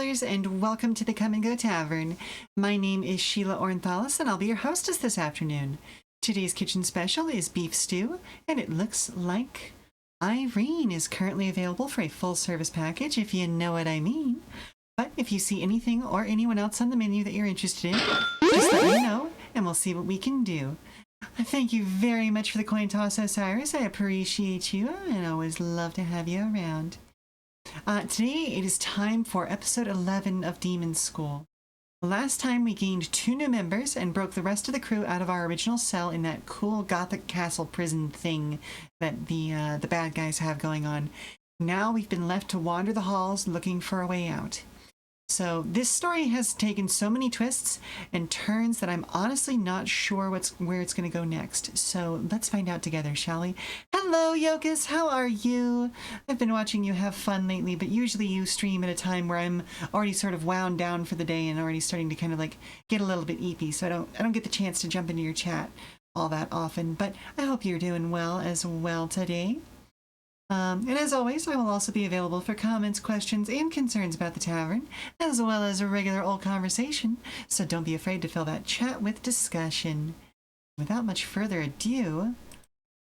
travelers, and welcome to the Come and Go Tavern. My name is Sheela Ornthalis, and I'll be your hostess this afternoon. Today's kitchen special is beef stew, and it looks like Irene is currently available for a full service package, if you know what I mean. But if you see anything or anyone else on the menu that you're interested in, just let me know, and we'll see what we can do. Thank you very much for the coin toss, Osiris. I appreciate you, and always love to have you around. Today it is time for episode 11 of Demonschool. Last time we gained 2 new members and broke the rest of the crew out of our original cell in that cool gothic castle prison thing that the bad guys have going on. Now we've been left to wander the halls looking for a way out. So this story has taken so many twists and turns that I'm honestly not sure where it's going to go next. So let's find out together, shall we? Hello, Yokas. How are you? I've been watching you have fun lately, but usually you stream at a time where I'm already sort of wound down for the day and already starting to kind of like get a little bit eepy. So I don't get the chance to jump into your chat all that often. But I hope you're doing well as well today. And as always, I will also be available for comments, questions, and concerns about the tavern, as well as a regular old conversation, so don't be afraid to fill that chat with discussion. Without much further ado,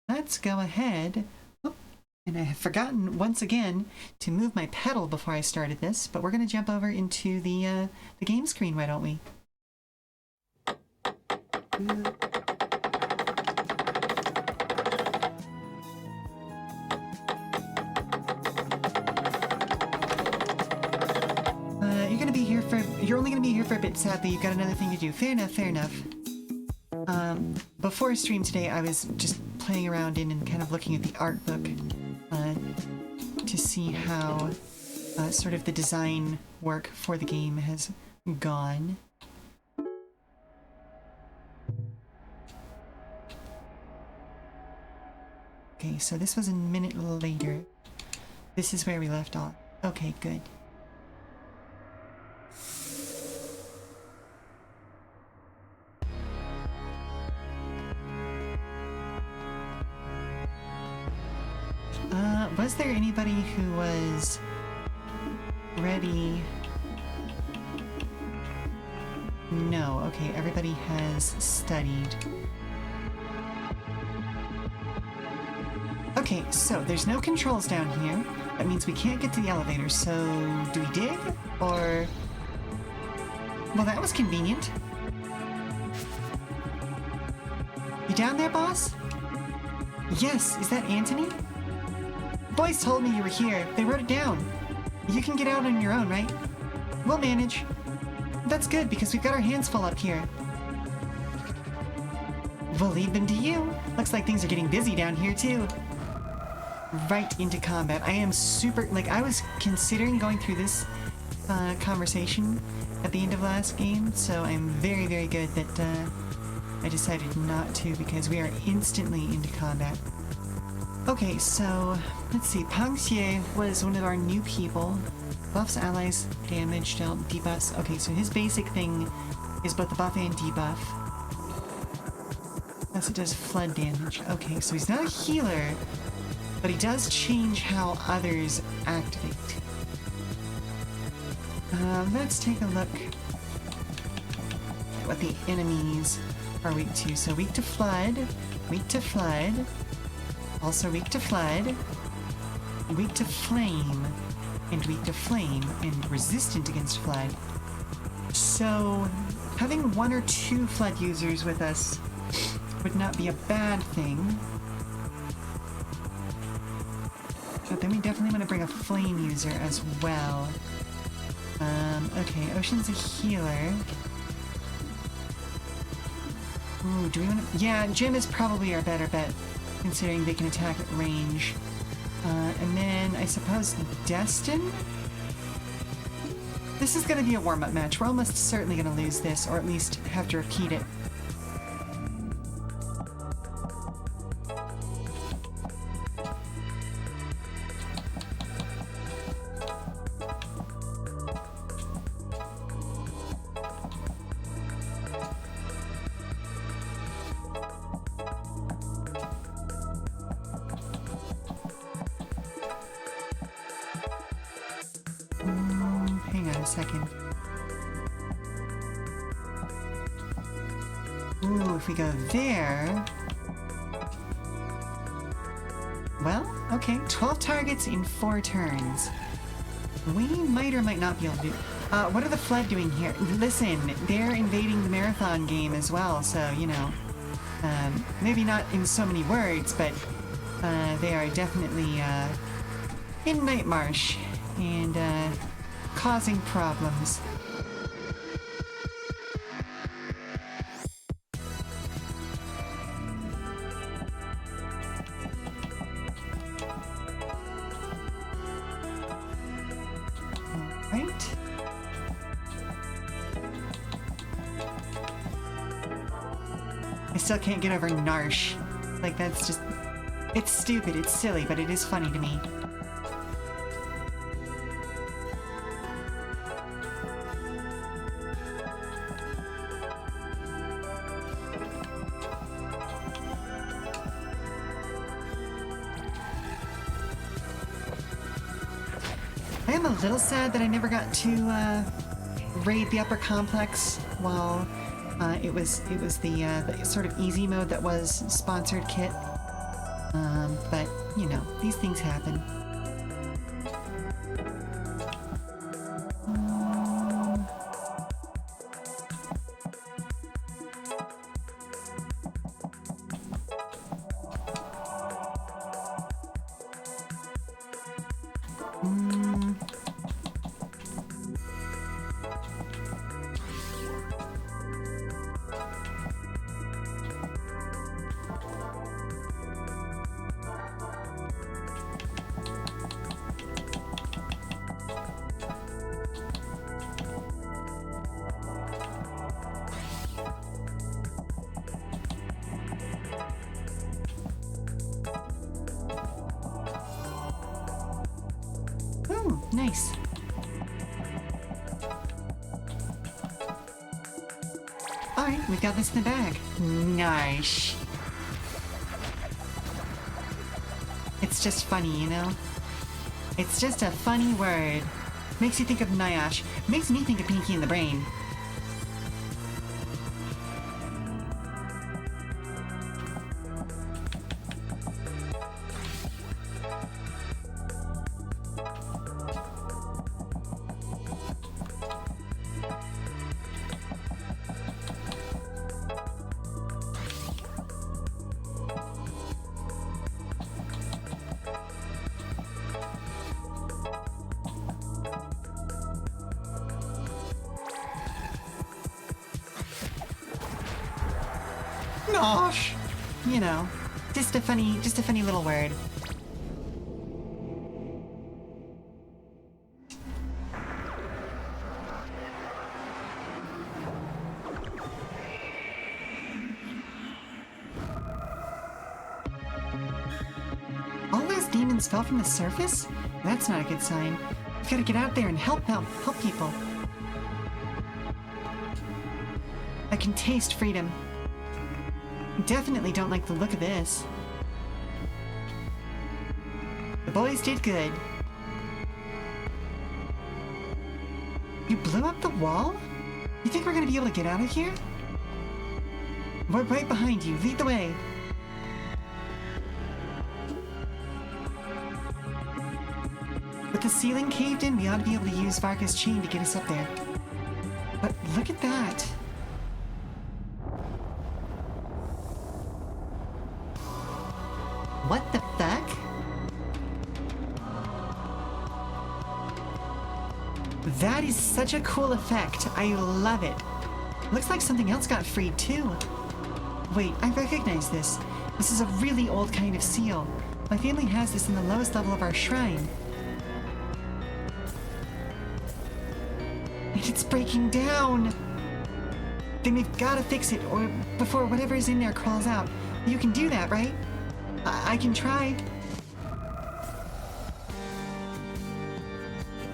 let's go ahead. Oh, and I have forgotten once again to move my pedal before I started this, but we're going to jump over into the game screen, why don't we? You're only going to be here for a bit, sadly. You've got another thing to do. Fair enough, fair enough. Before stream today, I was just playing around in and kind of looking at the art book to see how sort of the design work for the game has gone. Okay, so this was a minute later. This is where we left off. Okay, good. Was there anybody who was ready? No. Okay, everybody has studied. Okay, so there's no controls down here. That means we can't get to the elevator, so do we dig? Or... Well, that was convenient. You down there, boss? Yes, is that Anthony? Boys told me you were here. They wrote it down. You can get out on your own, right? We'll manage. That's good, because we've got our hands full up here. We'll leave them to you. Looks like things are getting busy down here, too. Right into combat. I am super... Like, I was considering going through this conversation at the end of last game, so I'm very, very good that I decided not to, because we are instantly into combat. Okay, so let's see. Pangxie was one of our new people. Buffs, allies, damage, dealt, debuffs. Okay, so his basic thing is both the buff and debuff. Also does flood damage. Okay, so he's not a healer, but he does change how others activate. Let's take a look at what the enemies are weak to. So weak to flood, also weak to flood, weak to flame, and weak to flame, and resistant against flood. So having 1 or 2 flood users with us would not be a bad thing. But then we definitely want to bring a flame user as well. Okay, Ocean's a healer. Ooh, do we want to... Yeah, Jim is probably our better bet, considering they can attack at range. And then, I suppose, Destin? This is going to be a warm-up match. We're almost certainly going to lose this, or at least have to repeat it. second. Ooh, if we go there... Well, okay, 12 targets in 4 turns. We might or might not be able to do... what are the Flood doing here? Listen, they're invading the marathon game as well, so, you know... maybe not in so many words, but they are definitely in Night Marsh and causing problems. Right. I still can't get over Narsh. Like, that's just... It's stupid, it's silly, but it is funny to me. I am a little sad that I never got to raid the upper complex while it was the sort of easy mode that was sponsored kit. But you know, these things happen. Nice. Alright, we've got this in the bag. Nice. It's just funny, you know? It's just a funny word. Makes you think of Nyash. Makes me think of Pinky and the Brain. Gosh, you know, just a funny little word. All those demons fell from the surface? That's not a good sign. We've got to get out there and help people. I can taste freedom. Definitely don't like the look of this. The boys did good. You blew up the wall? You think we're gonna be able to get out of here? We're right behind you. Lead the way. With the ceiling caved in, we ought to be able to use Varka's chain to get us up there. But look at that. What the fuck? That is such a cool effect. I love it. Looks like something else got freed too. Wait, I recognize this. This is a really old kind of seal. My family has this in the lowest level of our shrine. And it's breaking down. Then we've got to fix it or before whatever is in there crawls out. You can do that, right? I can try.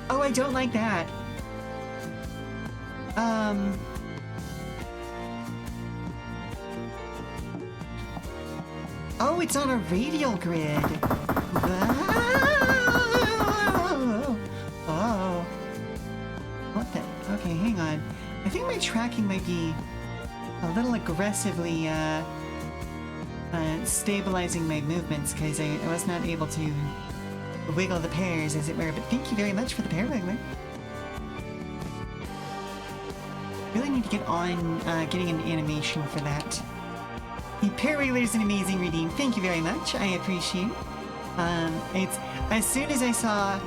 Oh, I don't like that. Oh, it's on a radial grid. Oh. What the Okay, hang on. I think my tracking might be a little aggressively stabilizing my movements because I was not able to wiggle the pears, as it were. But thank you very much for the pear wiggler. Really need to get on getting an animation for that. The pear wiggler is an amazing redeem. Thank you very much. I appreciate it. It's as soon as I saw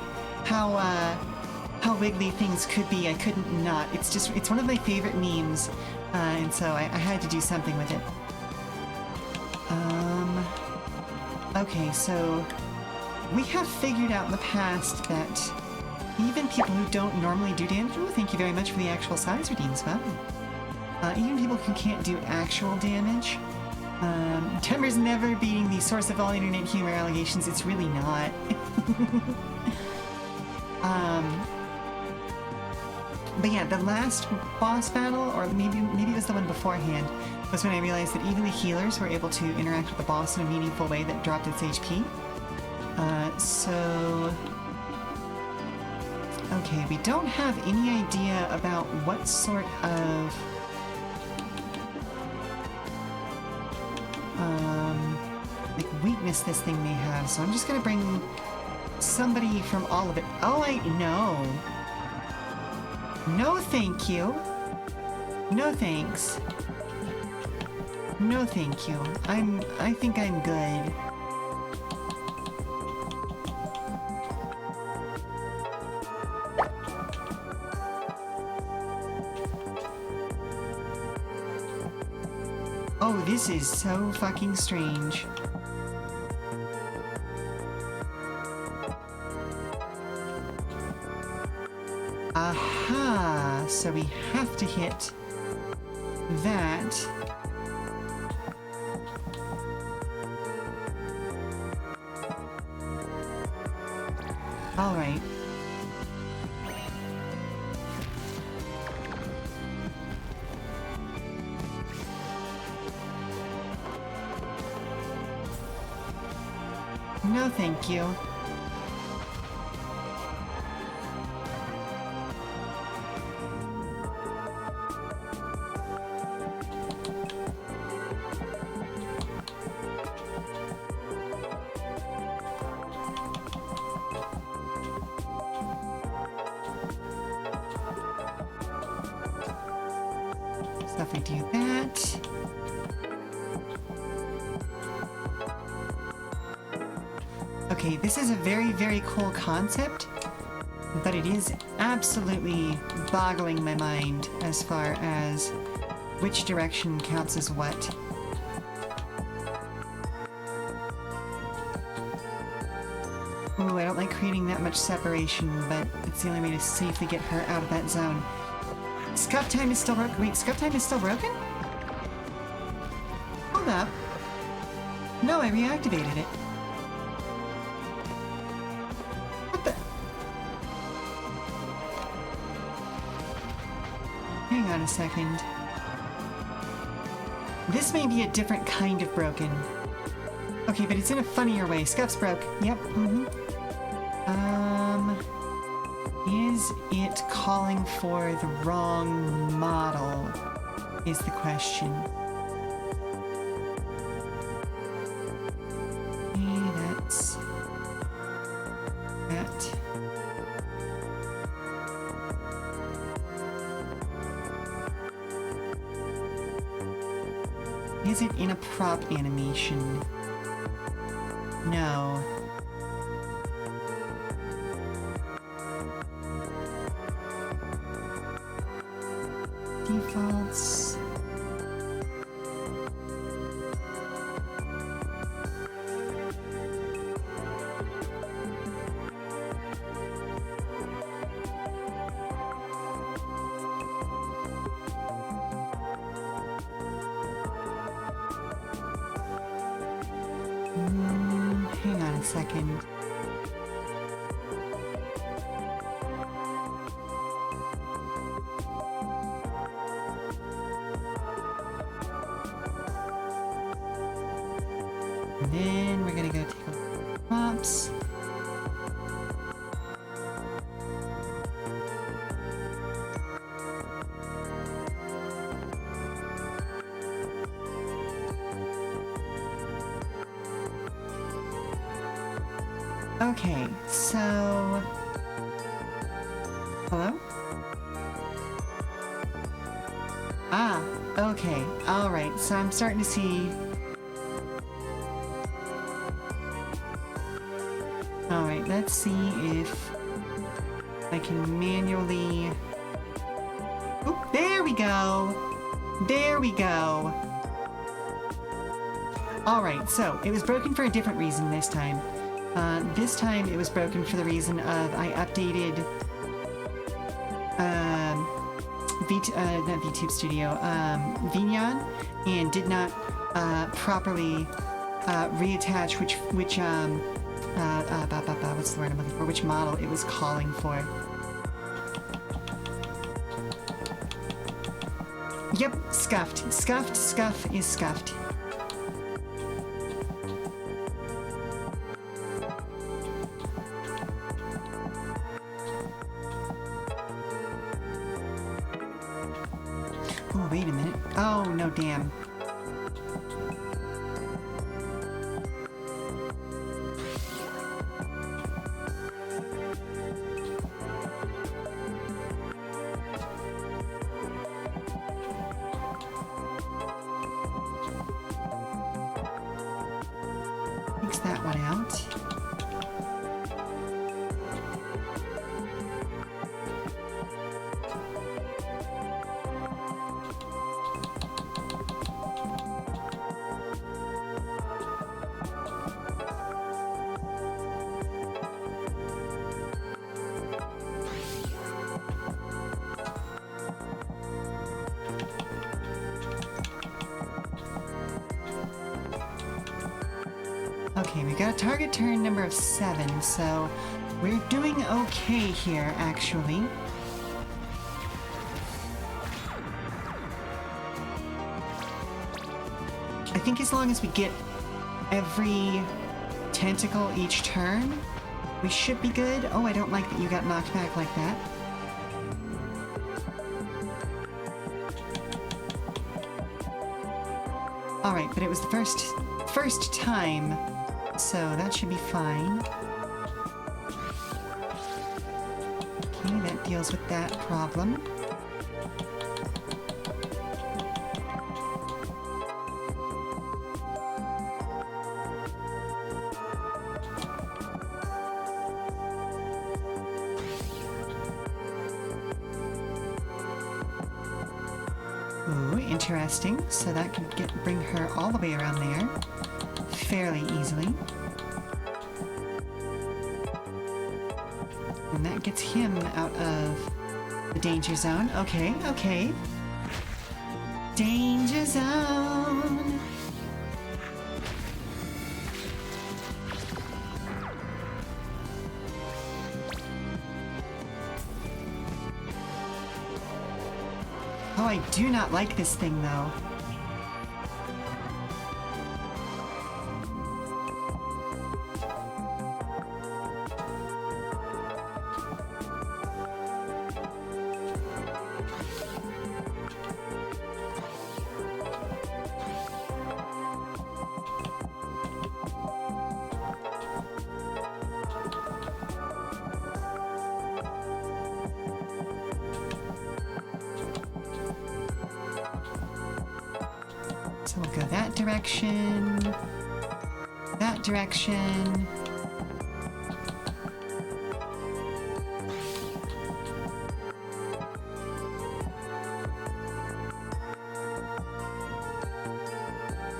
how wiggly things could be, I couldn't not. It's one of my favorite memes, and so I had to do something with it. Okay, so we have figured out in the past that even people who don't normally do damage, oh, thank you very much for the actual size redeems, wow. Even people who can't do actual damage, Timber's never being the source of all internet humor allegations. It's really not. But yeah, the last boss battle, or maybe it was the one beforehand, was when I realized that even the healers were able to interact with the boss in a meaningful way that dropped its HP. Okay, we don't have any idea about what sort of like weakness this thing may have, so I'm just gonna bring somebody from all of it. Oh, no. No, thank you. No, thanks. No, thank you. I think I'm good. Oh, this is so fucking strange. Aha! So we have to hit that. All right. No, thank you. So if I do that... Okay, this is a very, very cool concept, but it is absolutely boggling my mind as far as which direction counts as what. Ooh, I don't like creating that much separation, but it's the only way to safely get her out of that zone. Scuff time is still broken. Wait, scuff time is still broken? Hold up. No, I reactivated it. Hang on a second. This may be a different kind of broken. Okay, but it's in a funnier way. Scuff's broke. Yep. Is it calling for the wrong model? Is the question. Okay, that's that. Is it in a prop animation? No. Defaults. Hang on a second. And then we're gonna go take a look at props. Okay, so... Hello? Ah, okay. Alright, so I'm starting to see... Alright, let's see if I can manually... Oop, there we go! There we go! Alright, so it was broken for a different reason this time. This time it was broken for the reason of I updated not VTube Studio, Vignon, and did not properly reattach which what's the word I'm looking for, which model it was calling for. Yep, scuffed. Scuffed, scuff is scuffed. Oh, wait a minute. Oh, no, damn. Fix that one out. Okay, we got a target turn number of 7, so we're doing okay here, actually. I think as long as we get every tentacle each turn, we should be good. Oh, I don't like that you got knocked back like that. Alright, but it was the first time, so that should be fine. Okay, that deals with that problem. Ooh, interesting. So that could bring her all the way around there fairly easily. And that gets him out of the danger zone. Okay, okay. Danger zone! Oh, I do not like this thing, though. So we'll go that direction, that direction.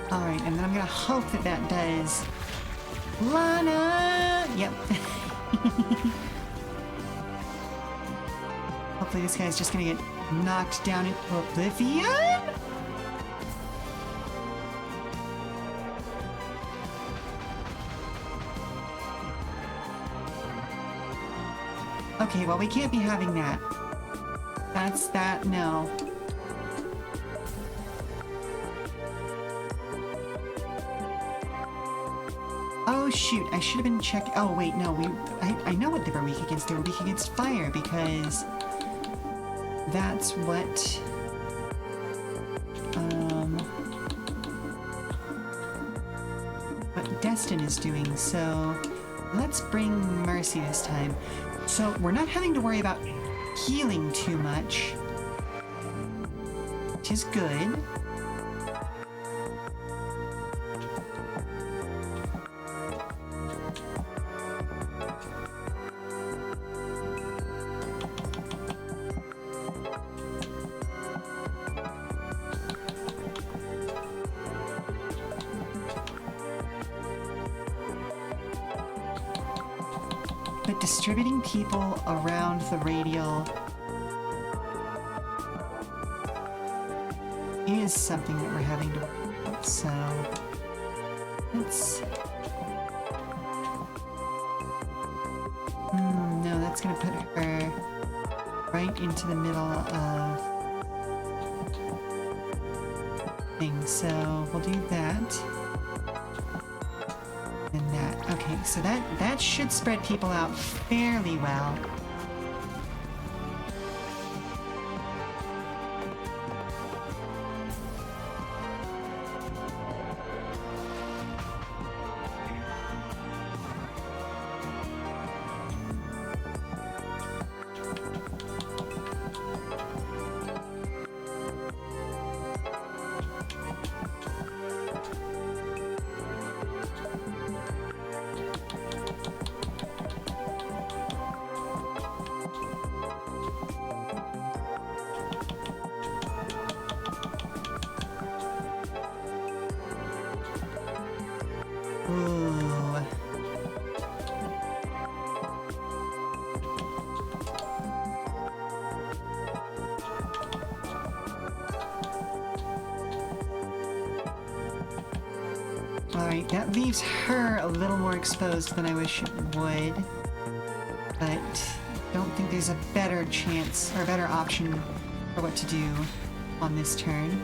All right, and then I'm gonna hope that that does. Lana! Yep. Hopefully this guy's just gonna get knocked down in oblivion? Okay, well, we can't be having that. That's that, no. Oh, shoot, I should have been checking. Oh, wait, no, I know what they were weak against. They were weak against fire, because that's what, what Destin is doing, so Let's bring Mercy this time. So we're not having to worry about healing too much, which is good. But distributing people around the radial is something that we're having to work with, so let's... no, that's gonna put her right into the middle of things, so we'll do that. And that. Okay, so that should spread people out fairly well. Ooh. Alright, that leaves her a little more exposed than I wish it would. But I don't think there's a better chance, or a better option for what to do on this turn.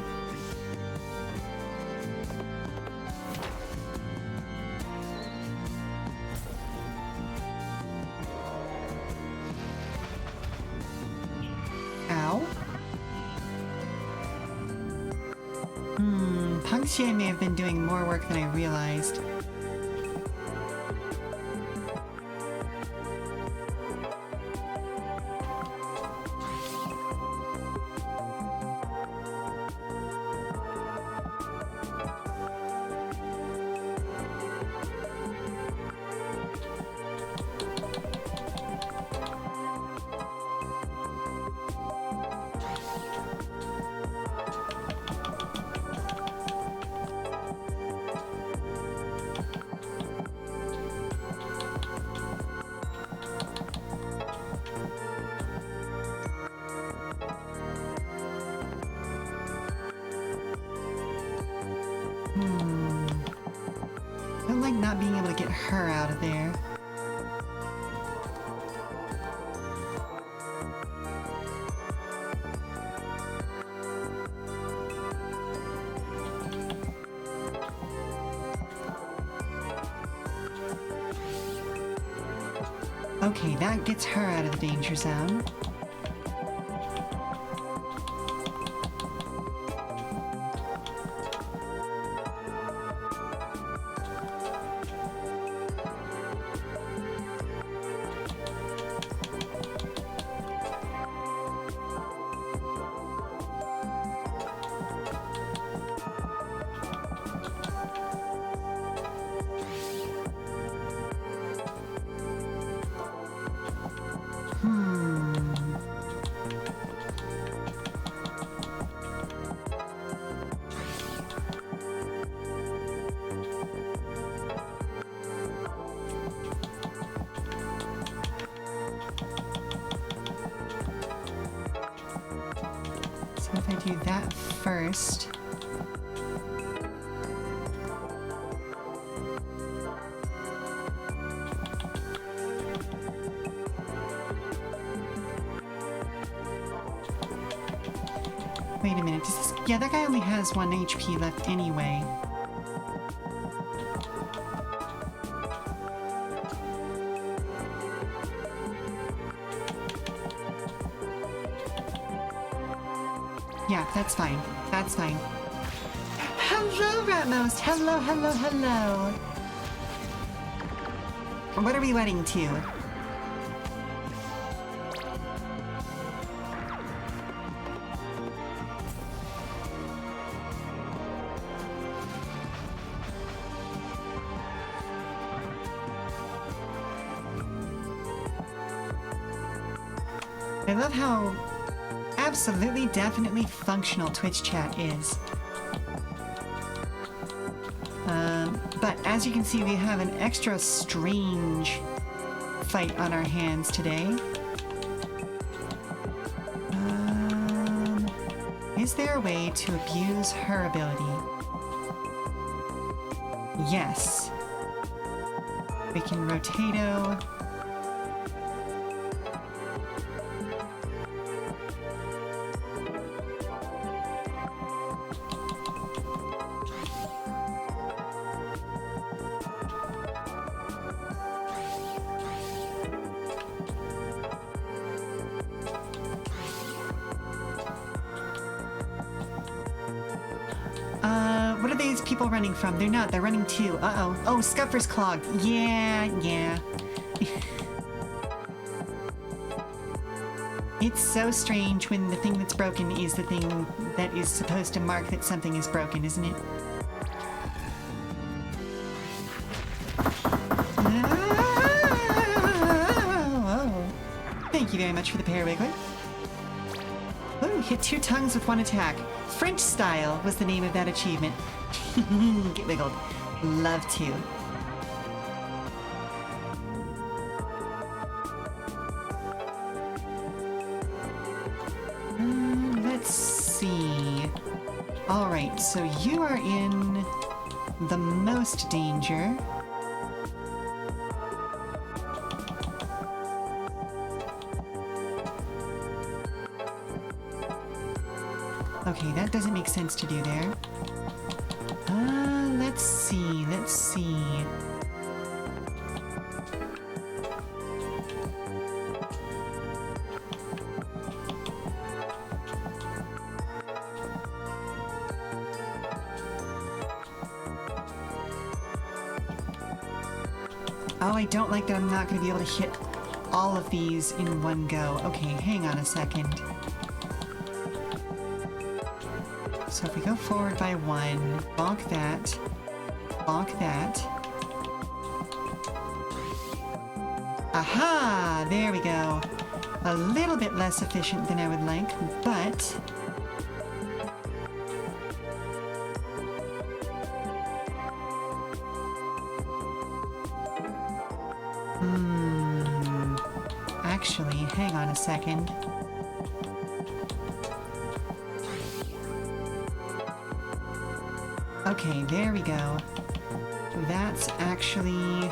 Punctier may have been doing more work than I realized. I don't like not being able to get her out of there. Okay, that gets her out of the danger zone. So if I do that first... Wait a minute, does this... Yeah, that guy only has 1 HP left anyway. Yeah, that's fine. That's fine. Hello, Ratmost! Hello, hello, hello! What are we wedding to? I love how absolutely, definitely functional Twitch chat is. But as you can see, we have an extra strange fight on our hands today. Is there a way to abuse her ability? Yes. We can rotato. What are these people running from? They're not. They're running too. Uh-oh. Oh, Scuffer's clogged. Yeah. It's so strange when the thing that's broken is the thing that is supposed to mark that something is broken, isn't it? Oh. Thank you very much for the parawiggler. Ooh, hit 2 tongues with 1 attack. French style was the name of that achievement. Get wiggled. Love to. Let's see. Alright, so you are in the most danger. Okay, that doesn't make sense to do there. Let's see. Oh, I don't like that I'm not going to be able to hit all of these in one go. Okay, hang on a second. So if we go forward by 1, bonk that, Aha! There we go. A little bit less efficient than I would like, but... Actually, hang on a second. Okay, there we go. That's actually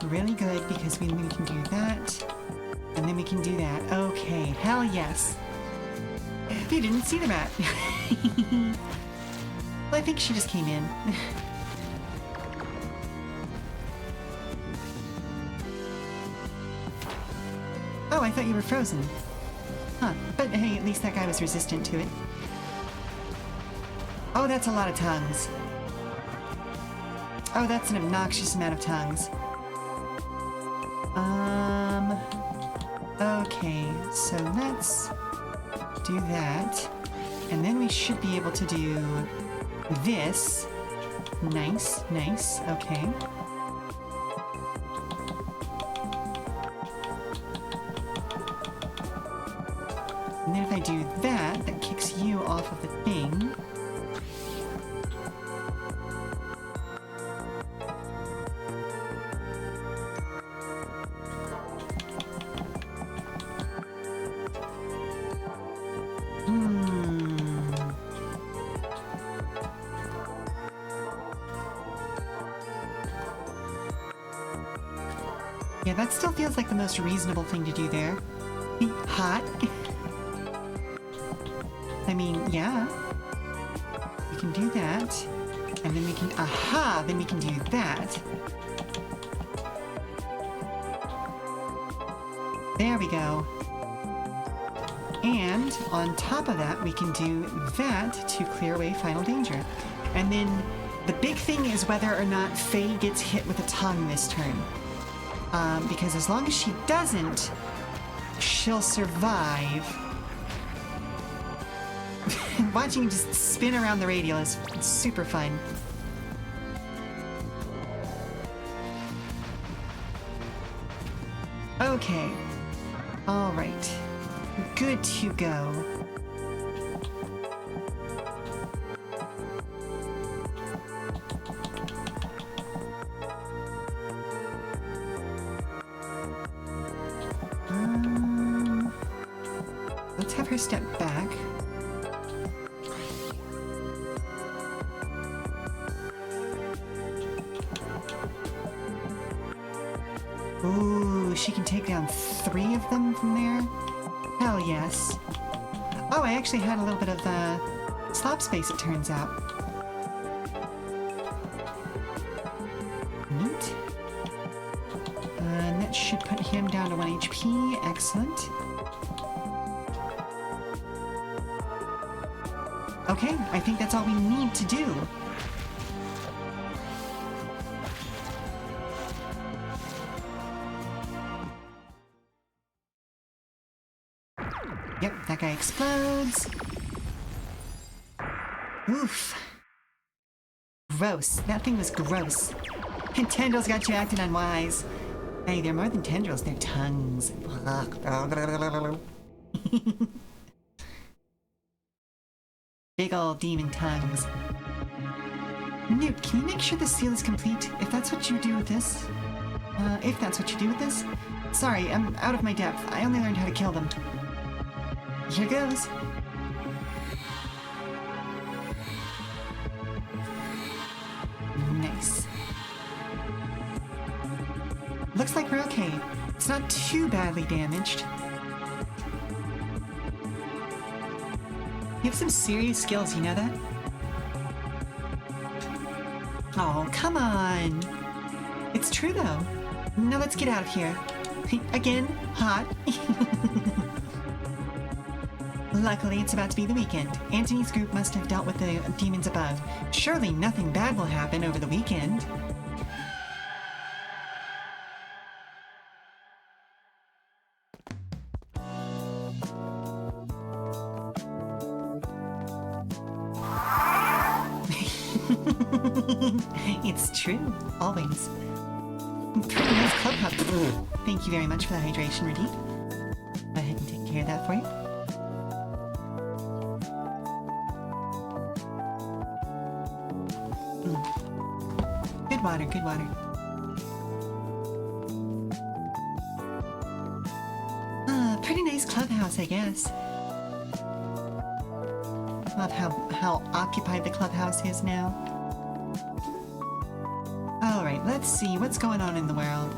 really good because we can do that, and then we can do that. Okay, hell yes. You didn't see the rat. Well, I think she just came in. Oh, I thought you were frozen. Huh, but hey, at least that guy was resistant to it. Oh, that's a lot of tongues. Oh, that's an obnoxious amount of tongues. Okay, so let's do that. And then we should be able to do this. Nice, nice, okay. And then if I do that, that kicks you off of the thing. Yeah, that still feels like the most reasonable thing to do there. Hot. I mean, yeah. We can do that. And then we can... Aha! Then we can do that. There we go. And on top of that, we can do that to clear away Final Danger. And then the big thing is whether or not Faye gets hit with a tongue this turn. Because as long as she doesn't, she'll survive. Watching you just spin around the radial is super fun. Okay. Alright. Good to go. Let's have her step back. Ooh, she can take down 3 of them from there? Hell yes. Oh, I actually had a little bit of slop space, it turns out. Neat. And that should put him down to 1 HP. Excellent. Okay, I think that's all we need to do. Yep, that guy explodes. Oof. Gross. That thing was gross. And tendrils got you acting unwise. Hey, they're more than tendrils, they're tongues. Big ol' demon tongues. Newt, can you make sure the seal is complete? If that's what you do with this? Sorry, I'm out of my depth. I only learned how to kill them. Here goes. Nice. Looks like we're okay. It's not too badly damaged. You have some serious skills, you know that? Oh, come on. It's true, though. Now let's get out of here. Again, hot. Luckily, it's about to be the weekend. Antony's group must have dealt with the demons above. Surely nothing bad will happen over the weekend. It's true, always. Pretty nice clubhouse. Thank you very much for the hydration, Radit. Go ahead and take care of that for you. Good water, good water. Pretty nice clubhouse, I guess. Love how occupied the clubhouse is now. Alright, let's see what's going on in the world.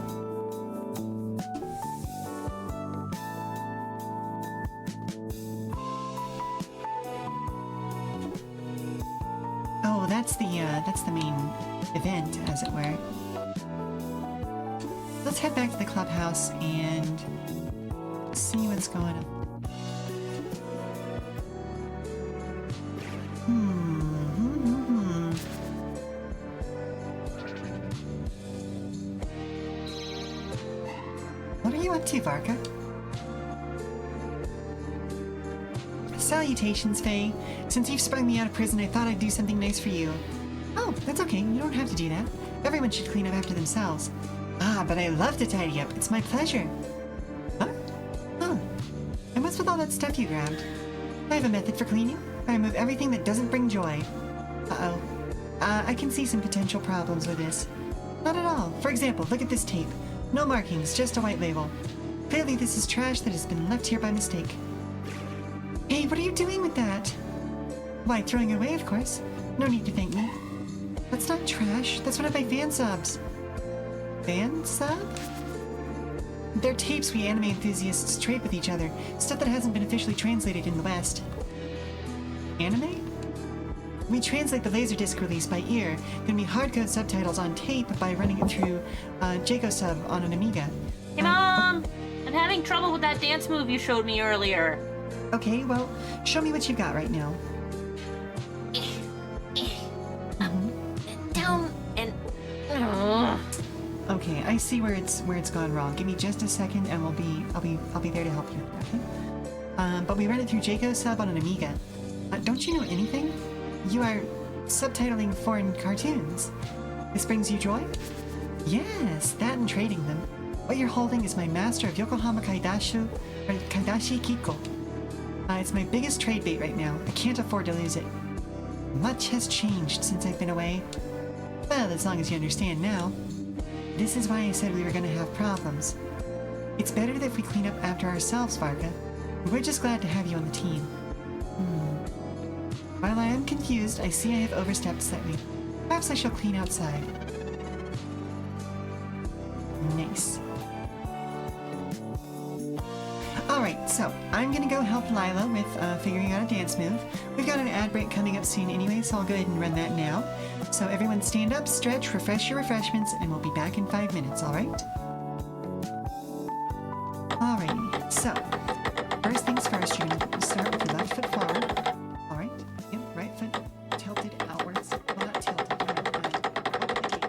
Oh, that's the main event, as it were. Let's head back to the clubhouse and see what's going on. What are you up to, Varka? Salutations, Faye. Since you've sprung me out of prison, I thought I'd do something nice for you. Oh, that's okay. You don't have to do that. Everyone should clean up after themselves. Ah, but I love to tidy up. It's my pleasure. Huh? Huh. And what's with all that stuff you grabbed? I have a method for cleaning. I remove everything that doesn't bring joy. Uh-oh. I can see some potential problems with this. Not at all. For example, look at this tape. No markings, just a white label. Clearly this is trash that has been left here by mistake. Hey, what are you doing with that? Why, throwing it away, of course. No need to thank me. That's not trash. That's one of my fan subs. Fan sub? They're tapes we anime enthusiasts trade with each other. Stuff that hasn't been officially translated in the West. Anime? We translate the Laserdisc release by ear, then we hardcode subtitles on tape by running it through JagoSub on an Amiga. Hey, Mom! I'm having trouble with that dance move you showed me earlier. Okay, well, show me what you've got right now. Down and... Okay, I I see where it's gone wrong. Give me just a second, and I'll be there to help you. Okay. But we read it through Jaco Sub on an Amiga. Don't you know anything? You are subtitling foreign cartoons. This brings you joy? Yes, that and trading them. What you're holding is my Master of Yokohama Kaidashi Kikko. It's my biggest trade bait right now. I can't afford to lose it. Much has changed since I've been away. Well, as long as you understand now. This is why I said we were going to have problems. It's better that if we clean up after ourselves, Varka. We're just glad to have you on the team. While I am confused, I see I have overstepped slightly. Perhaps I shall clean outside. Nice. Alright, so I'm gonna go help Lila with figuring out a dance move. We've got an ad break coming up soon anyway, so I'll go ahead and run that now. So everyone stand up, stretch, refresh your refreshments, and we'll be back in 5 minutes, alright? Alrighty, so first things first, you're gonna start with your left foot forward. Alright, yep, right foot tilted outwards. Well, not tilted, open the gate.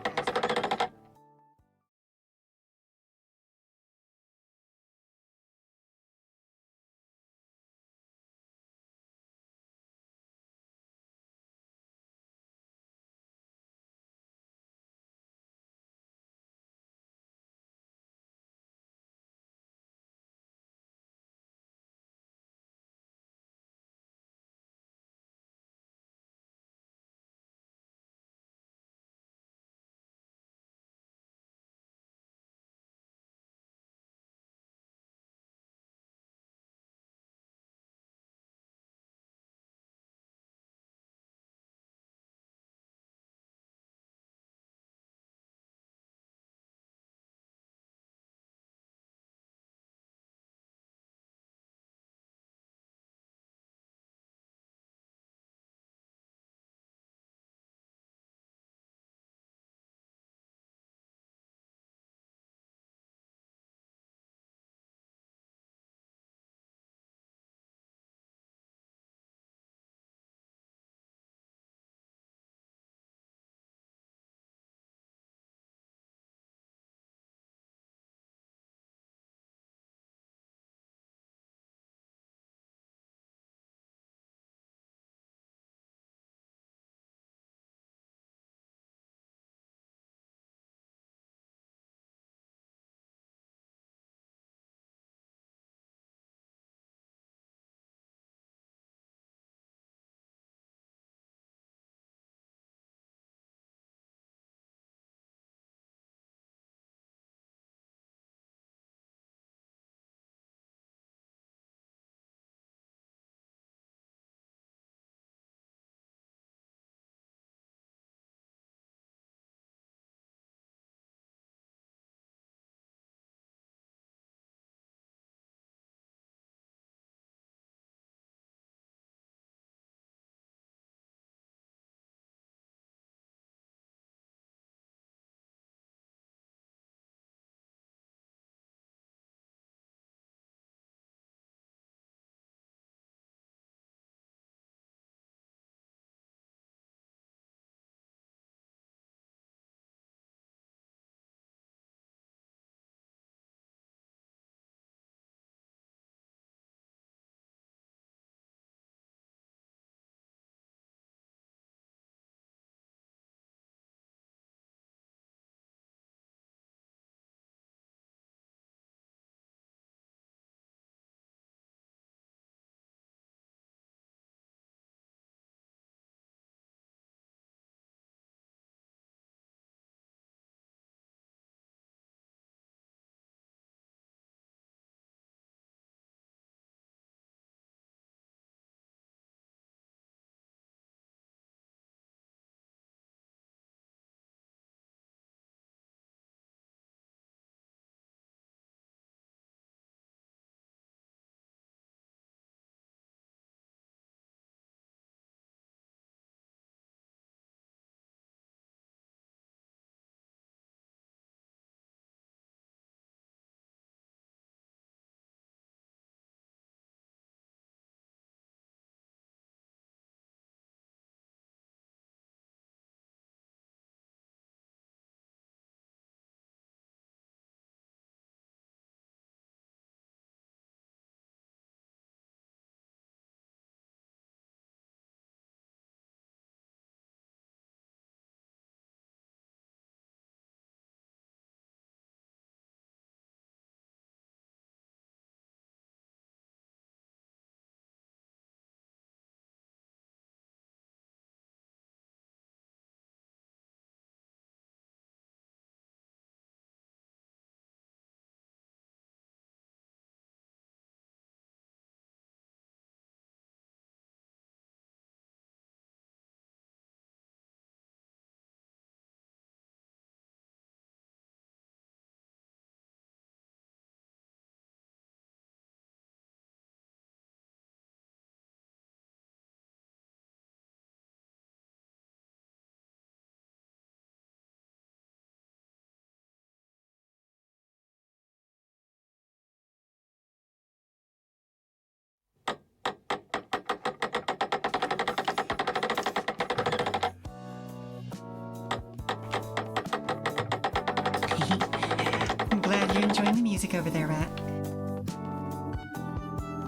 music over there, Rat.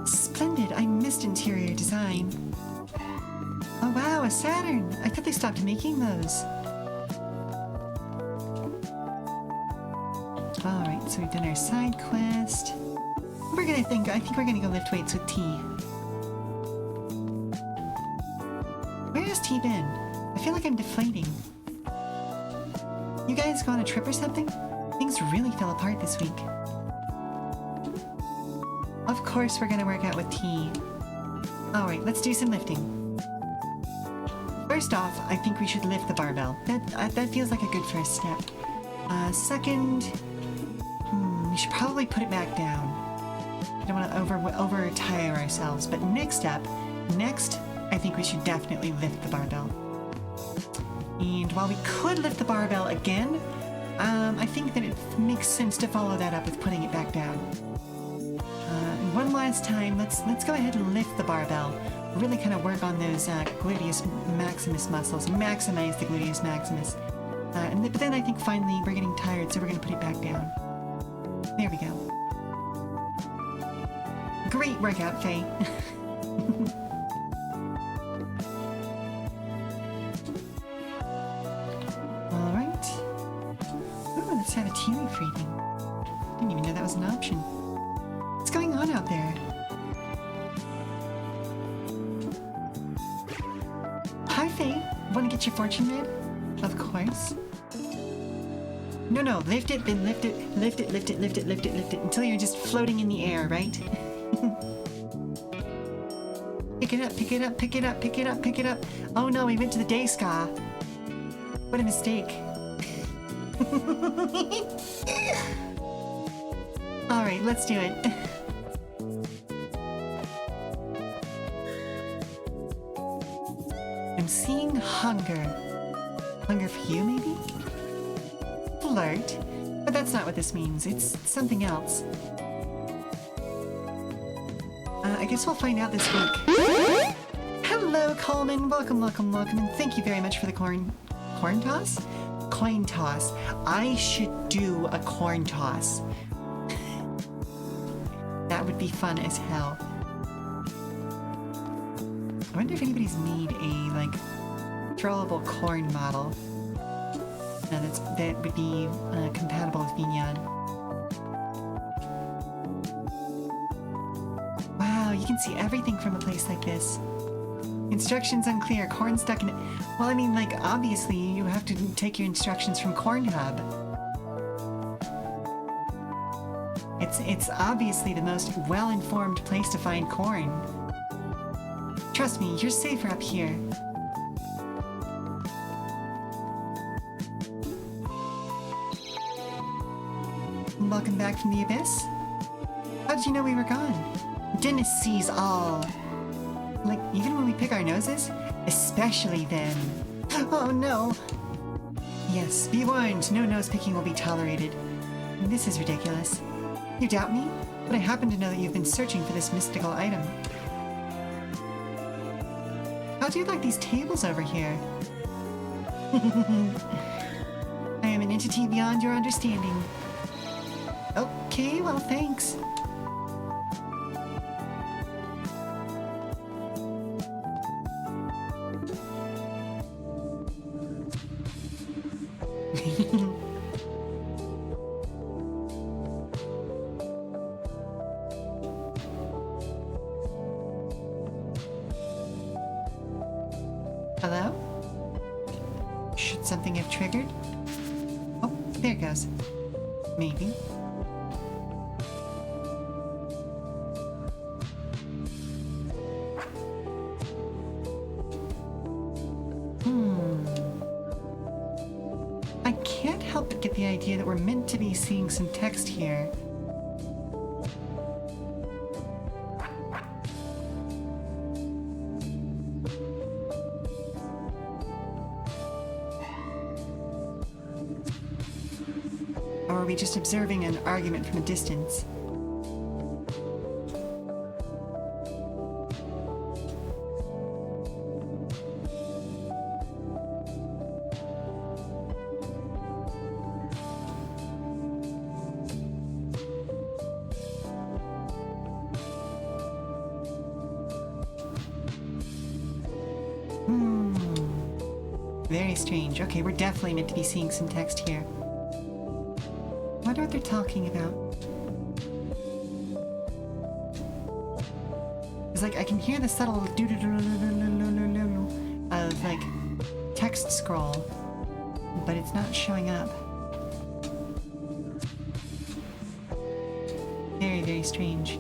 Splendid. I missed interior design. Oh wow, a Saturn. I thought they stopped making those. Alright, so we've done our side quest. I think we're gonna go lift weights with T. Where has T been? I feel like I'm deflating. You guys go on a trip or something? Things really fell apart this week. Of course we're gonna work out with T. Alright, let's do some lifting. First off, I think we should lift the barbell. That feels like a good first step. Second, we should probably put it back down. I don't want to over-tire ourselves, but next, I think we should definitely lift the barbell. And while we could lift the barbell again, I think that it makes sense to follow that up with putting it back down. And one last time, let's go ahead and lift the barbell. Really kind of work on those gluteus maximus muscles, maximize the gluteus maximus. But then I think finally we're getting tired, so we're going to put it back down. There we go. Great workout, Faye. Alright. Ooh, let's have a tea leaf reading. Didn't even know that was an option. What's going on out there? Hi, Faye. Want to get your fortune read? Of course. No, lift it, then lift it, lift it, lift it, lift it, lift it, lift it, until you're just floating in the air, right? Pick it up, pick it up, pick it up, pick it up, pick it up. Oh no, we went to the day spa. What a mistake. Alright, let's do it. I'm seeing hunger. Hunger for you, maybe? Flirt? But that's not what this means. It's something else. I guess we'll find out this week. Hello, Coleman. Welcome, welcome, welcome. And thank you very much for the corn toss? Coin toss. I should do a corn toss. That would be fun as hell. I wonder if anybody's made a, like, throwable corn model. That would be compatible with Vignon. Wow, you can see everything from a place like this. Instructions unclear. Corn stuck in it. Well, I mean, like, obviously, you have to take your instructions from Corn Hub. It's obviously the most well-informed place to find corn. Trust me, you're safer up here. Welcome back from the abyss. How did you know we were gone? Dennis sees all. Like, even when we pick our noses? Especially then. Oh no! Yes, be warned, no nose picking will be tolerated. This is ridiculous. You doubt me? But I happen to know that you've been searching for this mystical item. How do you like these tables over here? I am an entity beyond your understanding. Okay, well, thanks. Hello? Should something have triggered? Oh, there it goes. Maybe. I can't help but get the idea that we're meant to be seeing some text here. Or are we just observing an argument from a distance? Very strange. Okay, we're definitely meant to be seeing some text here. Wonder what they're talking about. It's like I can hear the subtle of like text scroll, but it's not showing up. Very, very strange.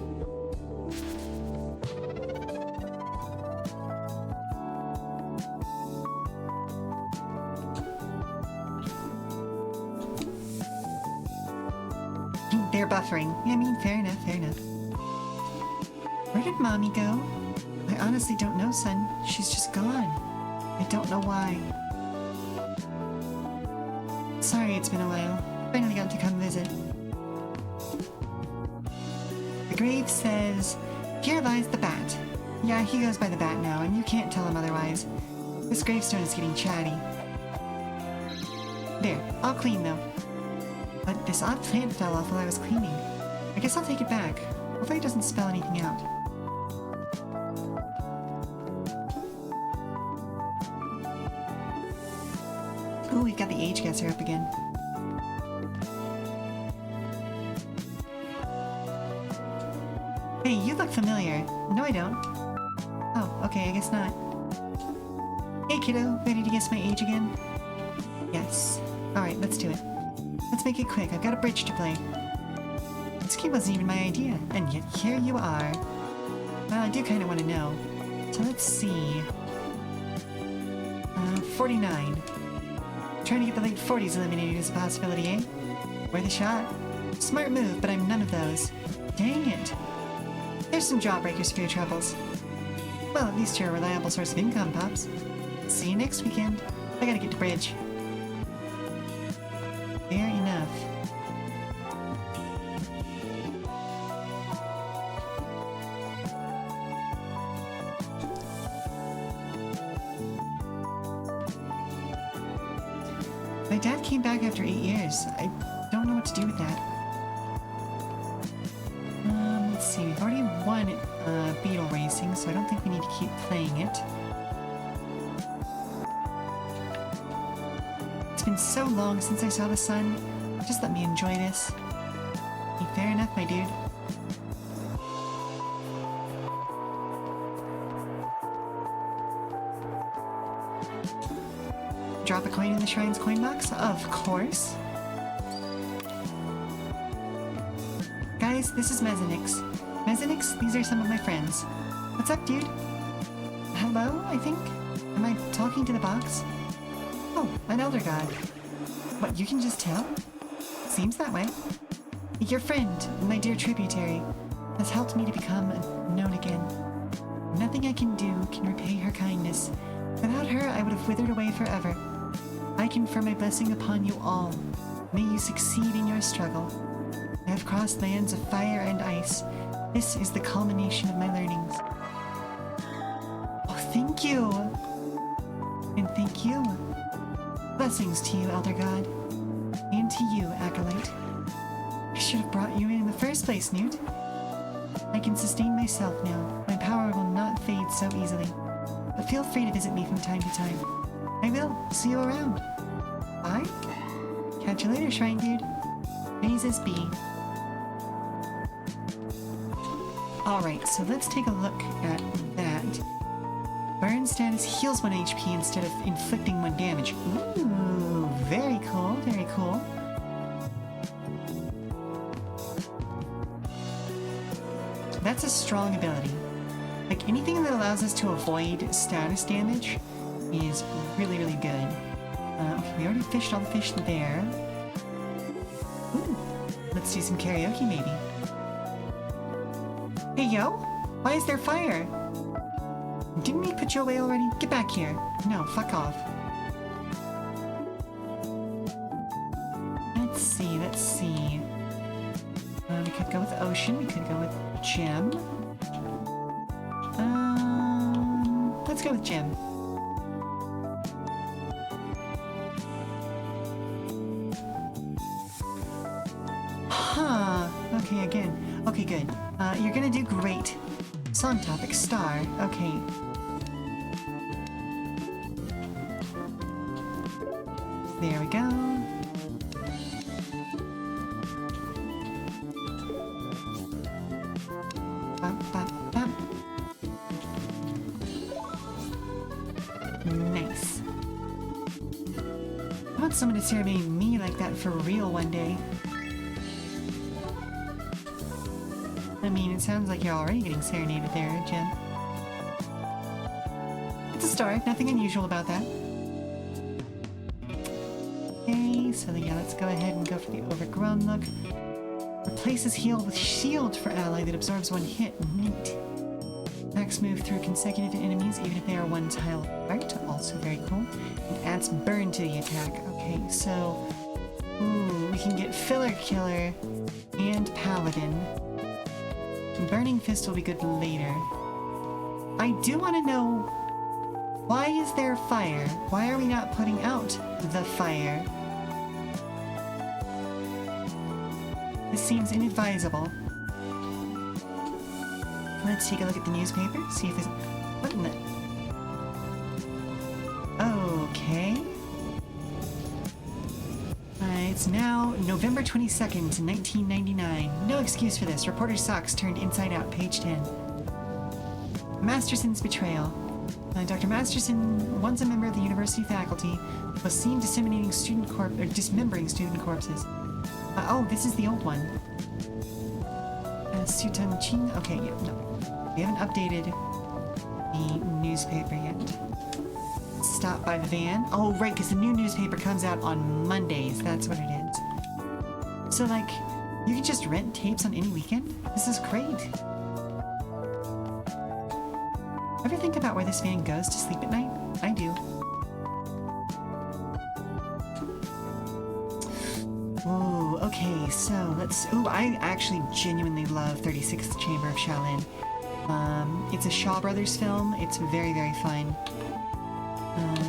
They're buffering. Yeah, I mean, fair enough, fair enough. Where did Mommy go? I honestly don't know, son. She's just gone. I don't know why. Sorry it's been a while. Finally got to come visit. The grave says, "Here lies the bat." Yeah, he goes by the bat now, and you can't tell him otherwise. This gravestone is getting chatty. There, all clean though. But this odd plant fell off while I was cleaning. I guess I'll take it back. Hopefully it doesn't spell anything out. Ooh, we've got the age guesser up again. Hey, you look familiar. No, I don't. Oh, okay, I guess not. Hey, kiddo, ready to guess my age again? Yes. Alright, let's do it. Let's make it quick. I've got a bridge to play. This game wasn't even my idea, and yet here you are. Well, I do kind of want to know. So let's see. 49. Trying to get the late 40s eliminated is a possibility, eh? Worth a shot. Smart move, but I'm none of those. Dang it. There's some jawbreakers for your troubles. Well, at least you're a reliable source of income, Pops. See you next weekend. I gotta get to bridge. Fair enough. My dad came back after 8 years. I don't know what to do with that. Let's see. We've already won Beetle Racing, so I don't think we need to keep playing it. It's been so long since I saw the sun. Just let me enjoy this. Hey, fair enough, my dude. Drop a coin in the shrine's coin box? Of course. Guys, this is Mezzanix. Mezzanix, these are some of my friends. What's up, dude? Hello, I think? Am I talking to the box? Oh, an elder god. What, you can just tell? Seems that way. Your friend, my dear tributary, has helped me to become known again. Nothing I can do can repay her kindness. Without her, I would have withered away forever. I confer my blessing upon you all. May you succeed in your struggle. I have crossed lands of fire and ice. This is the culmination of my learnings. Oh, thank you! And thank you. Blessings to you, Elder God. And to you, Acolyte. I should have brought you in the first place, Newt. I can sustain myself now. My power will not fade so easily. But feel free to visit me from time to time. I will. See you around. Bye. Catch you later, Shrine Dude. Praises be. Alright, so let's take a look at that. Burn status heals 1 HP instead of inflicting 1 damage. Ooh, very cool, very cool. That's a strong ability. Like, anything that allows us to avoid status damage is really, really good. Okay, we already fished all the fish there. Ooh, let's do some karaoke, maybe. Hey, yo! Why is there fire? Didn't we put you away already? Get back here. No, fuck off. Let's see, let's see. We could go with Ocean, we could go with Gem. Let's go with Gem. Huh. Okay, again. Okay, good. You're gonna do great. Song topic, star. Okay. There we go. Bump, bump, bump. Nice. I want someone to serenade me like that for real one day. I mean, it sounds like you're already getting serenaded there, Jen. It's a start. Nothing unusual about that. Okay, so yeah, let's go ahead and go for the overgrown look. Replaces heal with shield for ally that absorbs one hit. Neat. Attacks move through consecutive enemies even if they are one tile apart. Also very cool. And adds burn to the attack. Okay, so... Ooh, we can get Filler Killer and Paladin. Burning Fist will be good later. I do want to know... Why is there fire? Why are we not putting out the fire? This seems inadvisable. Let's take a look at the newspaper, see if there's... What in the... Okay. It's now November 22nd, 1999. No excuse for this. Reporter Socks turned inside out, page 10. Masterson's betrayal. Dr. Masterson, once a member of the university faculty, was seen dismembering student corpses. Oh, this is the old one. Sutan Chin. Okay, yeah, no. We haven't updated the newspaper yet. Stop by the van. Oh, right, because the new newspaper comes out on Mondays. That's what it is. So, like, you can just rent tapes on any weekend? This is great. Ever think about where this van goes to sleep at night? I do. Ooh, okay, so let's... Ooh, I actually genuinely love 36th Chamber of Shaolin. It's a Shaw Brothers film. It's very, very fun.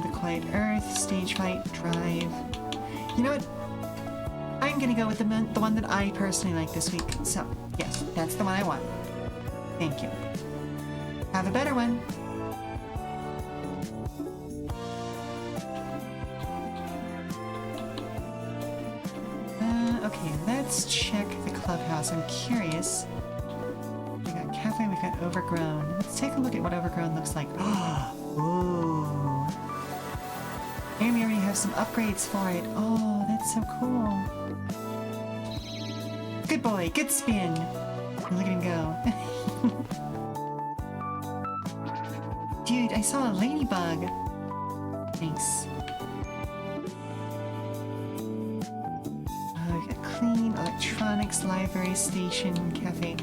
The Quiet Earth, Stage Fight, Drive. You know what? I'm gonna go with the one that I personally like this week. So, yes, that's the one I want. Thank you. Have a better one. Okay, let's check the clubhouse. I'm curious. We got cafe, we got overgrown. Let's take a look at what overgrown looks like. Ooh. And we already have some upgrades for it. Oh, that's so cool. Good boy, good spin. Look at him go. Dude, I saw a ladybug. Nice. We got clean, electronics, library, station, cafe.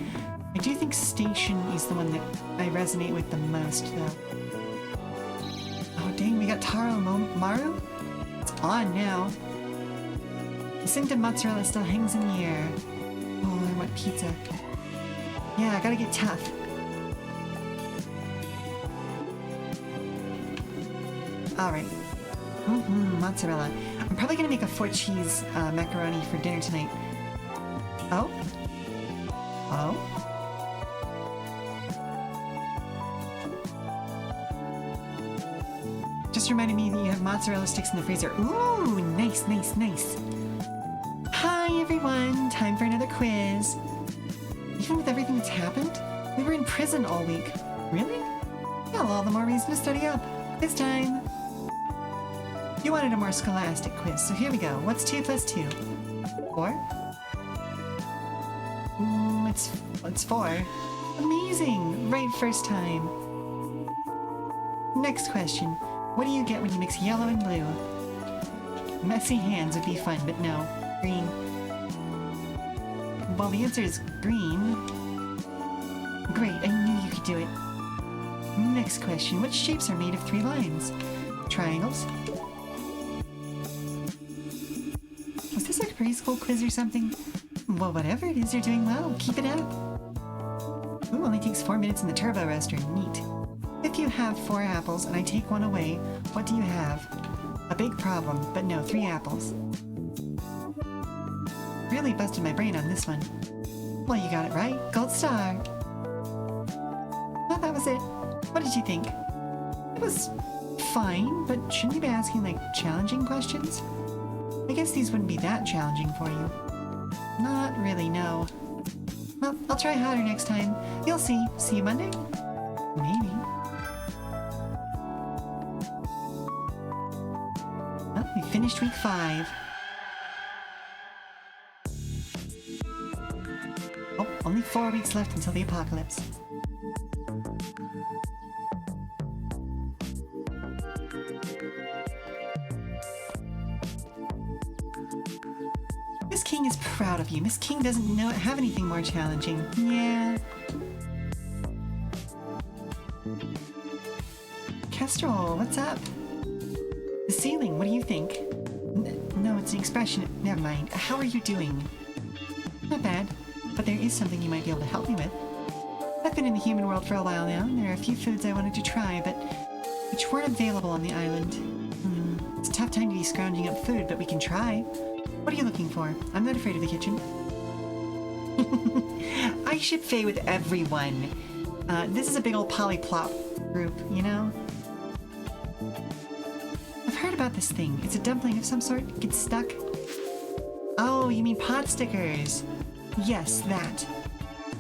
I do think station is the one that I resonate with the most, though. Oh, dang, we got Taro Maru? It's on now. The scent of mozzarella still hangs in the air. Oh, I want pizza. Yeah, I gotta get tough. Alright. Mozzarella. I'm probably gonna make a 4-cheese macaroni for dinner tonight. Oh? Oh? Just reminded me that you have mozzarella sticks in the freezer. Ooh, nice, nice, nice. Hi, everyone. Time for another quiz. Even with everything that's happened, we were in prison all week. Really? Well, all the more reason to study up. Quiz time. You wanted a more scholastic quiz, so here we go. What's 2 plus 2? 4? It's 4. Amazing! Right first time. Next question. What do you get when you mix yellow and blue? Messy hands would be fun, but no. Green. Well, the answer is green. Great, I knew you could do it. Next question. Which shapes are made of 3 lines? Triangles? Was this a preschool quiz or something? Well, whatever it is, you're doing well. Keep it up. Ooh, only takes 4 minutes in the turbo roaster. Neat. If you have 4 apples and I take 1 away, what do you have? A big problem, but no, 3 apples. Really busted my brain on this one. Well, you got it right. Gold star. Well, that was it. What did you think? It was fine, but shouldn't you be asking, like, challenging questions? I guess these wouldn't be that challenging for you. Not really, no. Well, I'll try harder next time. You'll see. See you Monday? Maybe. Well, we finished week 5. Oh, only 4 weeks left until the apocalypse. Miss King is proud of you. Miss King doesn't have anything more challenging. Yeah. Kestrel, what's up? The ceiling, what do you think? No, it's the expression. Never mind. How are you doing? Not bad, but there is something you might be able to help me with. I've been in the human world for a while now, and there are a few foods I wanted to try, but which weren't available on the island. It's a tough time to be scrounging up food, but we can try. What are you looking for? I'm not afraid of the kitchen. I ship Faye with everyone. This is a big old polyplop group, you know? I've heard about this thing. It's a dumpling of some sort. It gets stuck. Oh, you mean pot stickers. Yes, that.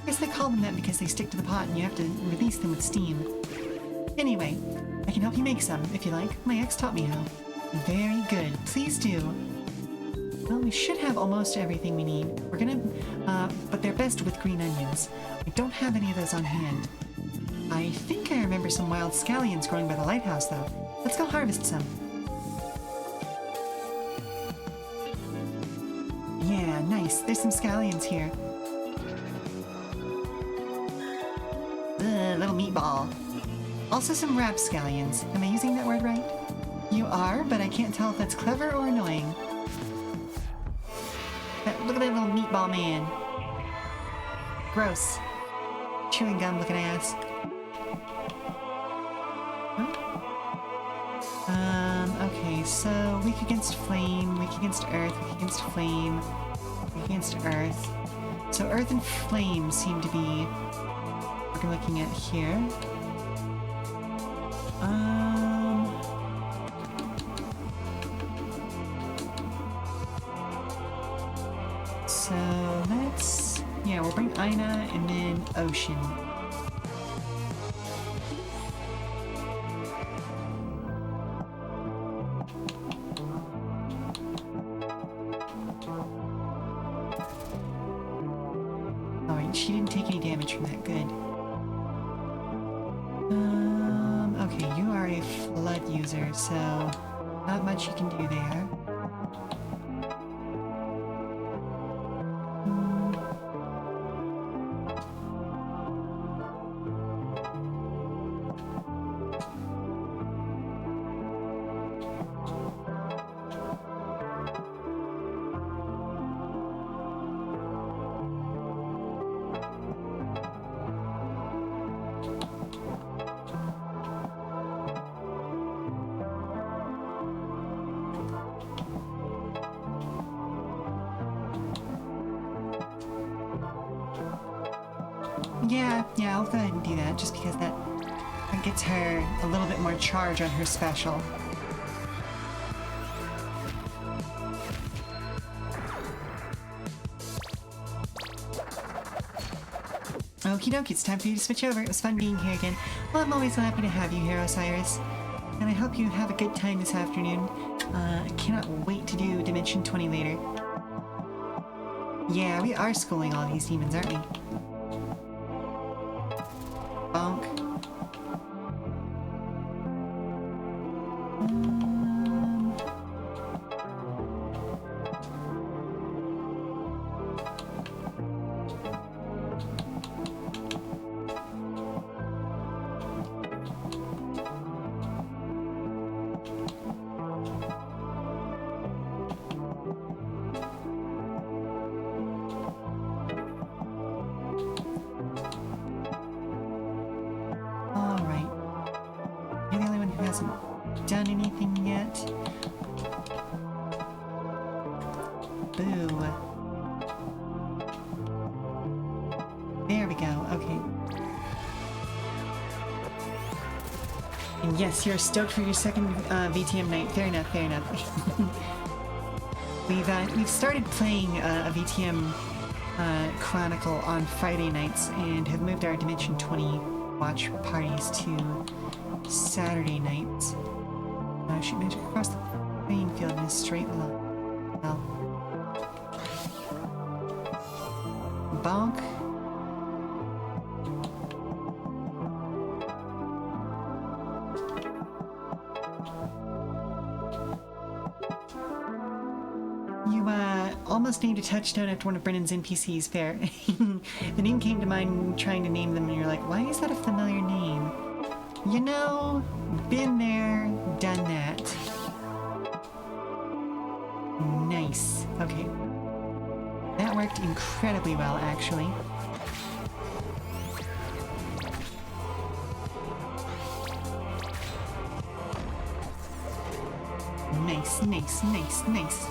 I guess they call them that because they stick to the pot and you have to release them with steam. Anyway, I can help you make some, if you like. My ex taught me how. Very good. Please do. Well, we should have almost everything we need. We're gonna, but they're best with green onions. I don't have any of those on hand. I think I remember some wild scallions growing by the lighthouse, though. Let's go harvest some. Yeah, nice. There's some scallions here. Ugh, little meatball. Also some rapscallions. Am I using that word right? You are, but I can't tell if that's clever or annoying. Look at that little meatball man. Gross. Chewing gum looking ass. Okay, so weak against flame, weak against earth, weak against flame, weak against earth. So earth and flame seem to be what we're looking at here. So let's, yeah, we'll bring Ina and then Ocean. Alright, she didn't take any damage from that, good. Okay, you are a flood user, so not much you can do there. Yeah, I'll go ahead and do that, just because that gets her a little bit more charge on her special. Okie dokie, it's time for you to switch over. It was fun being here again. Well, I'm always happy to have you here, Osiris. And I hope you have a good time this afternoon. I cannot wait to do Dimension 20 later. Yeah, we are schooling all these demons, aren't we? Bonk. Hasn't done anything yet. Boo. There we go, okay. And yes, you're stoked for your second VTM night. Fair enough, fair enough. We've started playing a VTM Chronicle on Friday nights and have moved our Dimension 20 watch parties to Saturday nights. Shoot magic across the playing field in a straight line. Well. Bonk. You, almost named a touchstone after one of Brennan's NPCs, fair. The name came to mind trying to name them, and you're like, why is that a familiar name? You know, been there, done that. Nice. Okay. That worked incredibly well, actually. Nice, nice, nice, nice.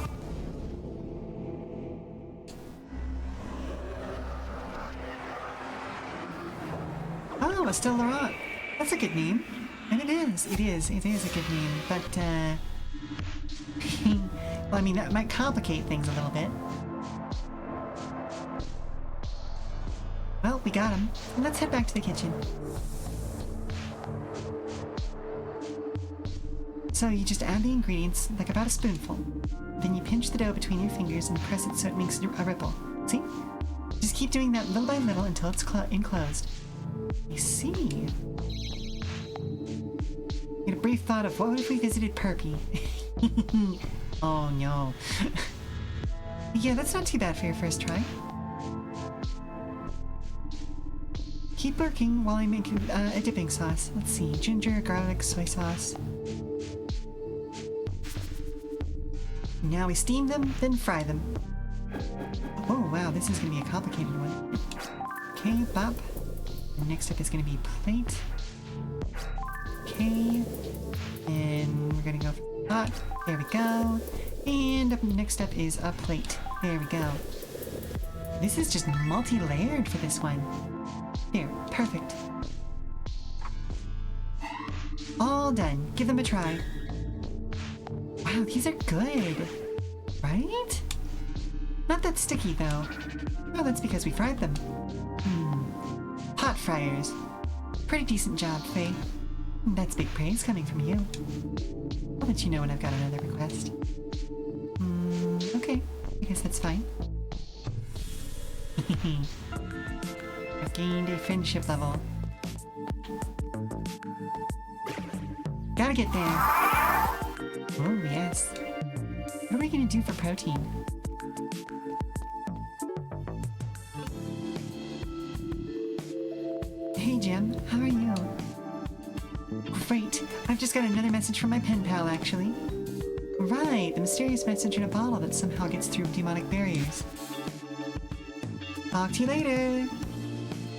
Oh, Estelle Laurent. That's a good name. And it is a good name. But, well, I mean, that might complicate things a little bit. Well, we got him. Let's head back to the kitchen. So you just add the ingredients, like about a spoonful. Then you pinch the dough between your fingers and press it so it makes a ripple. See? Just keep doing that little by little until it's enclosed. I see. Get a brief thought of what if we visited Perpy? Oh no. Yeah, that's not too bad for your first try. Keep working while I make a dipping sauce. Let's see, ginger, garlic, soy sauce. Now we steam them, then fry them. Oh wow, this is gonna be a complicated one. Okay, bop. And next up is gonna be plate. Okay. And we're gonna go for the pot. There we go. And next up is a plate. There we go. This is just multi-layered for this one. There, perfect. All done. Give them a try. Wow, these are good. Right? Not that sticky, though. Oh, that's because we fried them. Hot fryers. Pretty decent job, Faye. That's big praise coming from you. I'll let you know when I've got another request. Okay. I guess that's fine. I've gained a friendship level. Gotta get there. Oh, yes. What are we gonna do for protein? Hey, Jim. How are you? Great. I've just got another message from my pen pal, actually. Right, the mysterious message in a bottle that somehow gets through demonic barriers. Talk to you later.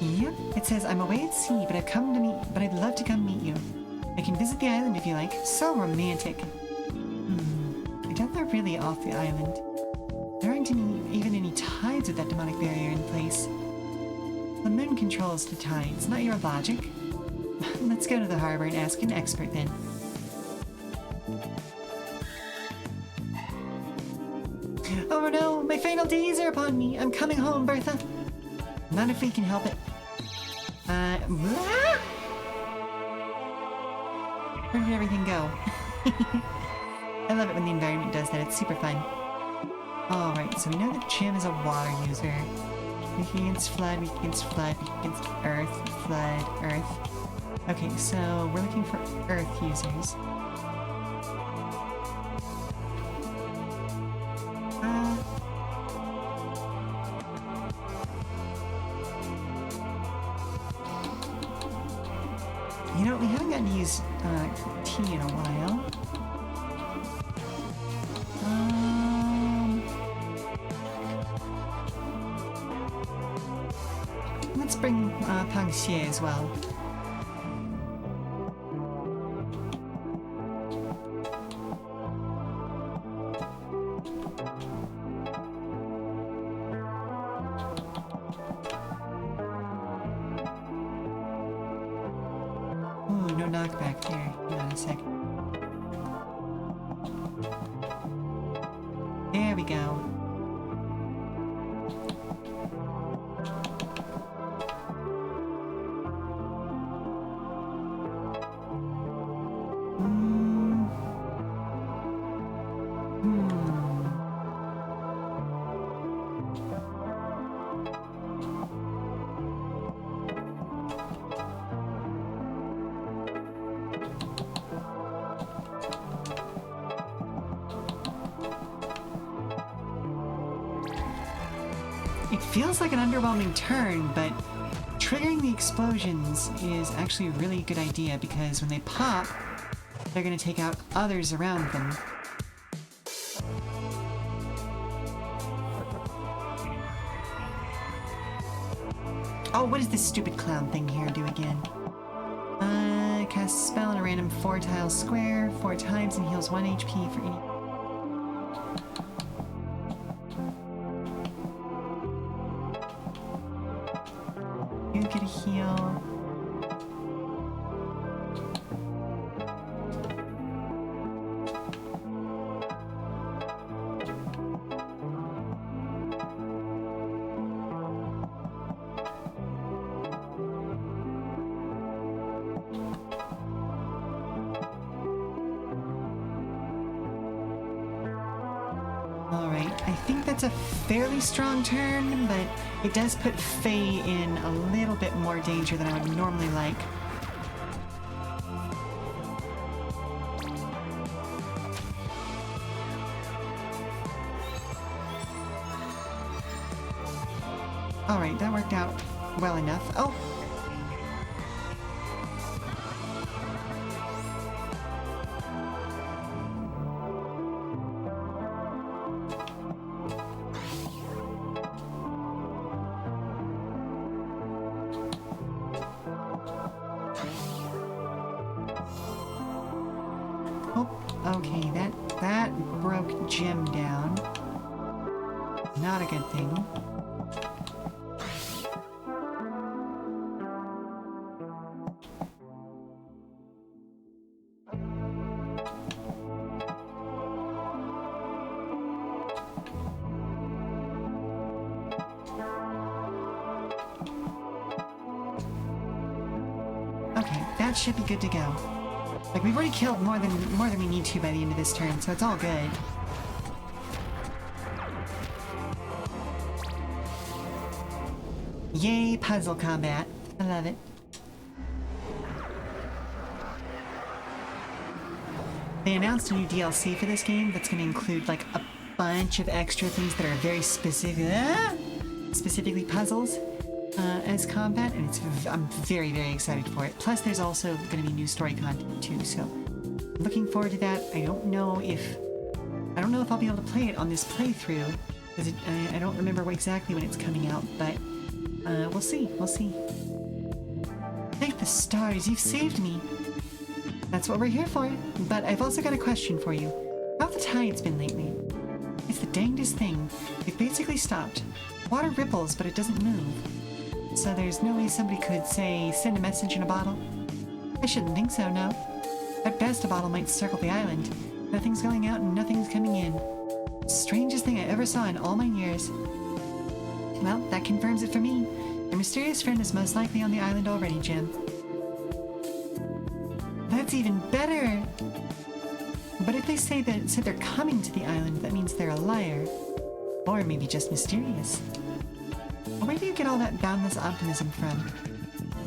Yep, it says I'm away at sea, but I'd love to come meet you. I can visit the island if you like. So romantic. I doubt they're really off the island. There aren't even any tides with that demonic barrier in place. The moon controls the tides, not your logic. Let's go to the harbor and ask an expert then. Oh no, my final days are upon me. I'm coming home, Bertha. Not if we can help it. Where did everything go? I love it when the environment does that. It's super fun. Alright, so we know that Jim is a water user. Weak against flood, weak against flood, weak against earth, flood, earth. Okay, so we're looking for earth users. You know, we haven't gotten to use tea in a while. Let's bring Pang Xie as well. Ooh, no knockback there. Hang on a second. There we go. It feels like an underwhelming turn, but triggering the explosions is actually a really good idea because when they pop, they're going to take out others around them. Oh, what does this stupid clown thing here do again? Cast a spell on a random 4-tile square 4 times and heals 1 HP for any... You get a heal. Alright, I think that's a fairly strong turn, but it does put Faye in a little bit more danger than I would normally like. Alright, that worked out well enough. Oh! Okay, that broke Jim down. Not a good thing. Okay, that should be good to go. Like, we've already killed more than we need to by the end of this turn, so it's all good. Yay, puzzle combat. I love it. They announced a new DLC for this game that's going to include, like, a bunch of extra things that are very specifically puzzles as combat, and I'm very, very excited for it. Plus, there's also going to be new story content too, so I'm looking forward to that. I don't know if I'll be able to play it on this playthrough, because I don't remember exactly when it's coming out, but we'll see. Thank the stars, you've saved me. That's what we're here for. But I've also got a question for you. How have the tides been lately? It's the dangest thing. They've basically stopped. Water ripples, but it doesn't move. So there's no way somebody could, say, send a message in a bottle? I shouldn't think so, no. At best, a bottle might circle the island. Nothing's going out and nothing's coming in. Strangest thing I ever saw in all my years. Well, that confirms it for me. Your mysterious friend is most likely on the island already, Jim. That's even better! But if they said they're coming to the island, that means they're a liar. Or maybe just mysterious. Where do you get all that boundless optimism from?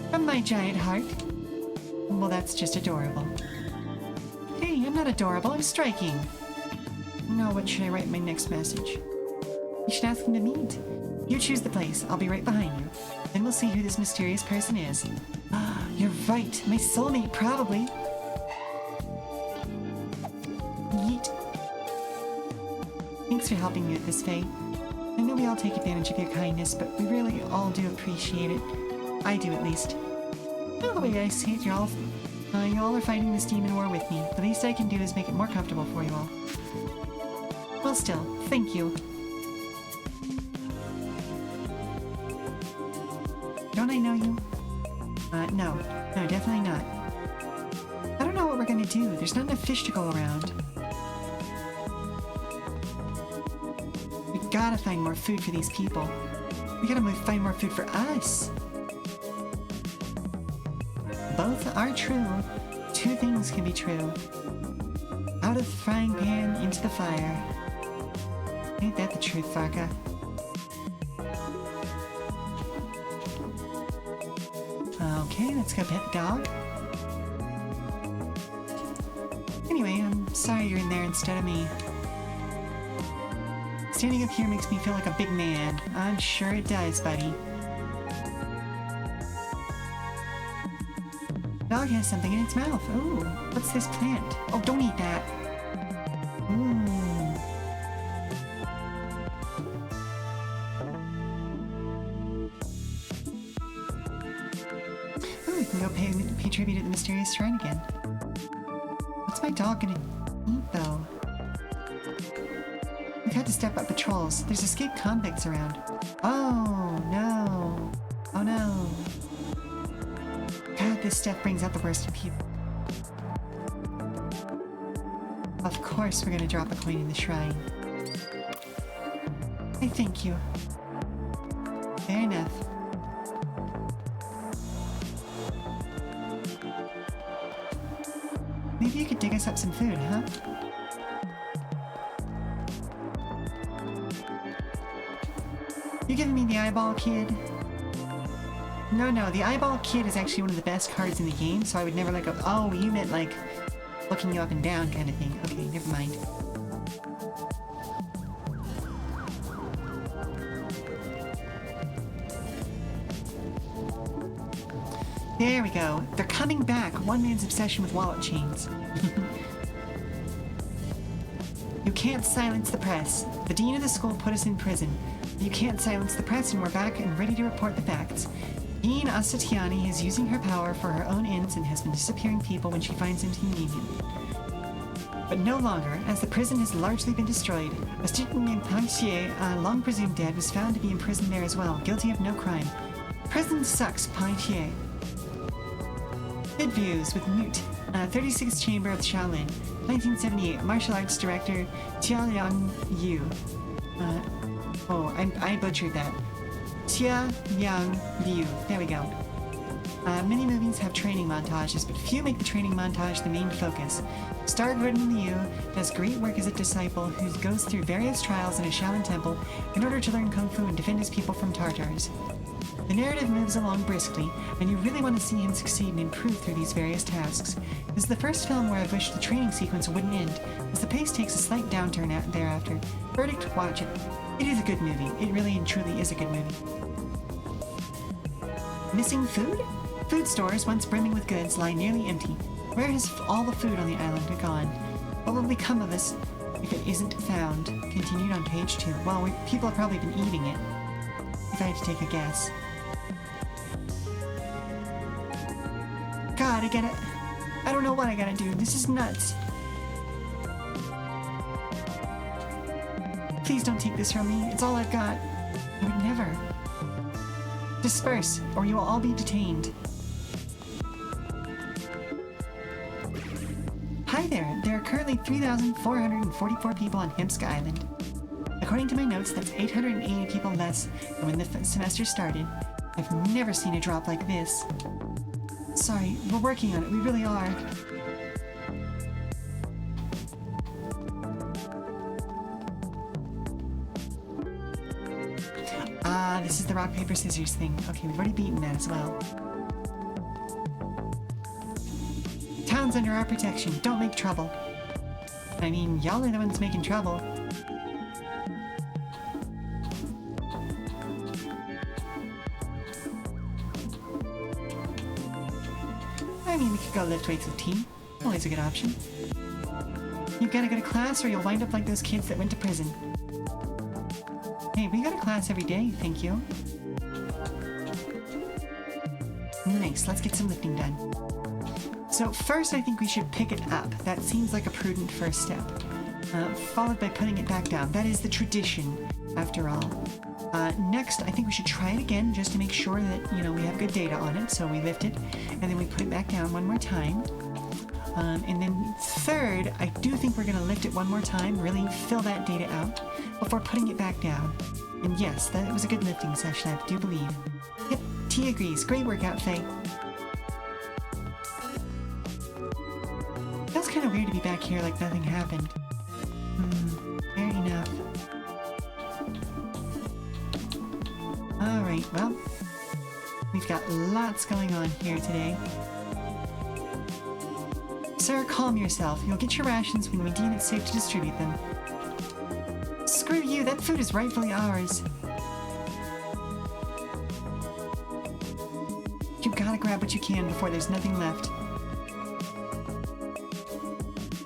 From my giant heart. Well, that's just adorable. Hey, I'm not adorable, I'm striking. Now, what should I write in my next message? You should ask them to meet. You choose the place, I'll be right behind you. Then we'll see who this mysterious person is. Ah, you're right, my soulmate, probably. Yeet. Thanks for helping me with this, Faye. I know we all take advantage of your kindness, but we really all do appreciate it. I do, at least. Well, the way I see it, you all are fighting this demon war with me. The least I can do is make it more comfortable for you all. Well, still, thank you. Don't I know you? No, definitely not. I don't know what we're gonna do. There's not enough fish to go around. We've gotta find more food for these people. We gotta find more food for us. Both are true. Two things can be true. Out of the frying pan, into the fire. Ain't that the truth, Farka? Okay, let's go pet the dog. Anyway, I'm sorry you're in there instead of me. Standing up here makes me feel like a big man. I'm sure it does, buddy. Dog has something in its mouth. Ooh, what's this plant? Oh, don't eat that. Ooh. Ooh, we can go pay tribute at the mysterious shrine again. What's my dog gonna eat, though? We've had to step up patrols. There's escaped convicts around. Oh, no. Oh, no. God, this stuff brings out the worst in people. Of course we're gonna drop a coin in the shrine. I thank you. Fair enough. Maybe you could dig us up some food, huh? You giving me the eyeball, kid? No, the eyeball kid is actually one of the best cards in the game, so I would never let go. Oh, you meant like looking you up and down kind of thing. Okay, never mind. There we go. They're coming back. One man's obsession with wallet chains. You can't silence the press. The dean of the school put us in prison. You can't silence the press, and we're back and ready to report the facts. Dean Asatiani is using her power for her own ends and has been disappearing people when she finds them convenient. But no longer, as the prison has largely been destroyed. A student named Pointier, long presumed dead, was found to be imprisoned there as well, guilty of no crime. Prison sucks, Pointier. Good views with Newt, 36th Chamber of Shaolin, 1978, martial arts director Tia Yang Yu. I butchered that. Tia Yang Liu. There we go. Many movies have training montages, but few make the training montage the main focus. Star Gordon Liu does great work as a disciple who goes through various trials in a Shaolin temple in order to learn Kung Fu and defend his people from Tartars. The narrative moves along briskly, and you really want to see him succeed and improve through these various tasks. This is the first film where I've wished the training sequence wouldn't end, as the pace takes a slight downturn thereafter. Verdict, watch it. It is a good movie. It really and truly is a good movie. Missing food? Food stores, once brimming with goods, lie nearly empty. Where has all the food on the island gone? What will become of us if it isn't found? Continued on page 2. Well, people have probably been eating it, if I had to take a guess. God, I don't know what I gotta do. This is nuts. Please don't take this from me. It's all I've got. I would never. Disperse, or you will all be detained. Hi there. There are currently 3,444 people on Hemsk Island. According to my notes, that's 880 people less than when the semester started. I've never seen a drop like this. Sorry, we're working on it. We really are. This is the rock, paper, scissors thing. Okay, we've already beaten that as well. Town's under our protection. Don't make trouble. I mean, y'all are the ones making trouble. I mean, we could go lift weights with T. Always a good option. You've got to go to class or you'll wind up like those kids that went to prison. Hey, we go to class every day, thank you. Nice, let's get some lifting done. So first I think we should pick it up. That seems like a prudent first step. Followed by putting it back down. That is the tradition, after all. Next, I think we should try it again just to make sure that, we have good data on it. So we lift it, and then we put it back down one more time. And then third, I do think we're gonna lift it one more time, really fill that data out before putting it back down. And yes, that was a good lifting session, I do believe. Yep, T agrees. Great workout, Faye. Feels kind of weird to be back here like nothing happened. Fair enough. Alright, well, we've got lots going on here today. Sir, calm yourself. You'll get your rations when we deem it safe to distribute them. Screw you, that food is rightfully ours. You gotta grab what you can before there's nothing left.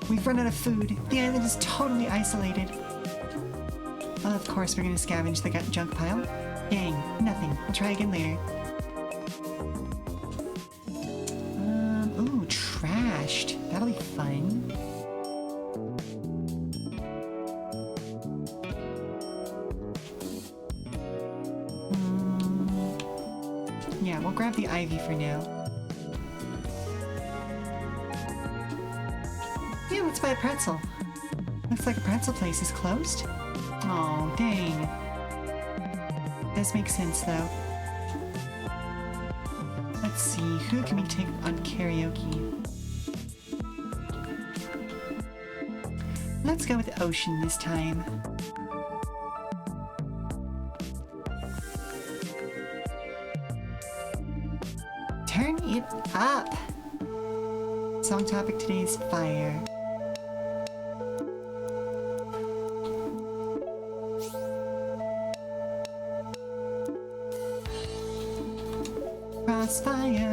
We've run out of food. The island is totally isolated. Well, of course, we're gonna scavenge the junk pile. Dang, nothing. We'll try again later. Ooh, trashed. That'll be fun. Yeah, we'll grab the ivy for now. Yeah, let's buy a pretzel. Looks like a pretzel place is closed. Oh, dang. Does make sense, though. Let's see, who can we take on karaoke? Let's go with Ocean this time. Turn it up! Song topic today is fire. Crossfire.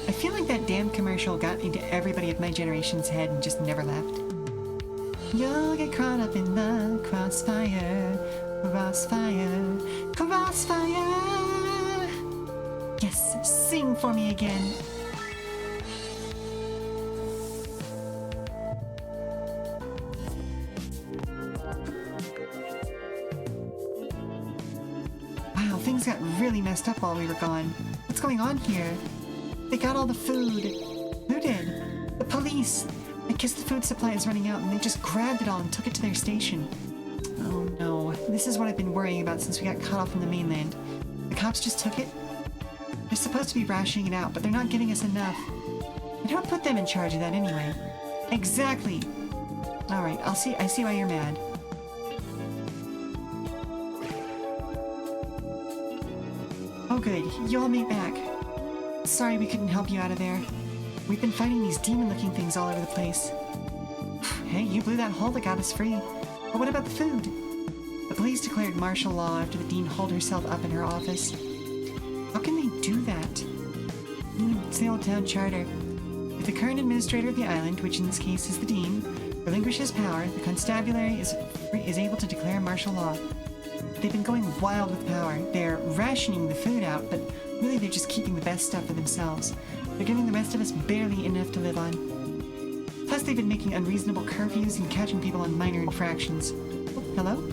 I feel like that damn commercial got into everybody of my generation's head and just never left. You'll get caught up in the crossfire, crossfire, crossfire. Yes, sing for me again. Wow, things got really messed up while we were gone. What's going on here? They got all the food. Who did? The police. I guess the food supply is running out and they just grabbed it all and took it to their station. Oh no, this is what I've been worrying about since we got cut off from the mainland. The cops just took it? They're supposed to be rationing it out, but they're not getting us enough. I don't put them in charge of that anyway. Exactly! Alright, I see why you're mad. Oh good, you all made back. Sorry we couldn't help you out of there. We've been fighting these demon-looking things all over the place. Hey, you blew that hole that got us free. But what about the food? The police declared martial law after the dean holed herself up in her office. How can they do that? It's the old town charter. If the current administrator of the island, which in this case is the dean, relinquishes power, the constabulary is able to declare martial law. They've been going wild with power. They're rationing the food out, but really they're just keeping the best stuff for themselves. They're giving the rest of us barely enough to live on. Plus, they've been making unreasonable curfews and catching people on minor infractions. Oh, hello?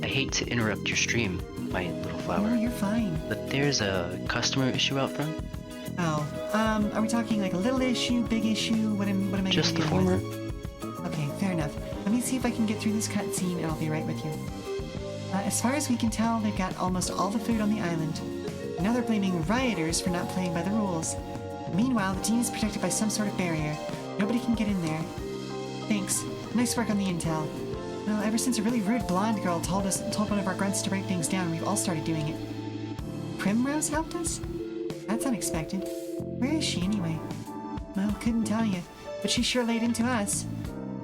I hate to interrupt your stream, my little flower. Oh, you're fine. But there's a customer issue out front? Oh, are we talking like a little issue, big issue? What am I Just the dealing former. with? Okay, fair enough. Let me see if I can get through this cutscene and I'll be right with you. As far as we can tell, they've got almost all the food on the island. Now they're blaming rioters for not playing by the rules. Meanwhile, the team is protected by some sort of barrier. Nobody can get in there. Thanks. Nice work on the intel. Well, ever since a really rude blonde girl told one of our grunts to write things down, we've all started doing it. Primrose helped us? That's unexpected. Where is she anyway? Well, couldn't tell you, but she sure laid into us.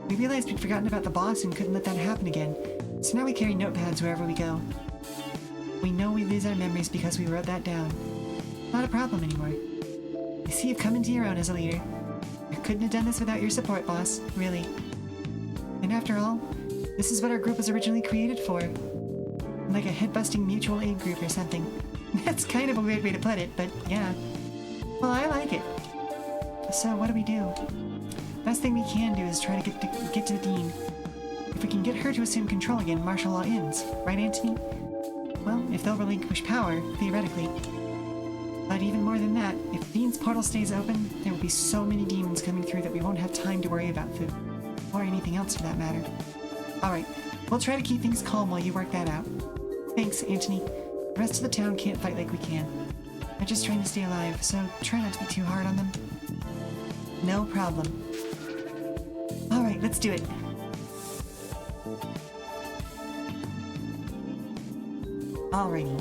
We realized we'd forgotten about the boss and couldn't let that happen again. So now we carry notepads wherever we go. We know we lose our memories because we wrote that down. Not a problem anymore. I see you've come into your own as a leader. I couldn't have done this without your support, boss, really. And after all, this is what our group was originally created for. Like a head-busting mutual aid group or something. That's kind of a weird way to put it, but yeah. Well, I like it. So what do we do? Best thing we can do is try to get to the dean. If we can get her to assume control again, martial law ends. Right, Antony? well, if they'll relinquish power, theoretically. But even more than that, if Fiend's portal stays open, there will be so many demons coming through that we won't have time to worry about food. Or anything else for that matter. Alright, we'll try to keep things calm while you work that out. Thanks, Anthony. The rest of the town can't fight like we can. They're just trying to stay alive, so try not to be too hard on them. No problem. Alright, let's do it. Alrighty.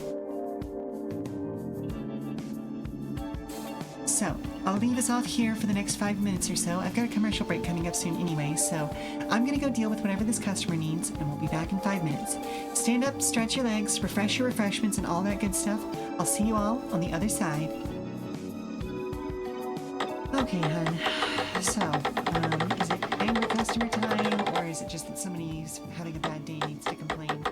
So, I'll leave us off here for the next 5 minutes or so. I've got a commercial break coming up soon anyway, so I'm gonna go deal with whatever this customer needs, and we'll be back in 5 minutes. Stand up, stretch your legs, refresh your refreshments, and all that good stuff. I'll see you all on the other side. Okay, hun. So, is it angry customer time, or is it just that somebody's having a bad day and needs to complain?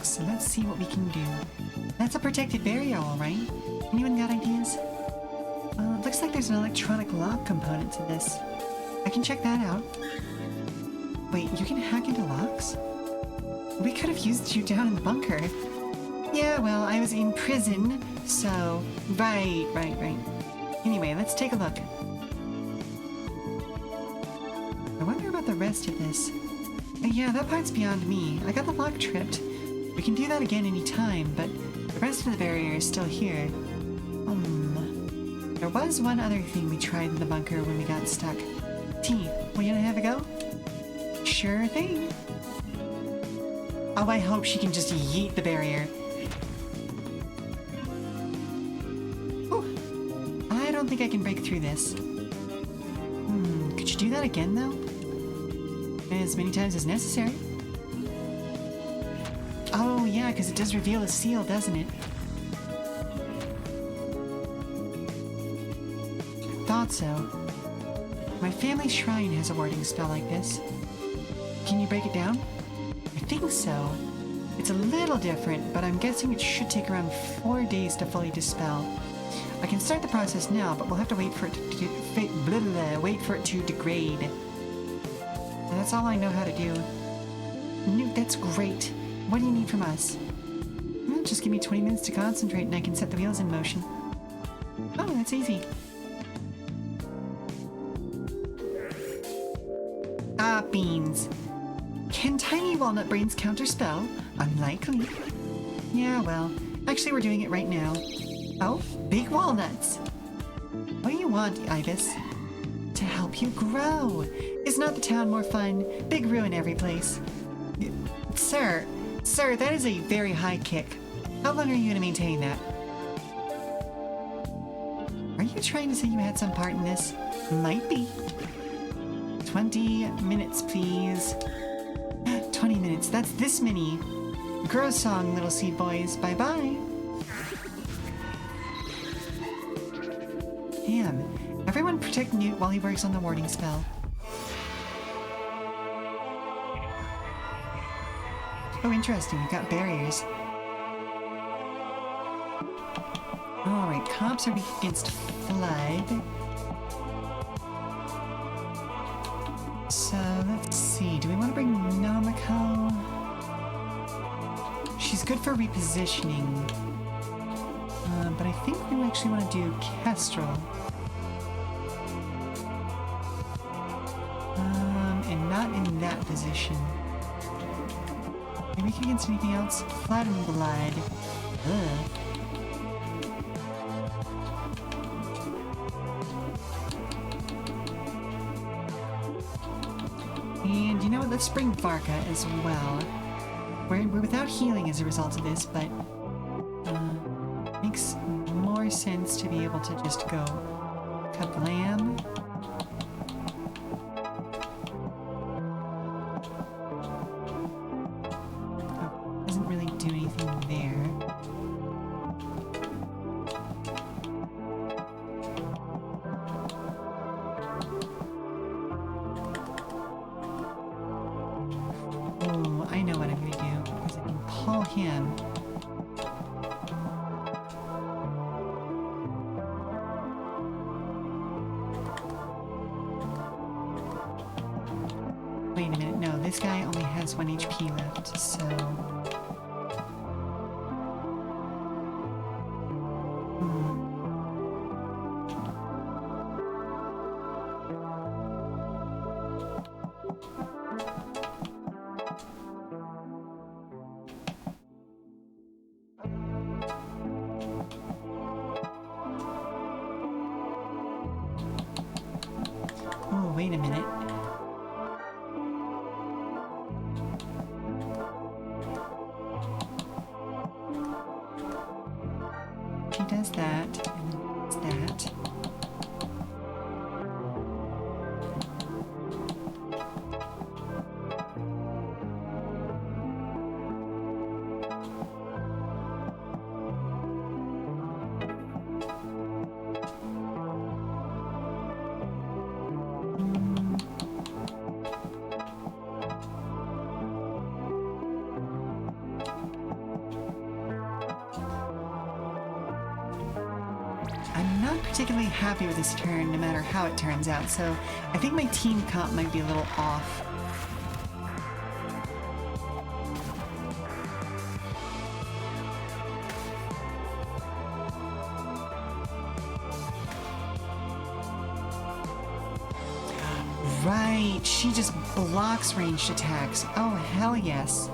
locks, so let's see what we can do. That's a protected barrier, all right. Anyone got ideas? Well, it looks like there's an electronic lock component to this. I can check that out. Wait, you can hack into locks? We could have used you down in the bunker. Yeah, well, I was in prison, so... Right. Anyway, let's take a look. I wonder about the rest of this. Yeah, that part's beyond me. I got the lock tripped. We can do that again anytime, but the rest of the barrier is still here. There was one other thing we tried in the bunker when we got stuck. T, will you have a go? Sure thing. Oh, I hope she can just yeet the barrier. Whew. I don't think I can break through this. Could you do that again, though? As many times as necessary. Oh, yeah, because it does reveal a seal, doesn't it? Thought so. My family shrine has a warding spell like this. Can you break it down? I think so. It's a little different, but I'm guessing it should take around 4 days to fully dispel. I can start the process now, but we'll have to wait for it to degrade. And that's all I know how to do. Newt, that's great. What do you need from us? Well, just give me 20 minutes to concentrate and I can set the wheels in motion. Oh, that's easy. Ah, beans. Can tiny walnut brains counterspell? Unlikely. Yeah, well, actually we're doing it right now. Oh, big walnuts. What do you want, Ibis? To help you grow. Is not the town more fun? Big ruin every place. Sir, that is a very high kick. How long are you going to maintain that? Are you trying to say you had some part in this? Might be. 20 minutes, please. 20 minutes, that's this many. Grow song, little seed boys. Bye-bye. Damn. Everyone protect Newt while he works on the warding spell. Oh, interesting. We've got barriers. Alright, cops are weak against flood. So, let's see. Do we want to bring Namiko? She's good for repositioning. But I think we actually want to do Kestrel. And not in that position. Are we weak against anything else? Flat and blood. Ugh. And you know what? Let's bring Varka as well. We're without healing as a result of this, but makes more sense to be able to just go kablam. Oh, doesn't really do anything there. Oh, I know what I'm gonna do, because I can pull him. Wait a minute, no, this guy only has 1 HP left, so... Oh, wait a minute. She does that, and then does that. particularly happy with this turn, no matter how it turns out, so I think my team comp might be a little off. Right, she just blocks ranged attacks. Oh, hell yes.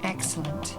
Excellent.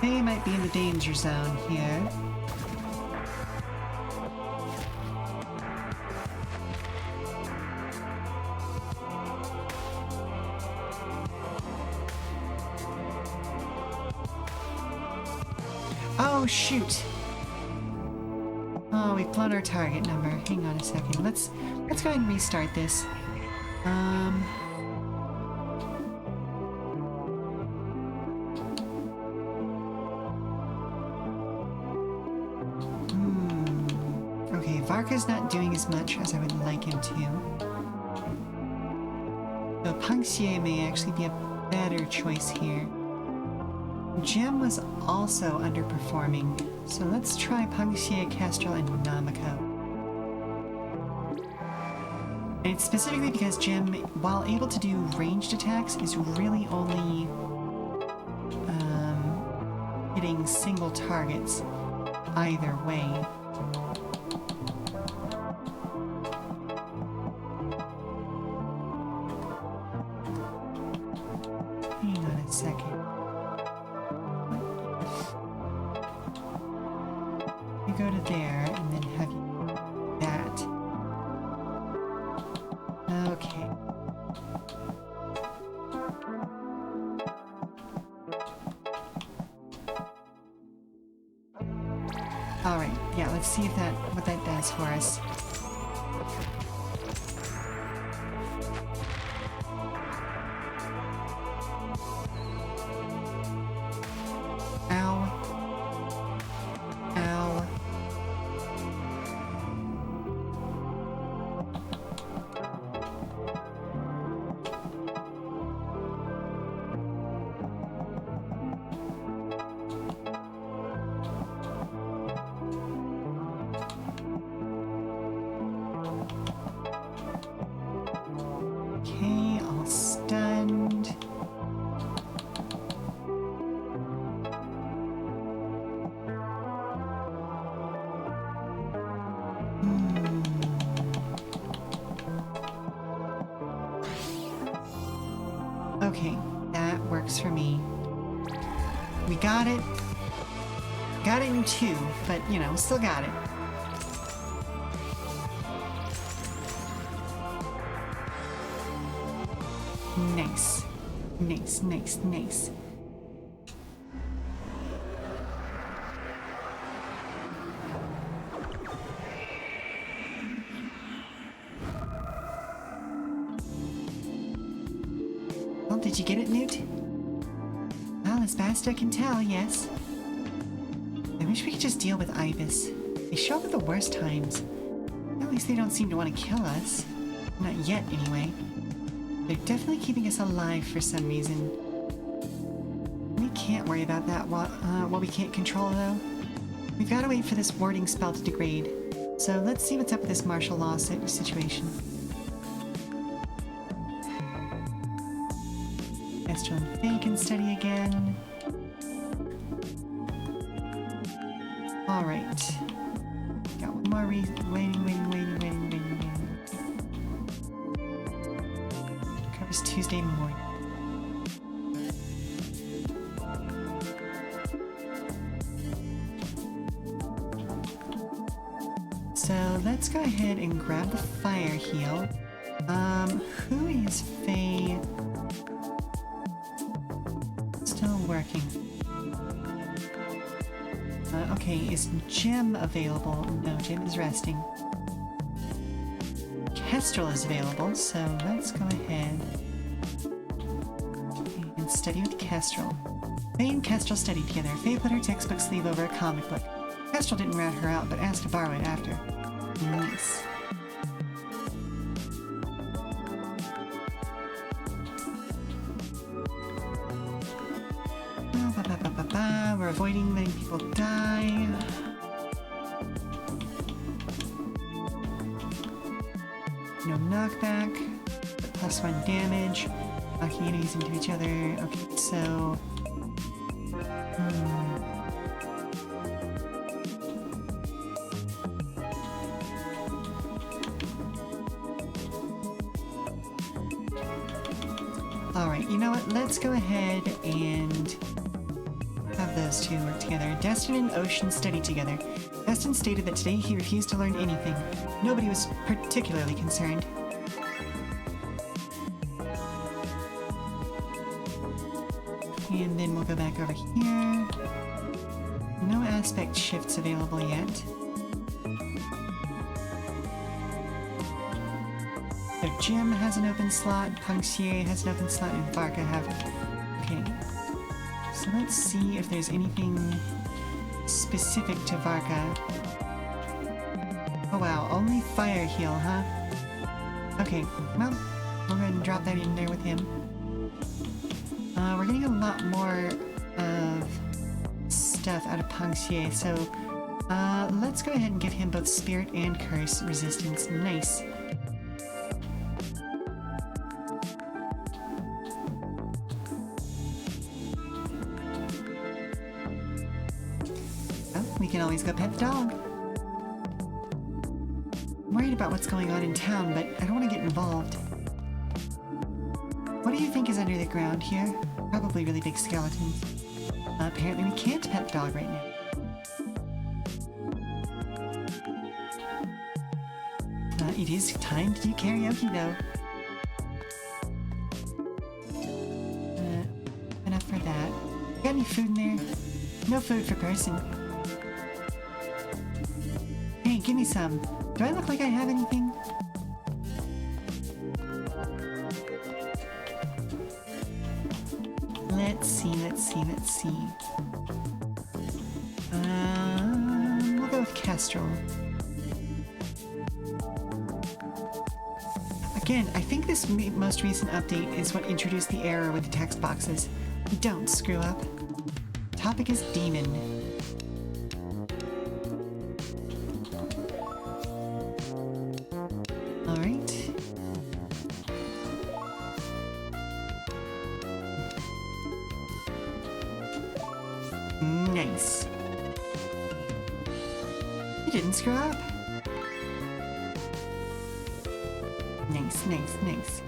They might be in the danger zone here. Oh, shoot. Oh, we've blown our target number. Hang on a second. Let's go ahead and restart this. Okay, Varka's not doing as much as I would like him to. So Punxier may actually be a better choice here. Gem was also underperforming, so let's try Punxier, Kestrel, and Namako. And it's specifically because Gem, while able to do ranged attacks, is really only hitting single targets either way. Hang on a second. You go to there and then have that. Okay. All right. Yeah, let's see if what that does for us. Okay, all stunned. Okay, that works for me. We got it. Got it in 2, but, you know, still got it. Nice. Nice, nice, nice. Well, did you get it, Newt? Well, as best I can tell, yes. I wish we could just deal with Ibis. They show up at the worst times. At least they don't seem to want to kill us. Not yet, anyway. They're definitely keeping us alive for some reason. We can't worry about that what we can't control, though. We've got to wait for this warding spell to degrade. So let's see what's up with this martial law situation. Kestrel and Faye can study again. Alright. Got one more waiting. Covers Tuesday morning. So let's go ahead and grab the fire heal. Who is Faye? working. Okay, is Jim available? No, Jim is resting. Kestrel is available, so let's go ahead and study with Kestrel. Faye and Kestrel studied together. Faye put her textbook sleeve over a comic book. Kestrel didn't rat her out, but asked to borrow it after. Nice. We're avoiding letting people die. No knockback. +1 damage. Knocking enemies into each other. Okay, so... Alright, you know what? Let's go ahead and have those two work together. Destin and Ocean studied together. Destin stated that today he refused to learn anything. Nobody was particularly concerned. And then we'll go back over here. No aspect shifts available yet. So Jim has an open slot, Punctier has an open slot, and Varka have... Okay. So let's see if there's anything specific to Varka. Oh wow, only fire heal, huh? Okay, well, we'll go ahead and drop that in there with him. We're getting a lot more of stuff out of Punctier, so let's go ahead and give him both Spirit and Curse resistance. Nice. Well, we can always go pet the dog. I'm worried about what's going on in town, but I don't want to get involved. What do you think is under the ground here? Probably really big skeletons. Apparently we can't pet the dog right now. It is time to do karaoke, though. Enough for that. Got any food in there? No food for person. Hey, give me some. Do I look like I have anything? Let's see. We'll go with Kestrel. Again, I think this most recent update is what introduced the error with the text boxes. Don't screw up. Topic is demon. Alright. Nice. You didn't screw up. Nice.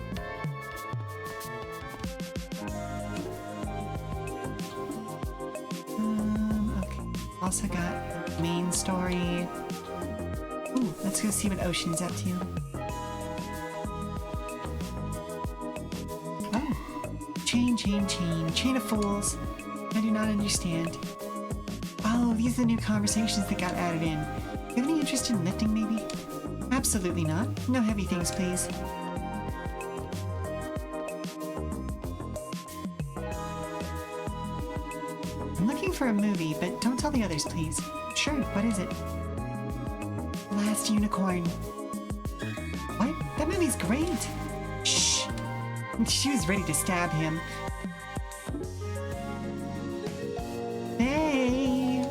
Okay. Also got main story. Ooh, let's go see what Ocean's up to. Oh. Chain of fools. I do not understand. Oh, these are the new conversations that got added in. You have any interest in lifting, maybe? Absolutely not. No heavy things, please. I'm looking for a movie, but don't tell the others, please. Sure, what is it? Last Unicorn. What? That movie's great! Shh! She was ready to stab him. Hey!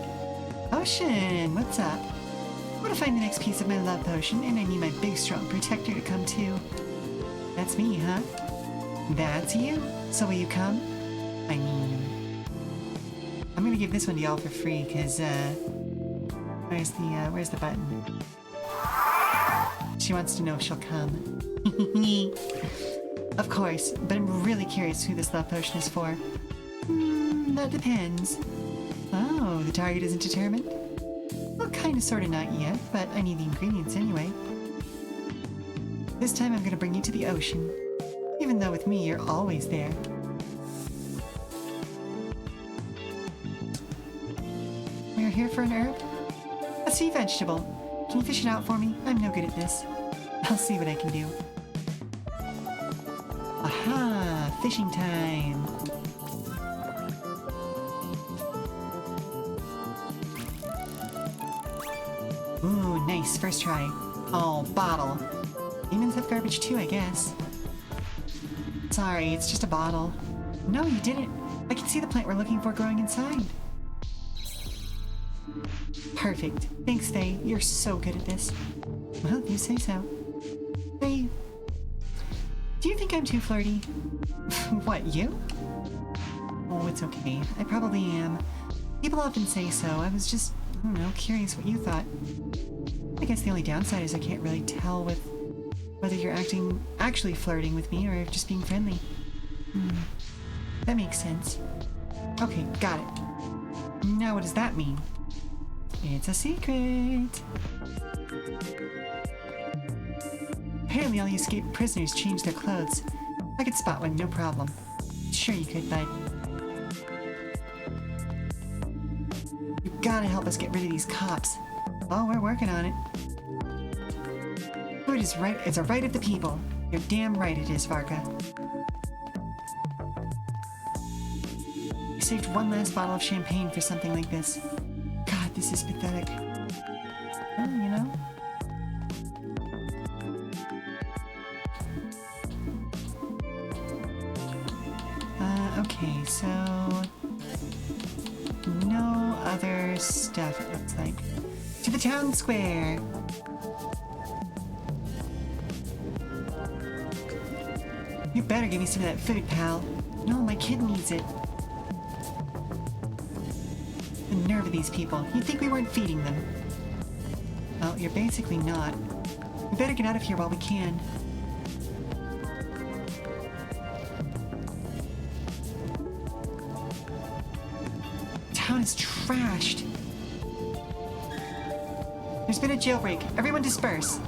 Ocean, what's up? I want to find the next piece of my love potion, and I need my big, strong protector to come too. That's me, huh? That's you? So will you come? I mean... I'm gonna give this one to y'all for free, cause, where's the button? She wants to know if she'll come. Of course, but I'm really curious who this love potion is for. That depends. Oh, the target isn't determined? Well, kinda, sorta not yet, but I need the ingredients anyway. This time I'm gonna bring you to the ocean. Even though with me, you're always there. here for an herb? A sea vegetable. Can you fish it out for me? I'm no good at this. I'll see what I can do. Aha! Fishing time! Ooh, nice. First try. Oh, bottle. Demons have garbage too, I guess. Sorry, it's just a bottle. No, you didn't. I can see the plant we're looking for growing inside. Perfect. Thanks, Faye. You're so good at this. Well, you say so. Faye, do you think I'm too flirty? What, you? Oh, it's okay. I probably am. People often say so. I was just, I don't know, curious what you thought. I guess the only downside is I can't really tell with whether you're actually flirting with me or just being friendly. That makes sense. Okay, got it. Now what does that mean? It's a secret. Apparently all the escaped prisoners changed their clothes. I could spot one, no problem. Sure you could, bud. You gotta help us get rid of these cops. Oh, we're working on it. Food is right. It's a right of the people. You're damn right it is, Varka. I saved one last bottle of champagne for something like this. God, this is pathetic. Well, you know. Okay, so no other stuff, it looks like. To the town square! You better give me some of that food, pal. No, my kid needs it. The nerve of these people. You'd think we weren't feeding them. Well, you're basically not. We better get out of here while we can. Town is trashed. There's been a jailbreak. Everyone disperse.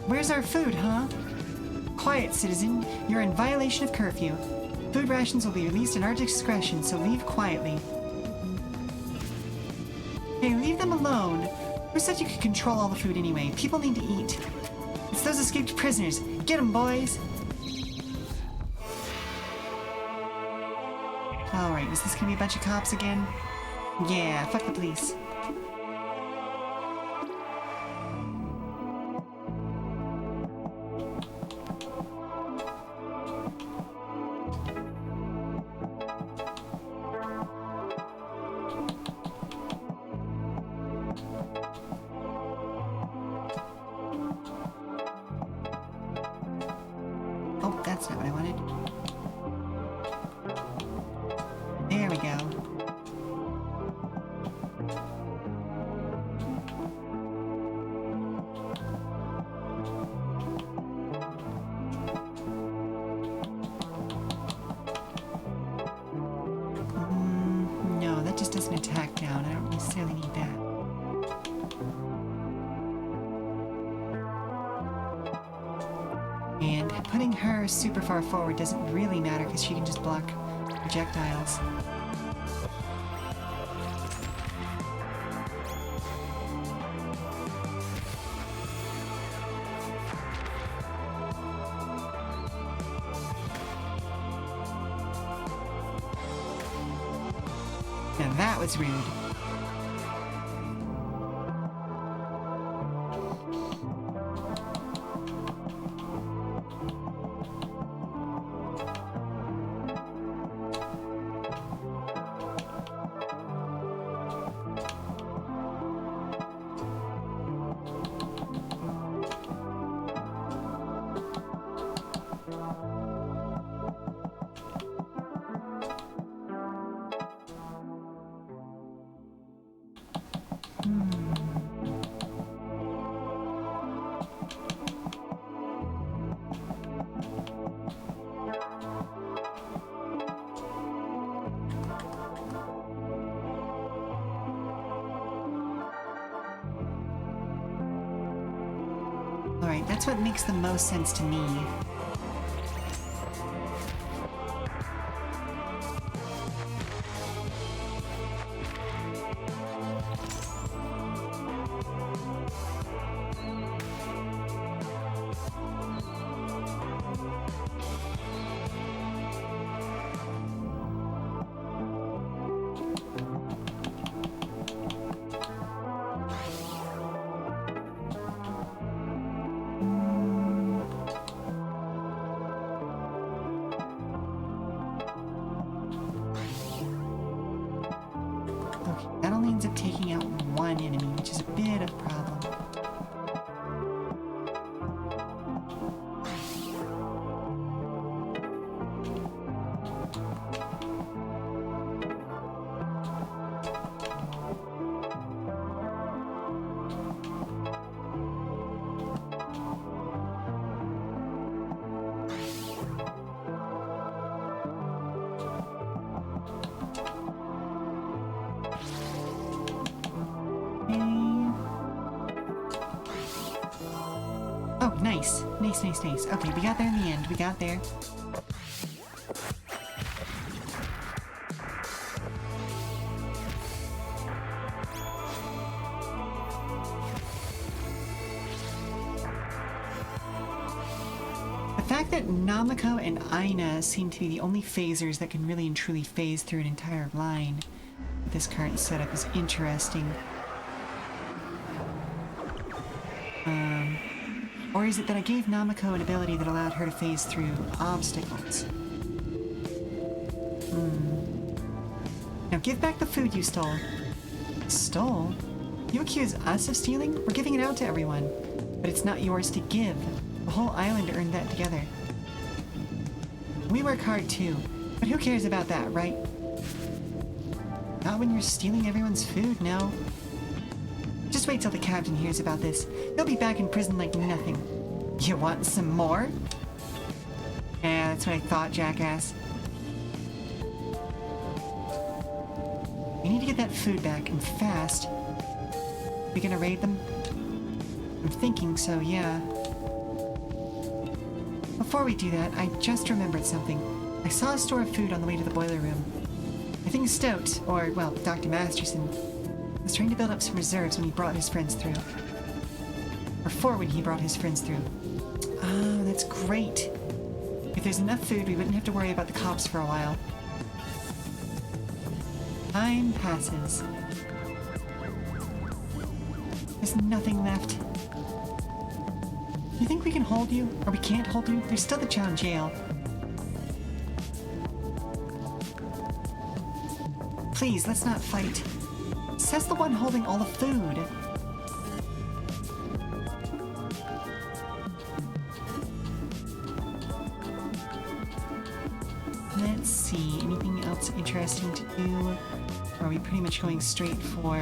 Where's our food, huh? Quiet, citizen. You're in violation of curfew. Food rations will be released at our discretion, so leave quietly. Hey, leave them alone. Who said you could control all the food anyway? People need to eat. It's those escaped prisoners. Get them, boys! Alright, is this gonna be a bunch of cops again? Yeah, fuck the police. Oh, that's not what I wanted. There we go. No, that just doesn't attack down. I don't necessarily need that. And putting her super far forward doesn't really matter because she can just block projectiles. Now that was rude. Alright, that's what makes the most sense to me. ends up taking out one enemy, which is a bit of a problem. Oh, nice. Nice, nice, nice. Okay, we got there in the end. We got there. The fact that Namako and Aina seem to be the only phasers that can really and truly phase through an entire line with this current setup is interesting. Or is it that I gave Namako an ability that allowed her to phase through obstacles? Now give back the food you stole. Stole? You accuse us of stealing? We're giving it out to everyone. But it's not yours to give. The whole island earned that together. We work hard too, but who cares about that, right? Not when you're stealing everyone's food, no. Just wait till the captain hears about this. He'll be back in prison like nothing. You want some more? Yeah, that's what I thought, jackass. We need to get that food back, and fast. We gonna raid them? I'm thinking so, yeah. Before we do that, I just remembered something. I saw a store of food on the way to the boiler room. I think Stout, or, well, Dr. Masterson, was trying to build up some reserves when he brought his friends through. Or for when he brought his friends through. Oh, that's great. If there's enough food, we wouldn't have to worry about the cops for a while. Time passes. There's nothing left. You think we can hold you? Or we can't hold you? There's still the Chow jail. Please, let's not fight. Says the one holding all the food. Let's see, anything else interesting to do? Or are we pretty much going straight for...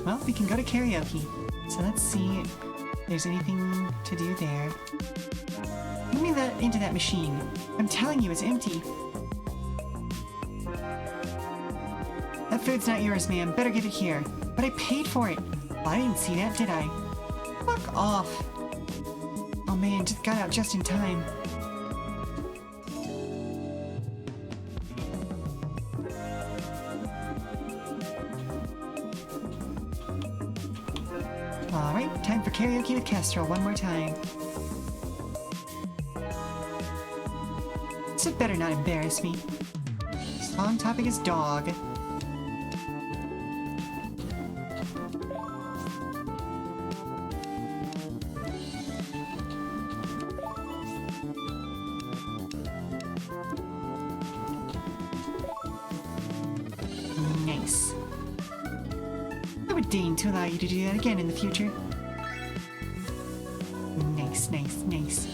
Well, we can go to karaoke. So let's see if there's anything to do there. Let me into that machine. I'm telling you, it's empty. That food's not yours, ma'am. Better get it here. But I paid for it. Well, I didn't see that, did I? Fuck off. Oh man, just got out just in time. Alright, time for karaoke with Kestrel one more time. This had better not embarrass me. Song topic is dog. Nice. I would deign to allow you to do that again in the future. Nice, nice, nice.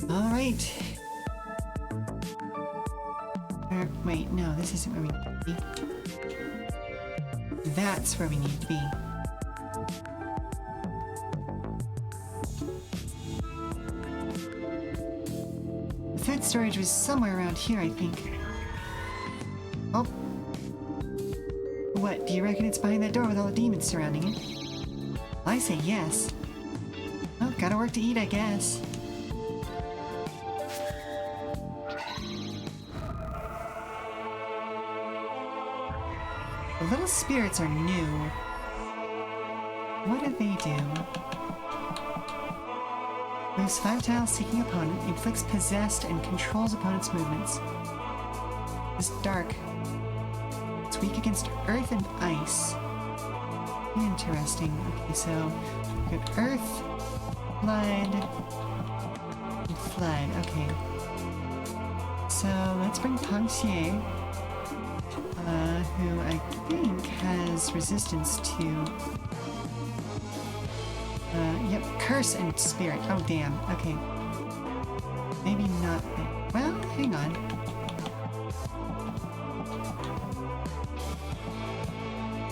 Alright. Wait, no, this isn't where we need to be. That's where we need to be. The food storage was somewhere around here, I think. Oh. What, do you reckon it's behind that door with all the demons surrounding it? I say yes. Well, gotta work to eat, I guess. The little spirits are new. What do they do? Moves 5 tiles seeking opponent, inflicts possessed and controls opponent's movements. It's dark. It's weak against earth and ice. Interesting. Okay, so we got earth, blood, and flood. Okay. So let's bring Pensier, who I think has resistance to... yep, curse and spirit. Oh, damn. Okay. Maybe not. Well, hang on.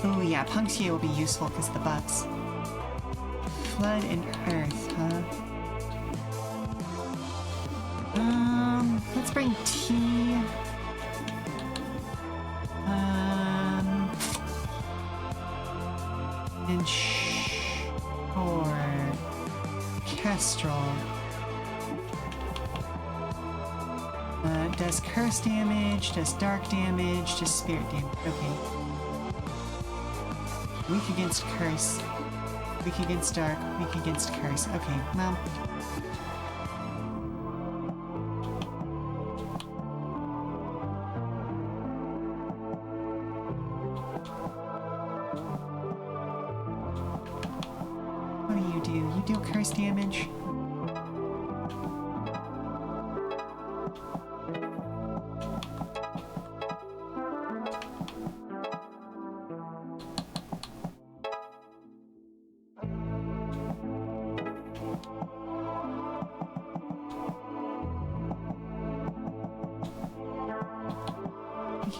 Oh, yeah, Pensier will be useful because of the buffs. Flood and earth, huh? Let's bring tea. And or Kestrel. Does curse damage, does dark damage, does spirit damage. Okay. Weak against curse. Weak against dark, weak against curse. Okay, well. What do you do? You deal curse damage?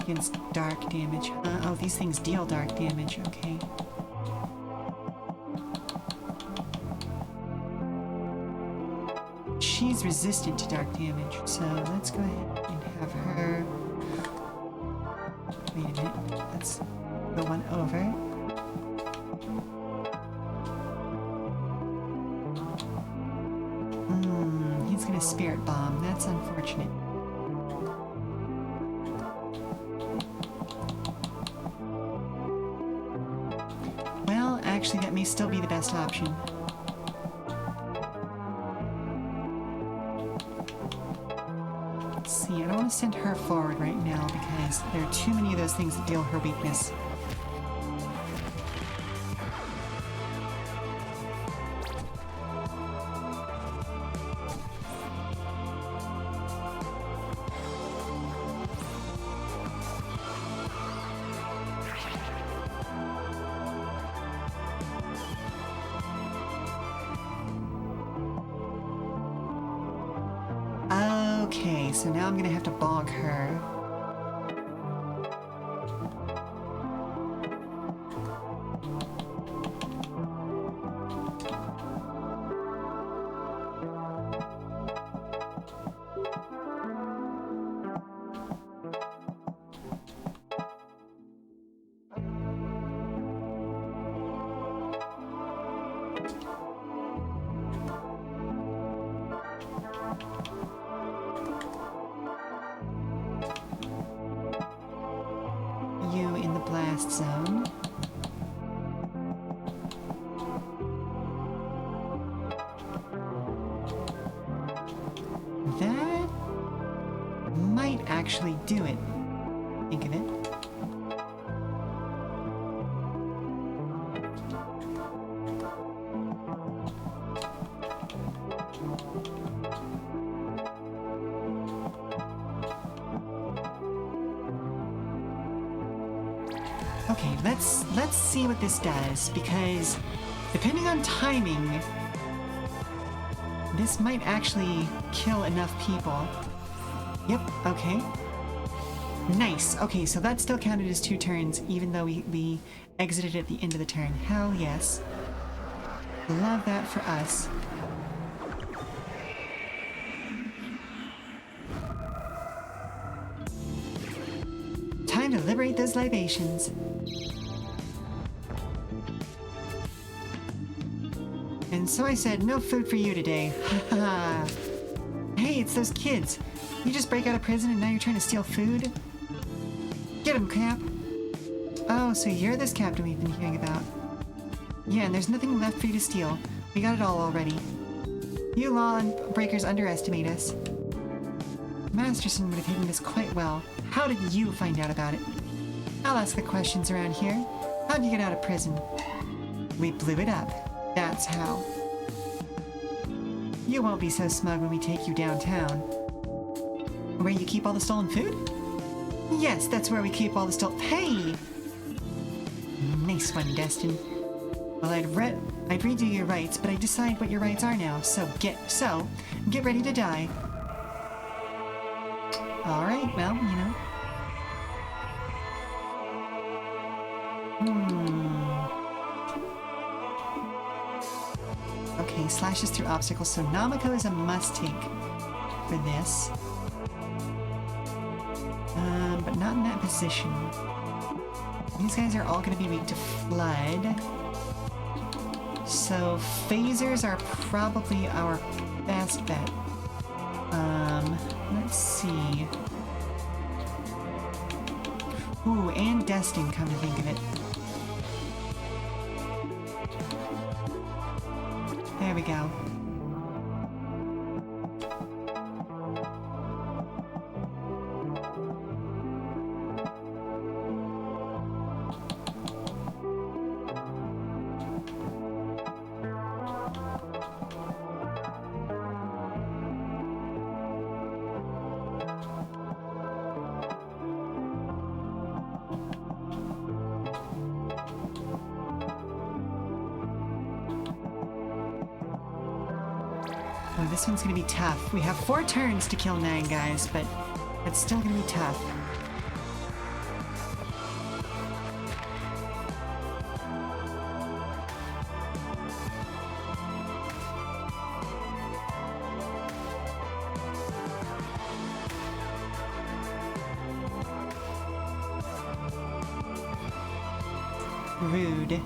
Against dark damage. Oh, these things deal dark damage. Okay. She's resistant to dark damage, so let's go ahead and have her... Wait a minute. Let's go one over. He's gonna spirit bomb. That's unfortunate. Actually, that may still be the best option. Let's see, I don't want to send her forward right now because there are too many of those things that deal her weakness. Okay, so now I'm gonna have to bonk her. You in the blast zone. That might actually do it. Think of it. Okay, let's see what this does, because depending on timing, this might actually kill enough people. Yep, okay. Nice. Okay, so that still counted as 2 turns, even though we exited at the end of the turn. Hell yes. Love that for us. Time to liberate those libations. And so I said, no food for you today. Haha. Hey, it's those kids. You just break out of prison and now you're trying to steal food? Get him, Cap. Oh, so you're this captain we've been hearing about. Yeah, and there's nothing left for you to steal. We got it all already. You lawbreakers underestimate us. Masterson would have hidden this quite well. How did you find out about it? I'll ask the questions around here. How'd you get out of prison? We blew it up. That's how. You won't be so smug when we take you downtown. Where you keep all the stolen food? Yes, that's where we keep all the stolen... Hey! Nice one, Destin. Well, I'd redo your rights, but I decide what your rights are now, so get ready to die. Alright, well, you know. Okay, slashes through obstacles, so Namako is a must-take for this. But not in that position. These guys are all going to be weak to Flood. So phasers are probably our best bet. Let's see. Ooh, and Destin, come to think of it. There we go. Oh, this one's gonna be tough. We have 4 turns to kill 9 guys, but it's still gonna be tough. Rude.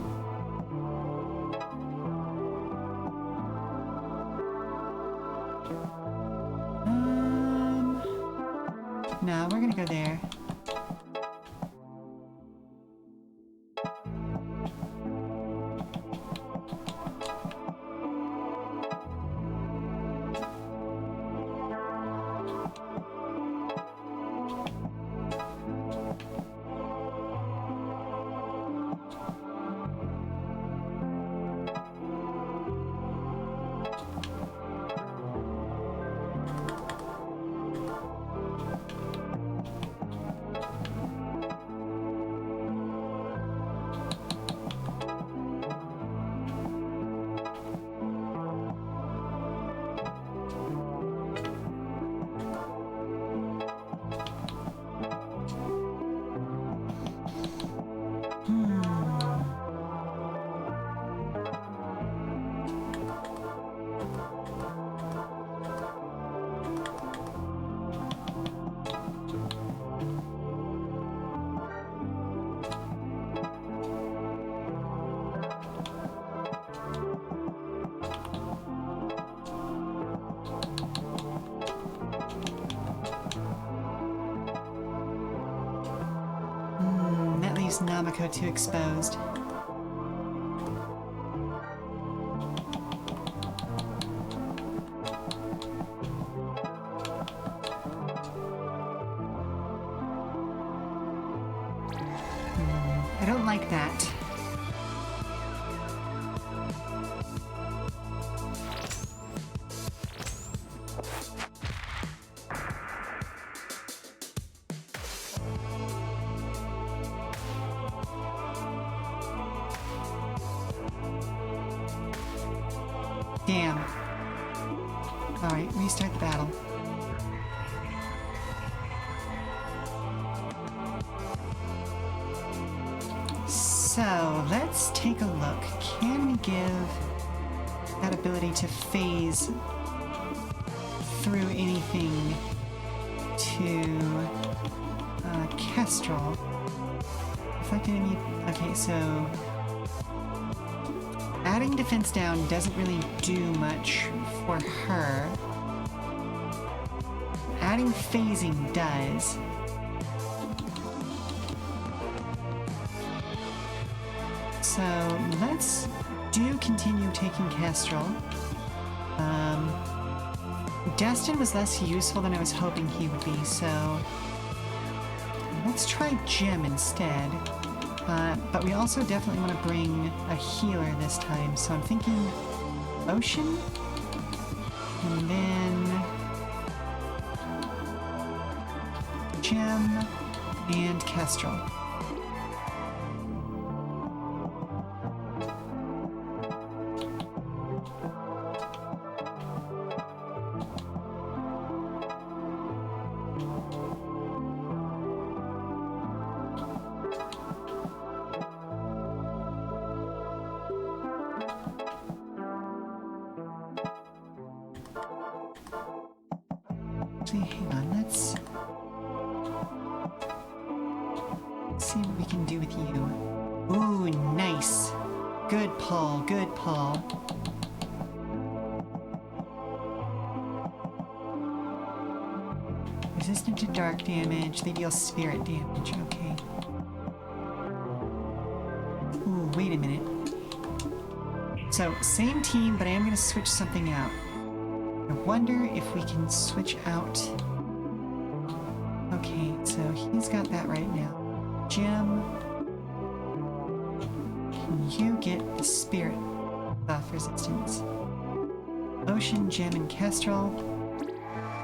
No, we're gonna go there. Namako too exposed. I don't like that. Damn. Alright, restart the battle. So, let's take a look. Can we give that ability to phase through anything to Kestrel? Reflect enemy... Okay, so... adding defense down doesn't really do much for her. Adding phasing does. So let's continue taking Kestrel. Destin was less useful than I was hoping he would be, so let's try Jim instead. But we also definitely want to bring a healer this time, so I'm thinking Ocean, and then Gem and Kestrel. Actually, hang on, let's see what we can do with you. Ooh, nice. Good pull, good pull. Resistant to dark damage, they deal spirit damage, okay. Ooh, wait a minute. So, same team, but I am going to switch something out. I wonder if we can switch out... Okay, so he's got that right now. Gem, can you get the spirit buff resistance? Ocean, Gem, and Kestrel,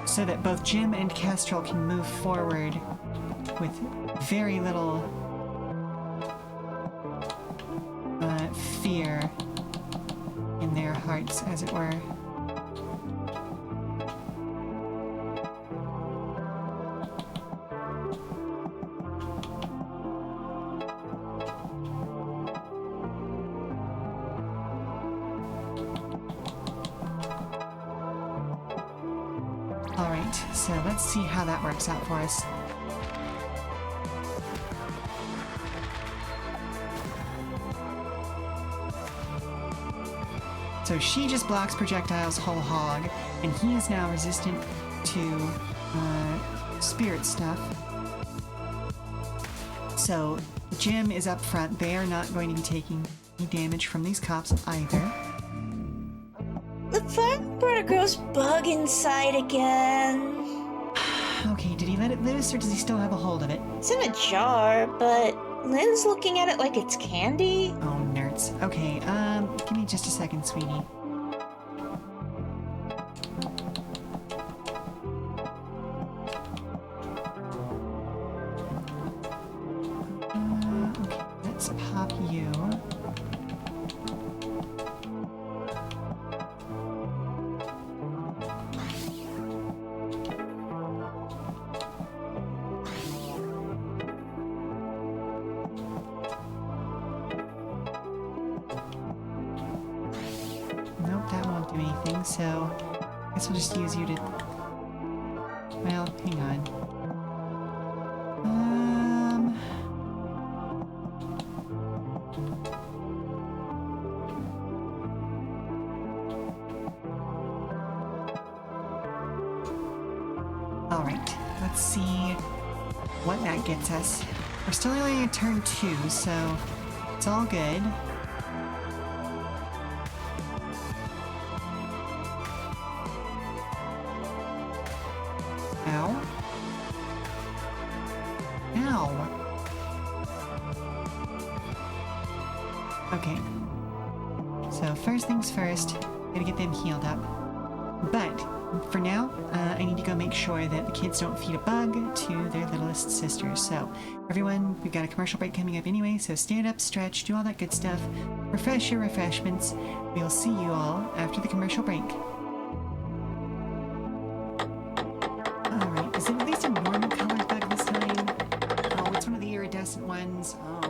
so that both Gem and Kestrel can move forward with very little fear in their hearts, as it were. Alright, so let's see how that works out for us. So she just blocks projectiles whole hog, and he is now resistant to spirit stuff. So Jim is up front. They are not going to be taking any damage from these cops either. The farm brought a gross bug inside again. Okay, did he let it loose, or does he still have a hold of it? It's in a jar, but Lynn's looking at it like it's candy. Oh, nerds. Okay, give me just a second, sweetie. Okay, let's pop you. Nope, that won't do anything, so I guess we'll just use you to... Well, hang on. Alright, let's see what that gets us. We're still only at turn 2, so it's all good. Ow. Ow. Okay. So first things first, gotta get them healed up. But for now, I need to go make sure that the kids don't feed a bug to their littlest sisters. So everyone, we've got a commercial break coming up anyway, so stand up, stretch, do all that good stuff. Refresh your refreshments. We'll see you all after the commercial break. Alright, is it at least a normal colored bug this time? Oh, it's one of the iridescent ones. Oh.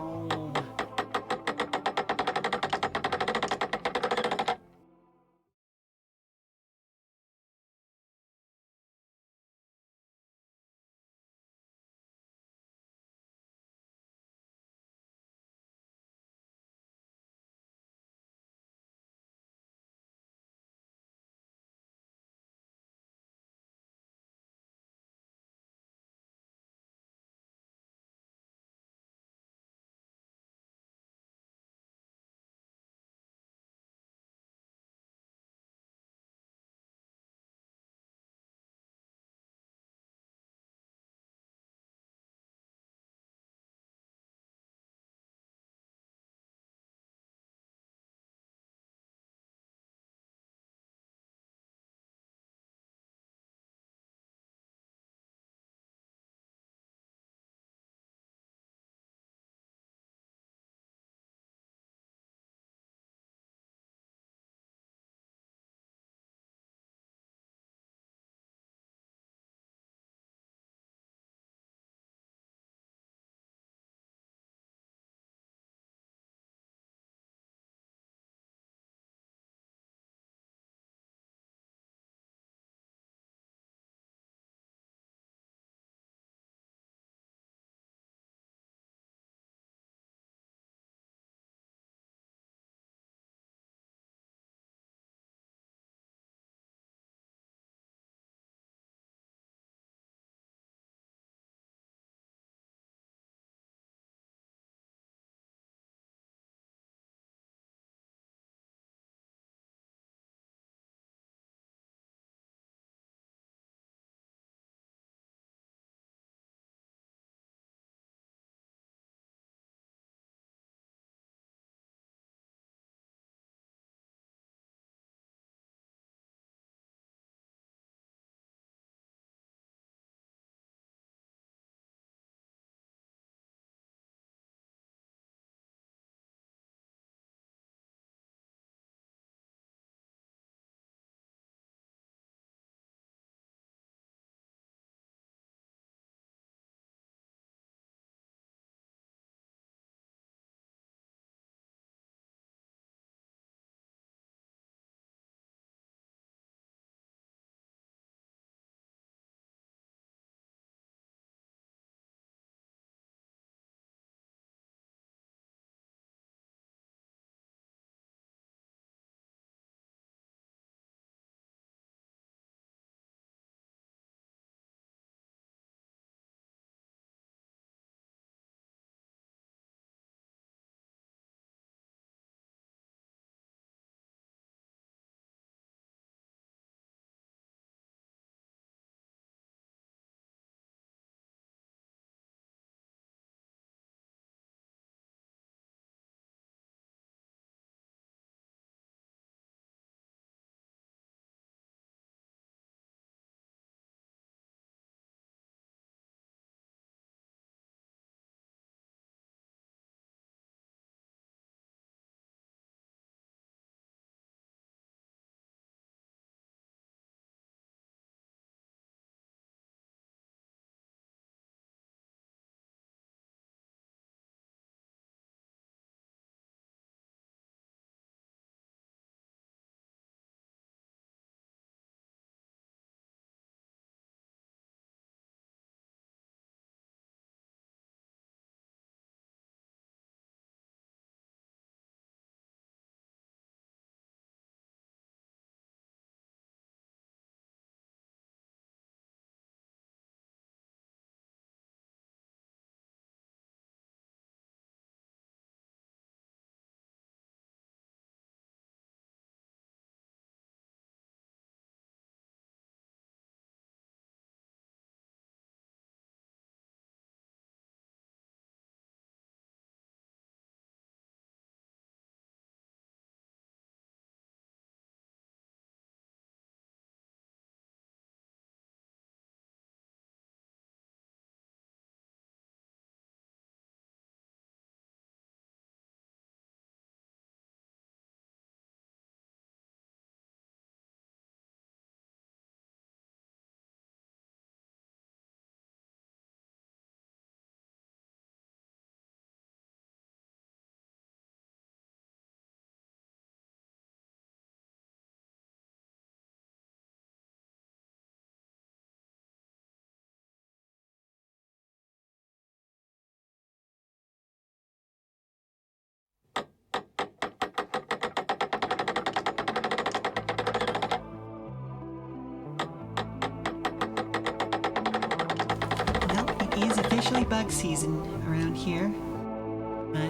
It is officially bug season around here.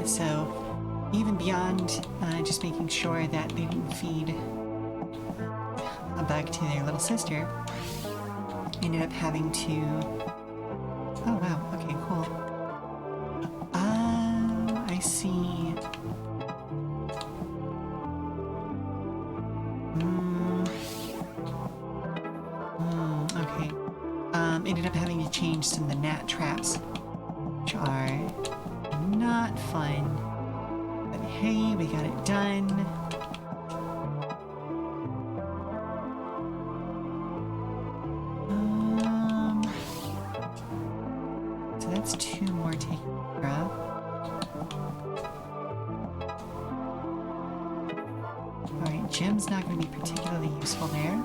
So even beyond just making sure that they didn't feed a bug to their little sister, ended up having to... Oh wow, okay, cool. I see. Okay. Ended up having to change some of the gnat traps, which are not fun. But hey, we got it done. So that's 2 more taken care of. Alright, gem's not going to be particularly useful there.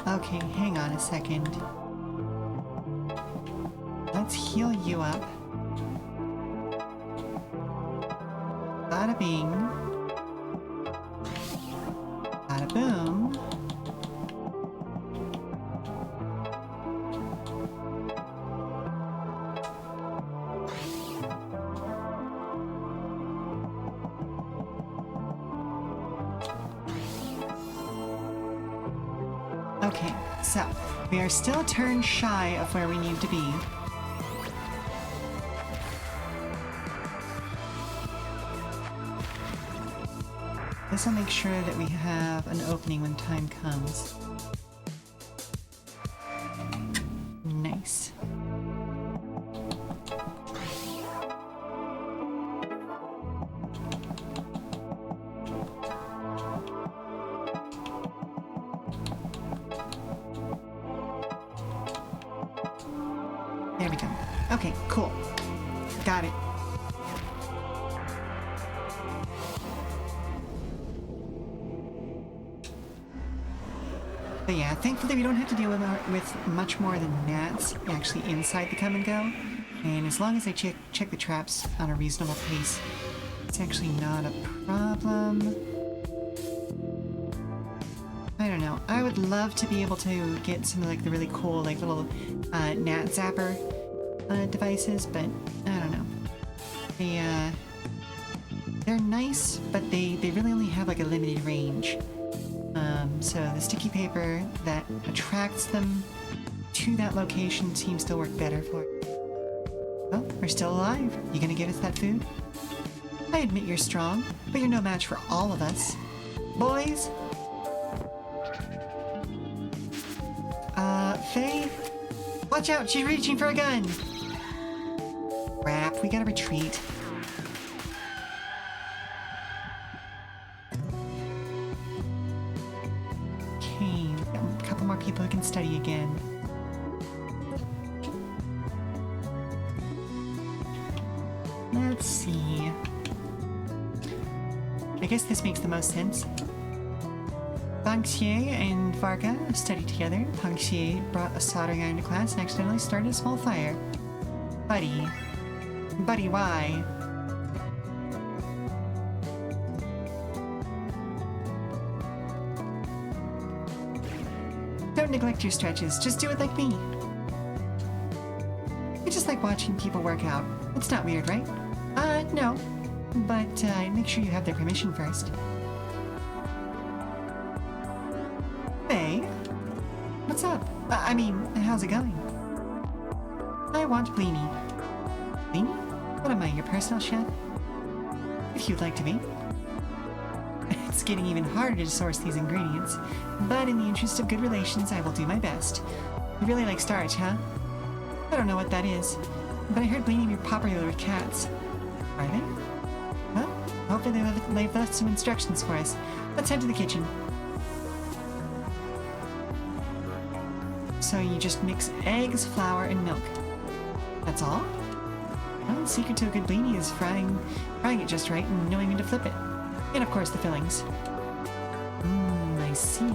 Okay, hang on a second. Let's heal you up. Bada bing. Bada boom. Okay, so we are still a turn shy of where we need to be. This will make sure that we have an opening when time comes. Nice. There we go. Okay, cool. Got it. But yeah, thankfully we don't have to deal with much more than gnats actually inside the come and go. And as long as I check the traps on a reasonable pace, it's actually not a problem. I don't know. I would love to be able to get some of like the really cool like little gnat zapper devices, but I don't know. They're nice, but they really only have like a limited range. So the sticky paper that attracts them to that location seems to work better for it. Well, we're still alive. You gonna give us that food? I admit you're strong, but you're no match for all of us. Boys? Faye? Watch out, she's reaching for a gun! Crap, we gotta retreat. Okay, we've got a couple more people who can study again. Let's see. I guess this makes the most sense. Banxier and Varga studied together. Banxier brought a soldering iron to class and accidentally started a small fire. Buddy. Buddy, why? Don't neglect your stretches, just do it like me. I just like watching people work out. It's not weird, right? No. But, make sure you have their permission first. Hey, What's up? I mean, how's it going? I want Bleenie. Bleenie? What am I, your personal chef? If you'd like to be. It's getting even harder to source these ingredients, but in the interest of good relations, I will do my best. You really like starch, huh? I don't know what that is, but I heard Bleenie be popular with cats. Are they? Well, hopefully they've left some instructions for us. Let's head to the kitchen. So you just mix eggs, flour, and milk. That's all? Well, the secret to a good Bleenie is frying it just right and knowing when to flip it. And of course the fillings. I see.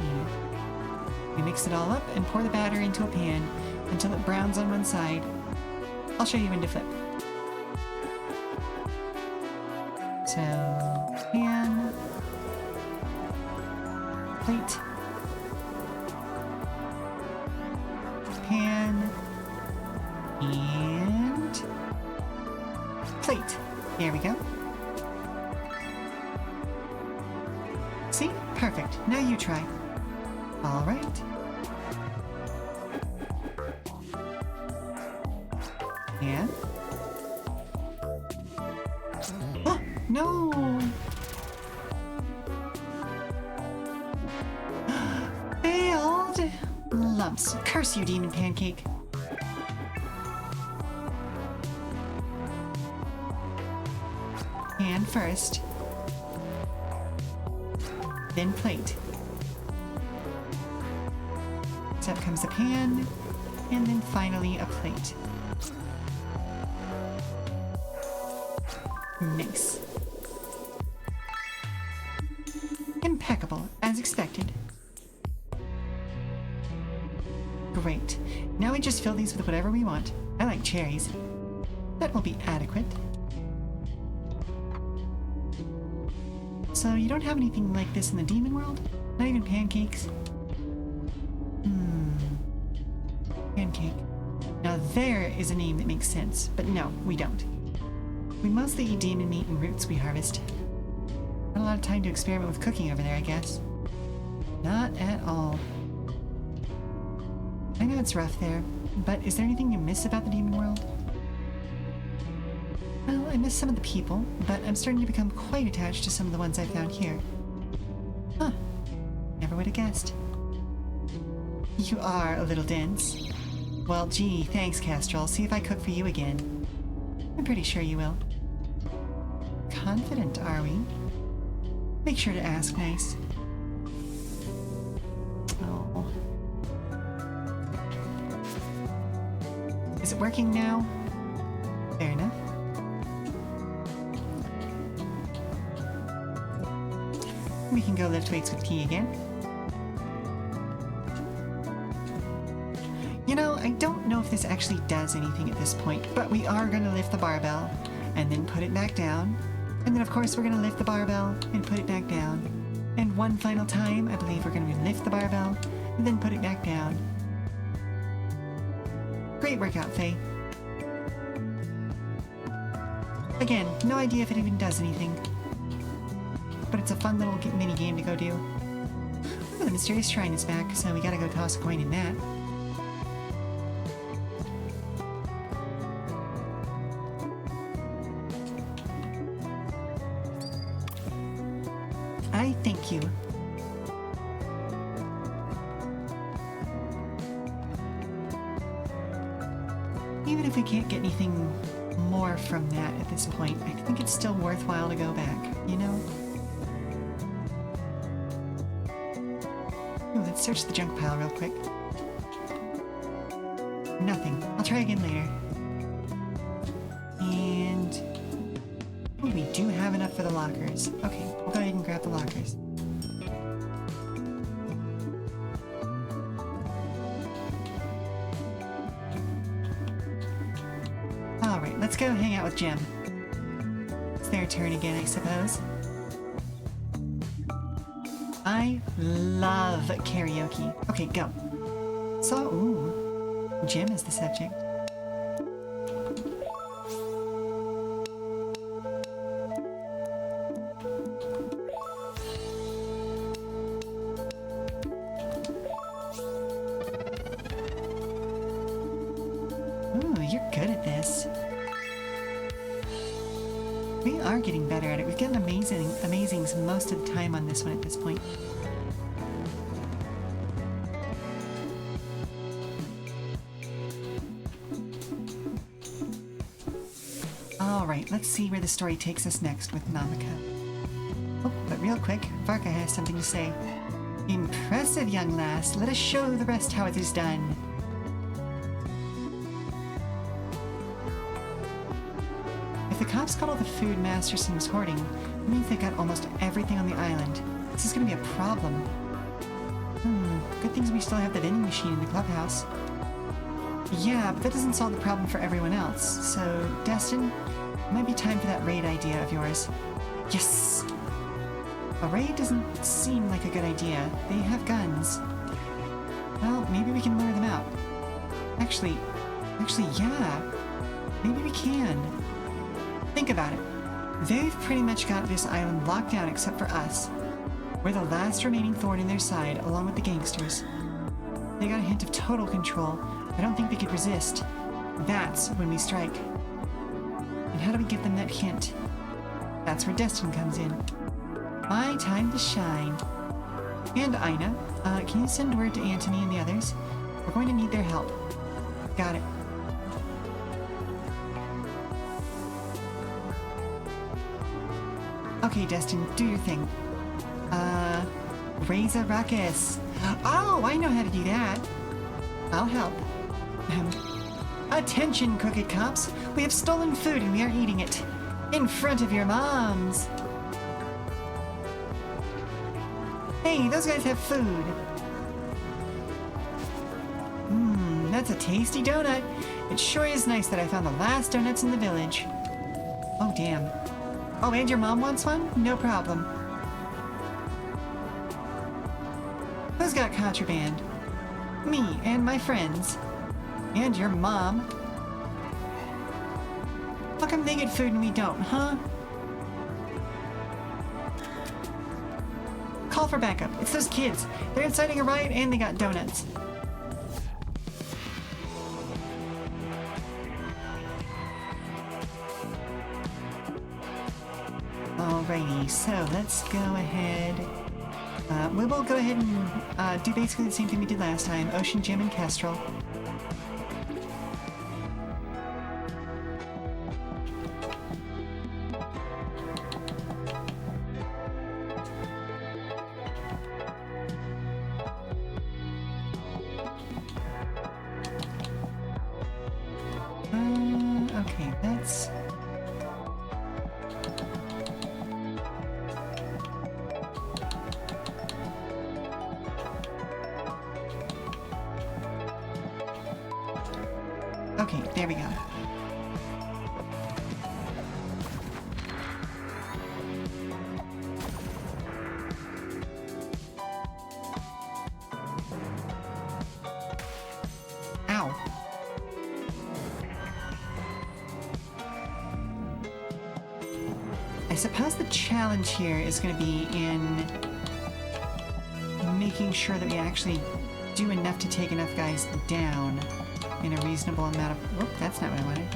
We mix it all up and pour the batter into a pan until it browns on one side. I'll show you when to flip. So, pan, plate, pan, and plate. There we go. See? Perfect. Now you try. All right. And? Oh, no! Failed! Lumps. Curse you, demon pancake. Pan first. Then plate. So up comes a pan, and then finally a plate. Nice. Impeccable, as expected. Great. Now we just fill these with whatever we want. I like cherries. That will be adequate. So you don't have anything like this in the demon world? Not even pancakes? Pancake. Now there is a name that makes sense, but no, we don't. We mostly eat demon meat and roots we harvest. Not a lot of time to experiment with cooking over there, I guess. Not at all. I know it's rough there, but is there anything you miss about the demon world? Well, I miss some of the people, but I'm starting to become quite attached to some of the ones I found here. Huh. Never would have guessed. You are a little dense. Well, gee, thanks, Castrol. See if I cook for you again. I'm pretty sure you will. Confident, are we? Make sure to ask nice. Oh. Is it working now? Fair enough. We can go lift weights with T again. You know, I don't know if this actually does anything at this point, but we are going to lift the barbell and then put it back down. And then, of course, we're going to lift the barbell and put it back down. And one final time, I believe we're going to lift the barbell and then put it back down. Great workout, Faye. Again, no idea if it even does anything. But it's a fun little mini game to go do. Oh, the mysterious shrine is back, so we gotta go toss a coin in that. I thank you. Even if we can't get anything more from that at this point, I think it's still worthwhile to go back, you know? Ooh, let's search the junk pile real quick. Nothing. I'll try again later. And... ooh, we do have enough for the lockers. Okay, we'll go ahead and grab the lockers. Alright, let's go hang out with Jem. It's their turn again, I suppose. I love karaoke. Okay, go. So, ooh, Jem is the subject. you're good at this. We are getting better at it. We've gotten amazings most of the time on this one at this point. Alright, let's see where the story takes us next with Namaka. Oh, but real quick, Varka has something to say. Impressive, young lass. Let us show the rest how it is done. If the cops caught all the food Masterson was hoarding, it means they got almost everything on the island. This is gonna be a problem. Good things we still have the vending machine in the clubhouse. Yeah, but that doesn't solve the problem for everyone else. So, Destin, it might be time for that raid idea of yours. Yes! A raid doesn't seem like a good idea. They have guns. Well, maybe we can lure them out. Actually, yeah. Maybe we can. Think about it. They've pretty much got this island locked down except for us. We're the last remaining thorn in their side, along with the gangsters. They got a hint of total control. I don't think they could resist. That's when we strike. And how do we give them that hint? That's where Destin comes in. My time to shine. And Ina, can you send word to Antony and the others? We're going to need their help. Got it. Okay, Destin, do your thing. Raise a ruckus. Oh, I know how to do that. I'll help. Attention, crooked cops. We have stolen food and we are eating it. In front of your moms. Hey, those guys have food. That's a tasty donut. It sure is nice that I found the last donuts in the village. Oh, damn. Oh, and your mom wants one? No problem. Who's got contraband? Me and my friends. And your mom. How come they get food and we don't, huh? Call for backup. It's those kids. They're inciting a riot and they got donuts. Alrighty, so let's go ahead. We will go ahead and do basically the same thing we did last time. Ocean Gym and Kestrel. Okay, that's... Okay, there we go. Ow. I suppose the challenge here is going to be in making sure that we actually do enough to take enough guys down in a reasonable amount of... Oh, that's not what I wanted.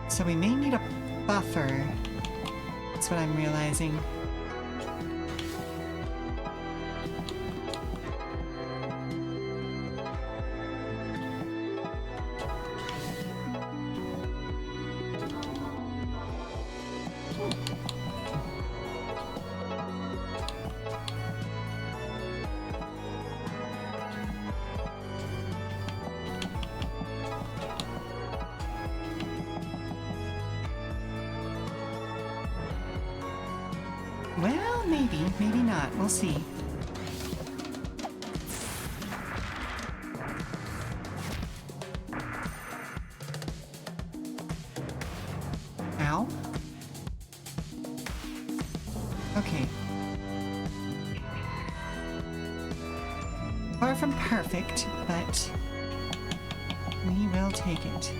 So we may need a buffer. That's what I'm realizing. Well, maybe, maybe not. We'll see. Ow. Okay. Far from perfect, but we will take it.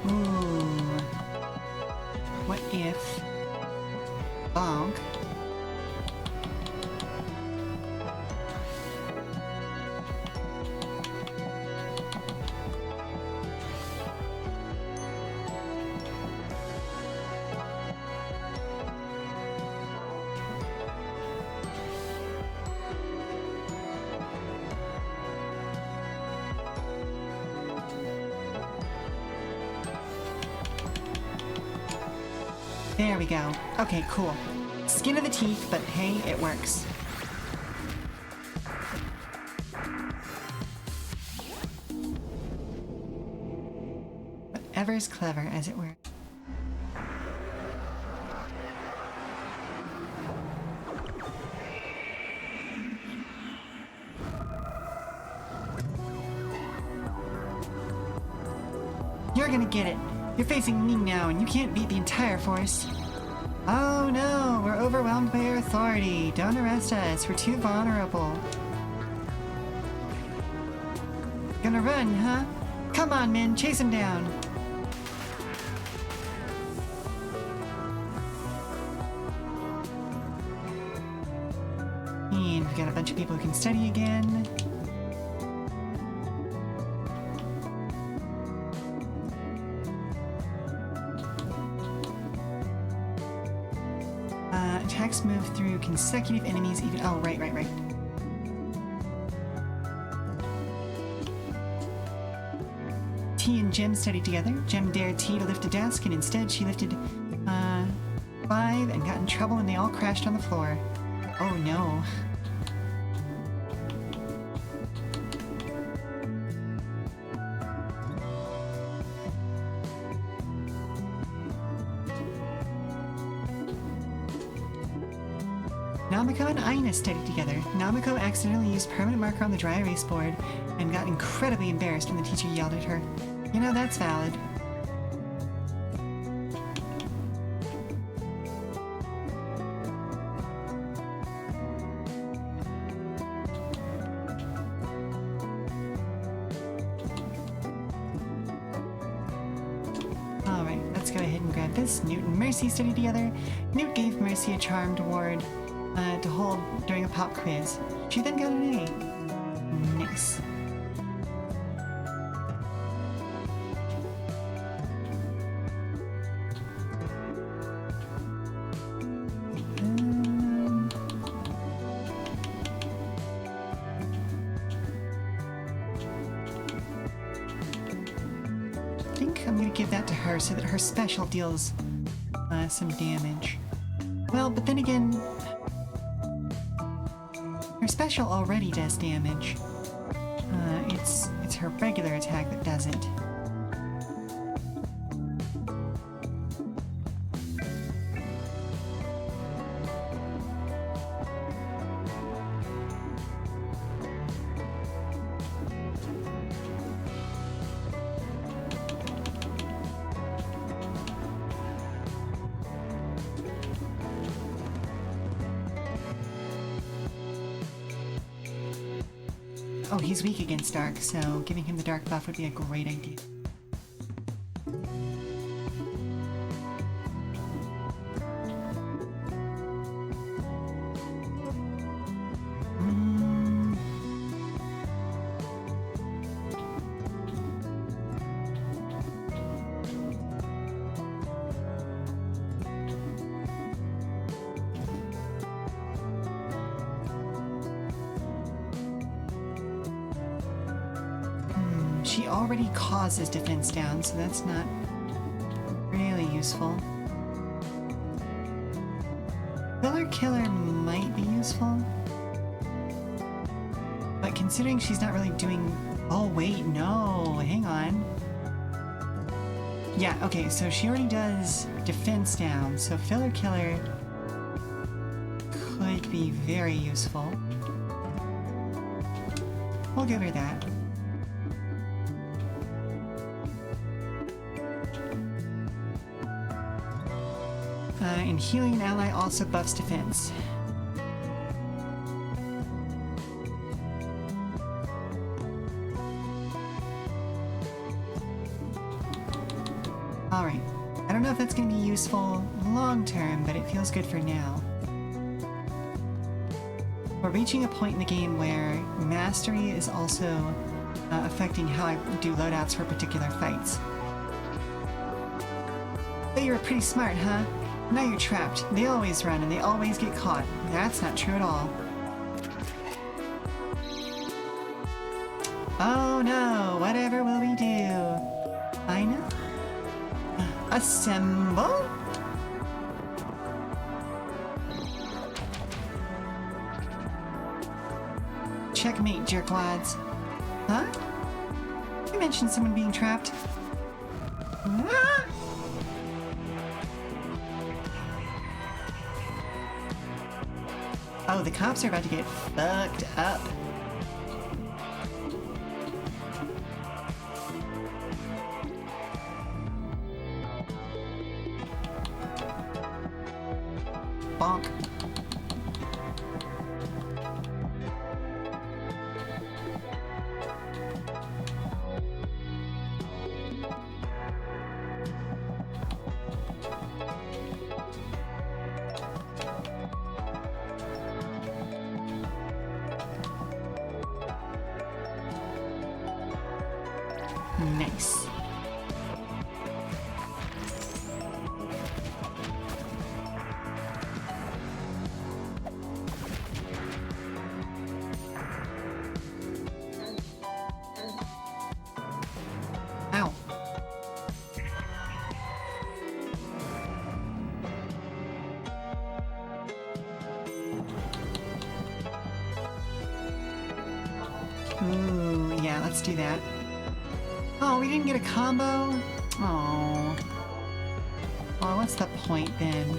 Ooh. What if... Bonk. There we go. Okay, cool. Skin of the teeth, but hey, it works. Whatever is clever, as it were. You're gonna get it. You're facing me now, and you can't beat the entire force. Oh no, we're overwhelmed by your authority. Don't arrest us, we're too vulnerable. Gonna run, huh? Come on, men, chase him down. And we've got a bunch of people who can study again. Attacks move through consecutive enemies even... Oh, right. T and Jem studied together. Jem dared T to lift a desk, and instead she lifted, 5 and got in trouble and they all crashed on the floor. Oh no. Namiko and Aina studied together. Namiko accidentally used permanent marker on the dry erase board and got incredibly embarrassed when the teacher yelled at her. You know, that's valid. Alright, let's go ahead and grab this. Newt and Mercy studied together. Newt gave Mercy a charmed ward to hold during a pop quiz. She then got an A. Nice. I think I'm gonna give that to her so that her special deals some damage. Well, but then again, her special already does damage. It's her regular attack that doesn't. Oh, he's weak against dark, so giving him the dark buff would be a great idea. she already causes defense down, so that's not really useful. Filler Killer might be useful. But considering she's not really doing... Oh, wait, no. Hang on. Yeah, okay, so she already does defense down, so Filler Killer could be very useful. We'll give her that. And healing an ally also buffs defense. Alright, I don't know if that's going to be useful long term, but it feels good for now. We're reaching a point in the game where mastery is also affecting how I do loadouts for particular fights. But you were pretty smart, huh? Now you're trapped. They always run and they always get caught. That's not true at all. Oh no, whatever will we do? I know. Assemble? Checkmate, jerkwads. Huh? You mentioned someone being trapped. Ah! Oh, the cops are about to get fucked up. Bonk. Nice. Ow. Ooh, yeah, let's do that. Oh, we didn't get a combo? Oh. Well, what's the point then?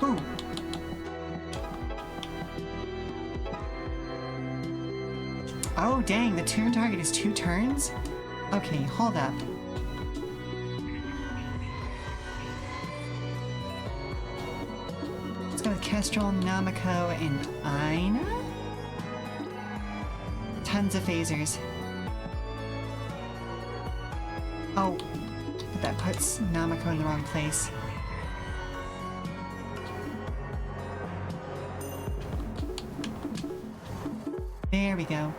Ooh. Oh, dang, the turn target is 2 turns? Okay, hold up. Let's go with Kestrel, Namiko, and Aina? Tons of phasers. Oh, but that puts Namiko in the wrong place. There we go.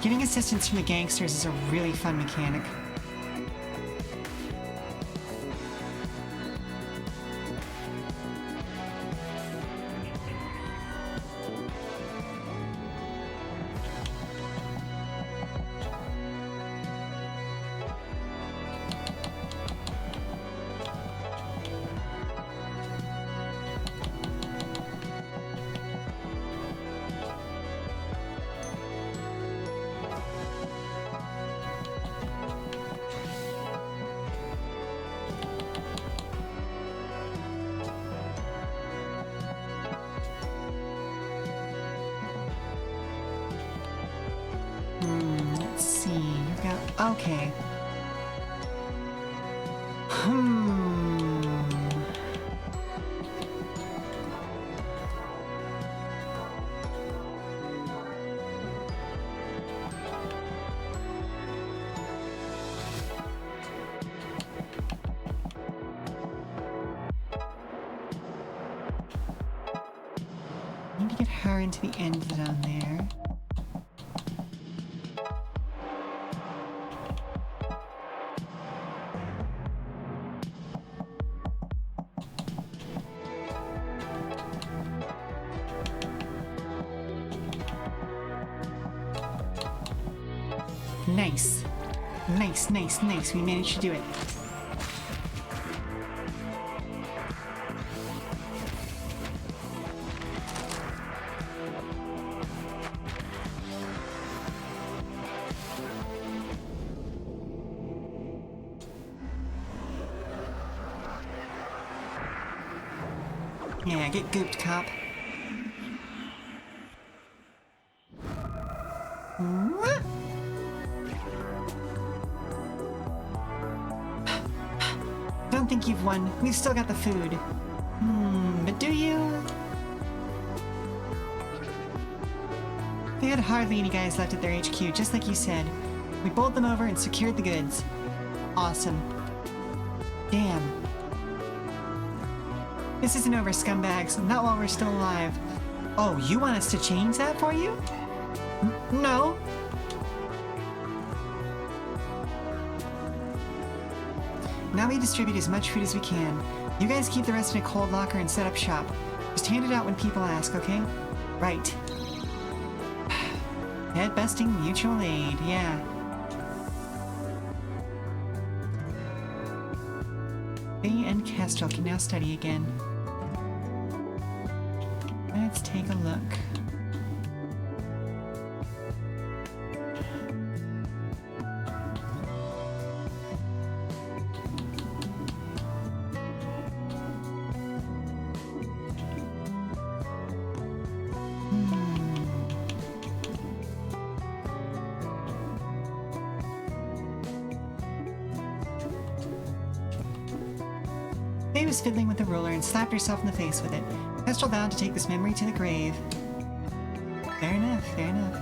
Getting assistance from the gangsters is a really fun mechanic. Okay. Need to get her into the end down there. Nice. Nice, nice, nice. We managed to do it. Yeah, get gooped, cop. Don't think you've won. We've still got the food. But do you? They had hardly any guys left at their HQ, just like you said. We bowled them over and secured the goods. Awesome. Damn. This isn't over, scumbags. Not while we're still alive. Oh, you want us to change that for you? No. Now we distribute as much food as we can. You guys keep the rest in a cold locker and set up shop. Just hand it out when people ask, okay? Right. Head-busting mutual aid, yeah. Faye and Kestrel can now study again. Let's take a look. Faye was fiddling with the ruler and slapped herself in the face with it. Kestrel vowed to take this memory to the grave. Fair enough, fair enough.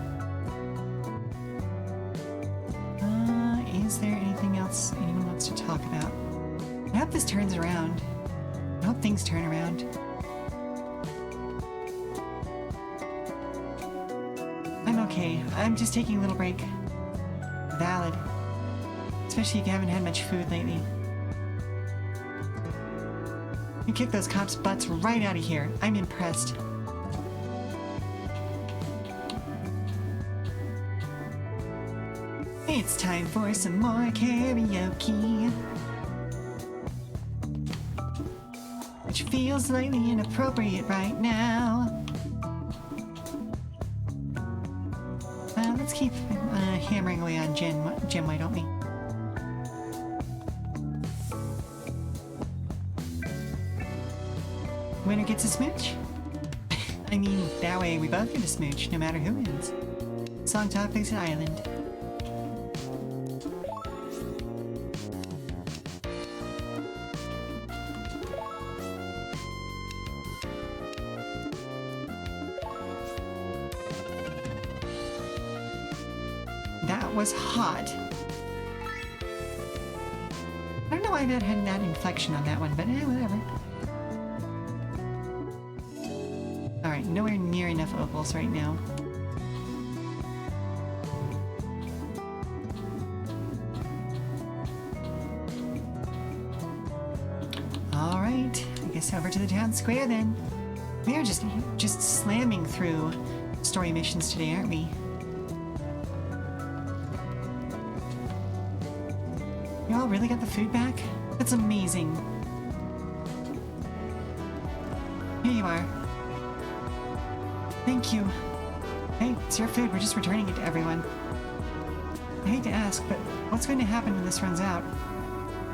Is there anything else anyone wants to talk about? I hope this turns around. I hope things turn around. I'm okay. I'm just taking a little break. Valid. Especially if you haven't had much food lately. You kicked those cops' butts right out of here. I'm impressed. It's time for some more karaoke. Which feels slightly inappropriate right now. Let's keep hammering away on Jim, why don't we? Winner gets a smooch. I mean, that way we both get a smooch, no matter who wins. Song topics at Island. That was hot. I don't know why that had that inflection on that one, but whatever. Alright, nowhere near enough opals right now. Alright, I guess over to the town square then. We are just slamming through story missions today, aren't we? You all really got the food back? That's amazing. Here you are. Thank you. Hey, it's your food. We're just returning it to everyone. I hate to ask, but what's going to happen when this runs out?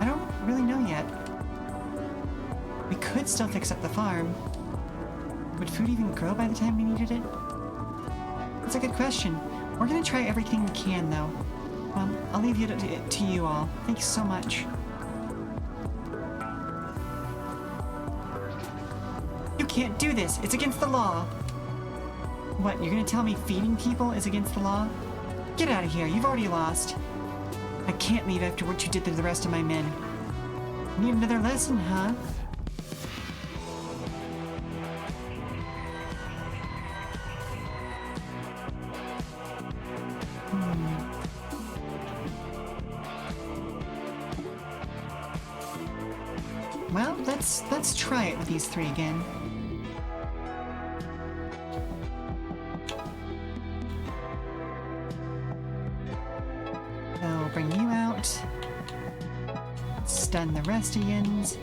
I don't really know yet. We could still fix up the farm. Would food even grow by the time we needed it? That's a good question. We're going to try everything we can, though. Well, I'll leave it to you all. Thank you so much. You can't do this. It's against the law. What, you're gonna tell me feeding people is against the law? Get out of here. You've already lost. I can't leave after what you did to the rest of my men. Need another lesson, huh? Well, let's try it with these three again. So bring you out. Stun the rest of yins.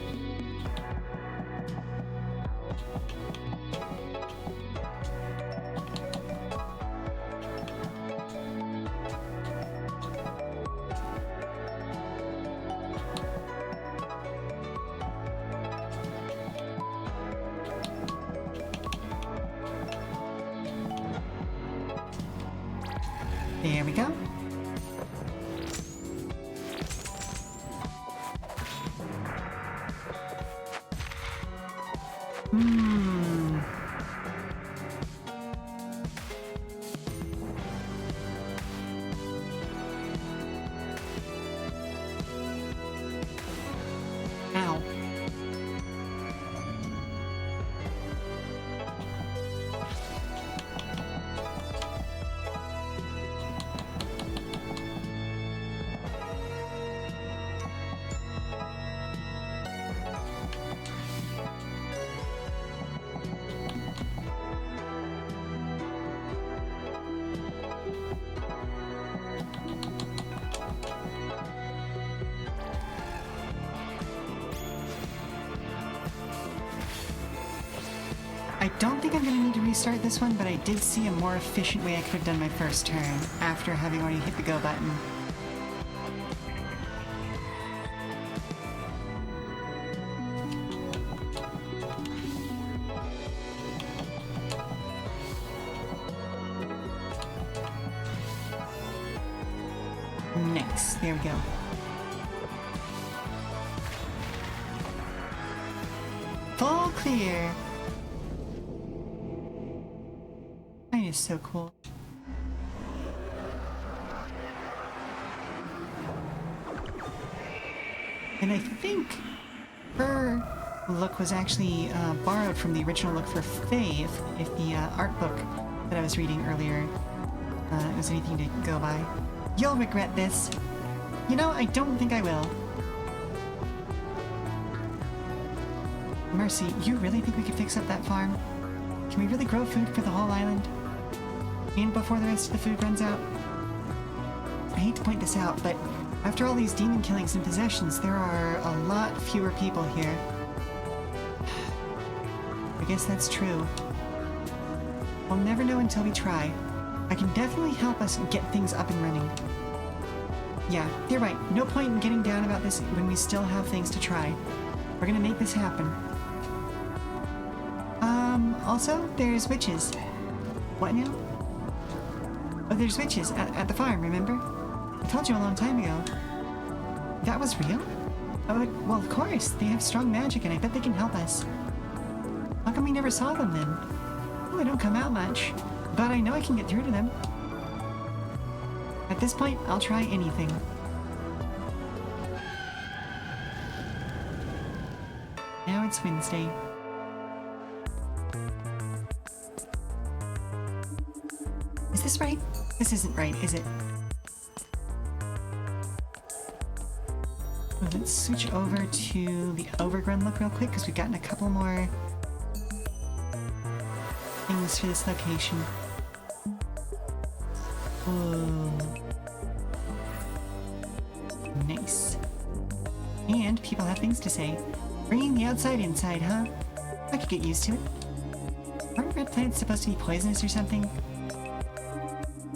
There we go. Ow. I don't think I'm going to need to restart this one, but I did see a more efficient way I could have done my first turn after having already hit the go button. Nice. There we go. Full clear. That is so cool. And I think her look was actually borrowed from the original look for Faye, if the art book that I was reading earlier was anything to go by. You'll regret this. You know, I don't think I will. Mercy, you really think we could fix up that farm? Can we really grow food for the whole island? And before the rest of the food runs out? I hate to point this out, but after all these demon killings and possessions, there are a lot fewer people here. I guess that's true. We'll never know until we try. I can definitely help us get things up and running. Yeah, you're right. No point in getting down about this when we still have things to try. We're gonna make this happen. Also, there's witches. What now? Oh, there's witches at the farm, remember? I told you a long time ago. That was real? Oh, well, of course. They have strong magic, and I bet they can help us. How come we never saw them then? Well, they don't come out much, but I know I can get through to them. At this point, I'll try anything. Now it's Wednesday. Is this right? This isn't right, is it? Well, let's switch over to the overgrown look real quick, because we've gotten a couple more things for this location. Ooh. Nice. And people have things to say. Bringing the outside inside, huh? I could get used to it. Aren't red plants supposed to be poisonous or something?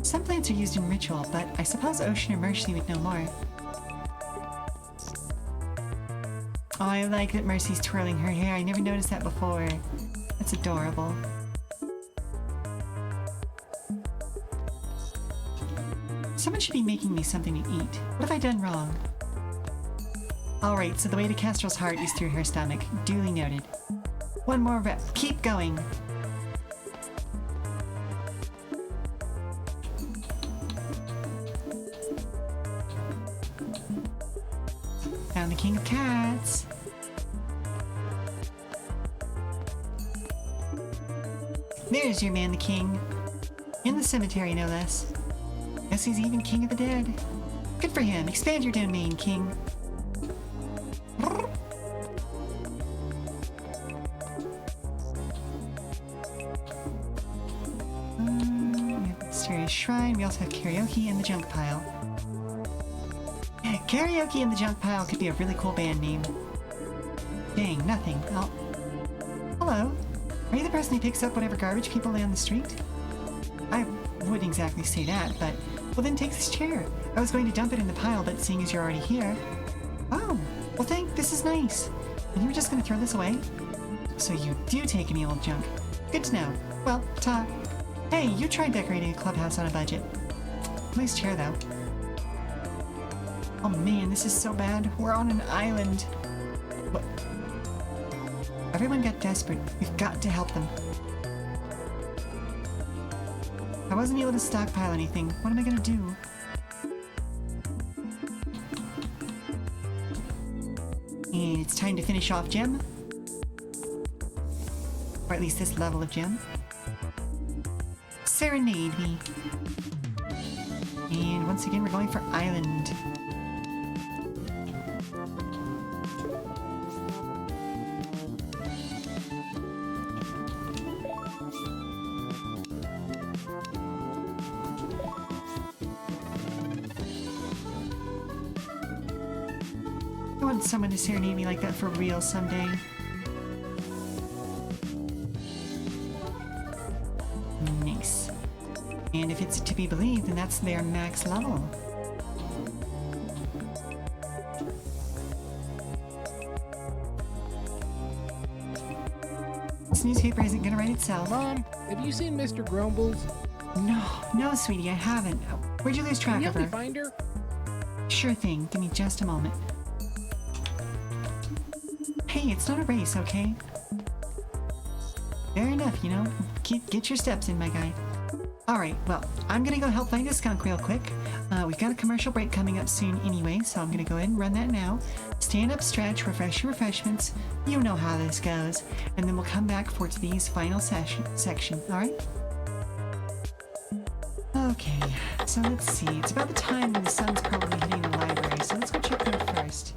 Some plants are used in ritual, but I suppose Ocean or Mercy would know more. Oh, I like that Mercy's twirling her hair. I never noticed that before. That's adorable. Someone should be making me something to eat. What have I done wrong? Alright, so the way to Kestrel's heart is through her stomach. Duly noted. One more rep. Keep going. Found the king of cats. There's your man, the king. In the cemetery, no less. Guess he's even king of the dead. Good for him. Expand your domain, king. We have Mysterious Shrine. We also have Karaoke in the Junk Pile. Karaoke in the Junk Pile could be a really cool band name. Dang, nothing. Oh. Hello. Are you the person who picks up whatever garbage people lay on the street? I wouldn't exactly say that, but... Well, then take this chair. I was going to dump it in the pile, but seeing as you're already here... Oh, well this is nice. And you were just going to throw this away? So you do take any old junk. Good to know. Well, hey, you tried decorating a clubhouse on a budget. Nice chair, though. Oh man, this is so bad. We're on an island. What? Everyone got desperate. We've got to help them. I wasn't able to stockpile anything. What am I gonna do? And it's time to finish off Gem. Or at least this level of Gem. Serenade me. And once again, we're going for Island. I want someone to serenade me like that for real someday. Nice. And if it's to be believed, then that's their max level. This newspaper isn't gonna write itself. Mom, have you seen Mr. Grumbles? No, sweetie, I haven't. Where'd you lose track Can you of help me her? find her? Sure thing. Give me just a moment. Hey, it's not a race, okay? Fair enough, you know. Get your steps in, my guy. Alright, well, I'm gonna go help find a skunk real quick. We've got a commercial break coming up soon anyway, so I'm gonna go ahead and run that now. Stand up, stretch, refresh your refreshments. You know how this goes. And then we'll come back for today's final section, alright? Okay, so let's see. It's about the time when the sun's probably hitting the library, so let's go check there first.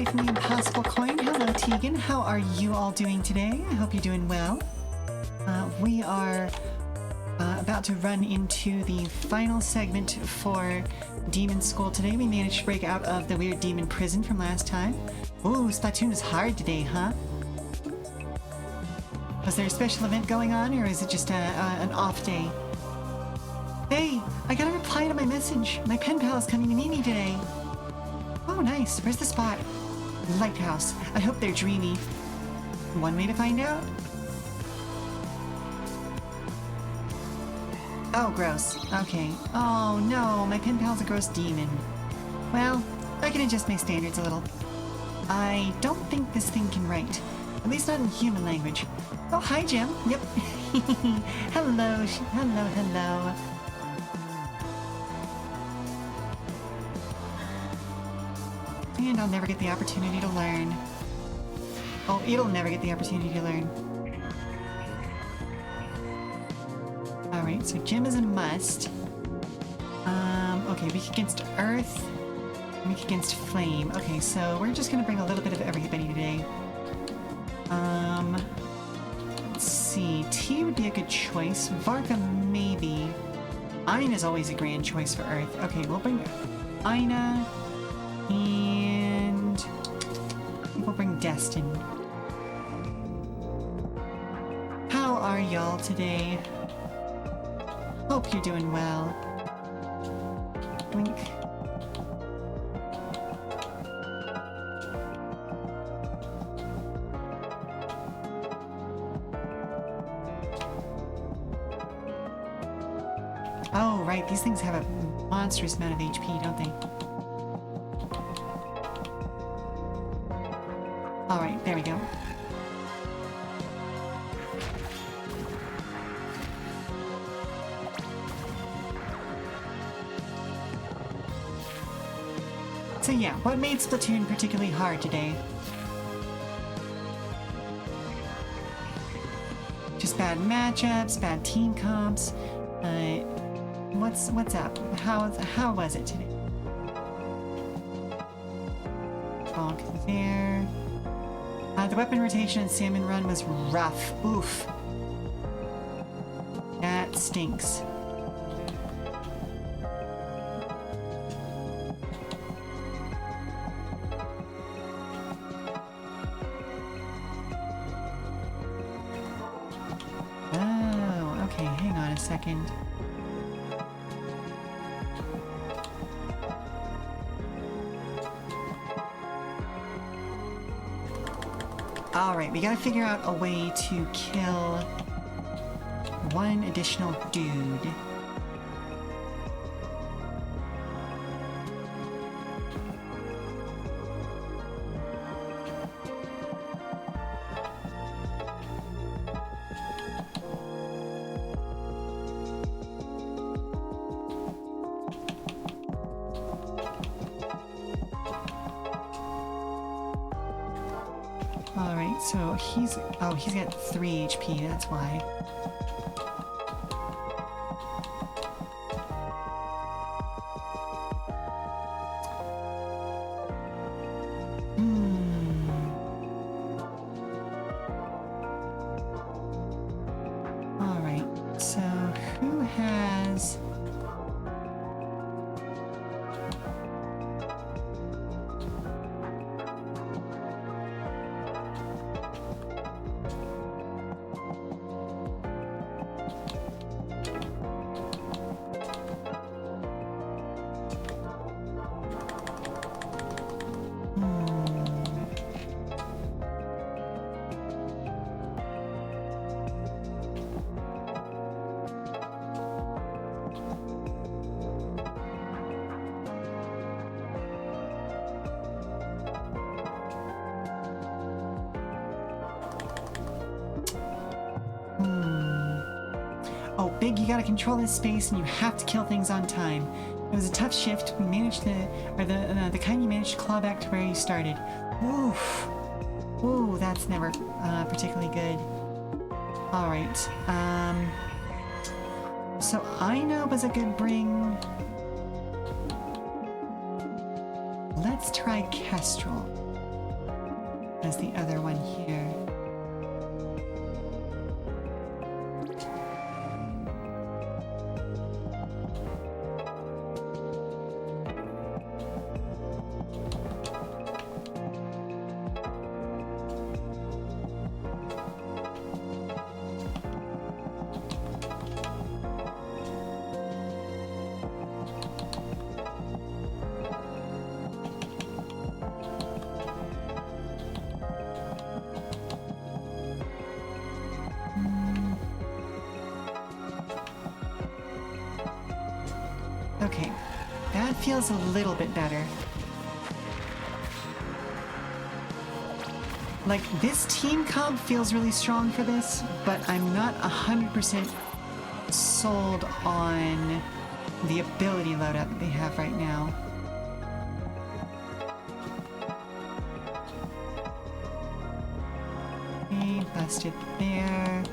everybody from the Impossible Coin. Hello, Tegan. How are you all doing today? I hope you're doing well. We are about to run into the final segment for Demon School today. We managed to break out of the weird demon prison from last time. Ooh, Splatoon is hard today, huh? Was there a special event going on, or is it just an off day? Hey, I got a reply to my message. My pen pal is coming to meet me today. Oh, nice. Where's the spot? Lighthouse. I hope they're dreamy. One way to find out? Oh, gross. Okay. Oh, no. My pen pal's a gross demon. Well, I can adjust my standards a little. I don't think this thing can write. At least not in human language. Oh, hi, Jim. Yep. Hello. Hello. And I'll never get the opportunity to learn. Oh, it'll never get the opportunity to learn. Alright, so Jim is a must. Okay, weak against earth, weak against flame. Okay, so we're just gonna bring a little bit of everybody today. Let's see. T would be a good choice. Varka, maybe. Aina is always a grand choice for earth. Okay, we'll bring Aina. And I think we'll bring Destin. How are y'all today? Hope you're doing well. Blink. Oh, right, these things have a monstrous amount of HP, don't they? Alright, there we go. So yeah, what made Splatoon particularly hard today? Just bad matchups, bad team comps. What's up? How was it today? Bonk there. The weapon rotation in Salmon Run was rough. Oof. That stinks. Oh, okay, hang on a second. Alright, we gotta figure out a way to kill one additional dude. Alright, so he's got 3 HP, that's why. Alright, so who has... Oh, Big, you gotta control this space and you have to kill things on time. It was a tough shift. We managed to, or the kind you managed to claw back to where you started. Oof. Ooh, that's never particularly good. Alright, so Aina was a good bring. Let's try Kestrel. as the other one here. Okay, that feels a little bit better. Like, this team comp feels really strong for this, but I'm not 100% sold on the ability loadout that they have right now. Okay, busted there.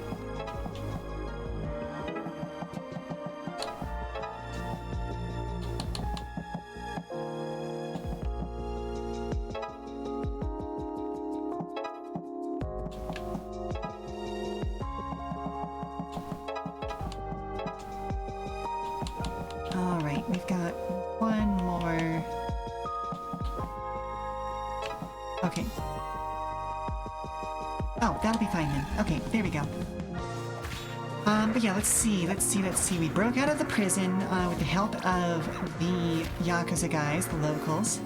Alright, we've got one more. Okay. Oh, that'll be fine then. Okay, there we go. But yeah, let's see. We broke out of the prison with the help of the Yakuza guys, the locals.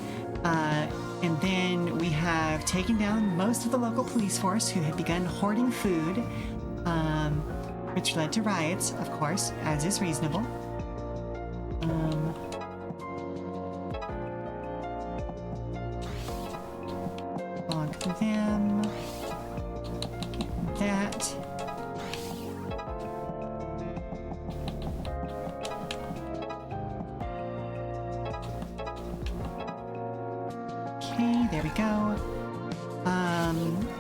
And then we have taken down most of the local police force who had begun hoarding food, which led to riots, of course, as is reasonable. Log them. Get that. Okay, there we go.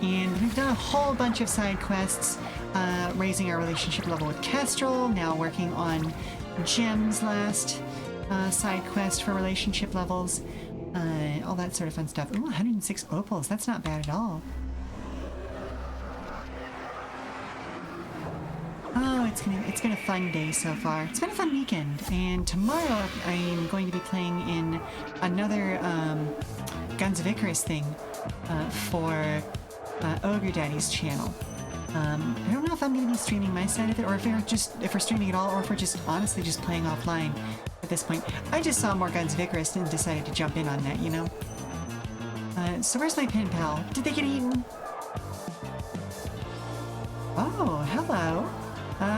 And we've done a whole bunch of side quests, raising our relationship level with Kestrel, now working on Jem's last side quest for relationship levels, all that sort of fun stuff. Ooh, 106 opals, that's not bad at all. Oh, it's been a fun day so far. It's been a fun weekend, and tomorrow I'm going to be playing in another Guns of Icarus thing for Ogre Daddy's channel. I don't know if I'm going to be streaming my side of it, or if we're streaming at all, or if we're just honestly just playing offline at this point. I just saw more Guns of Icarus and decided to jump in on that, you know? So where's my pen pal? Did they get eaten? Oh, hello.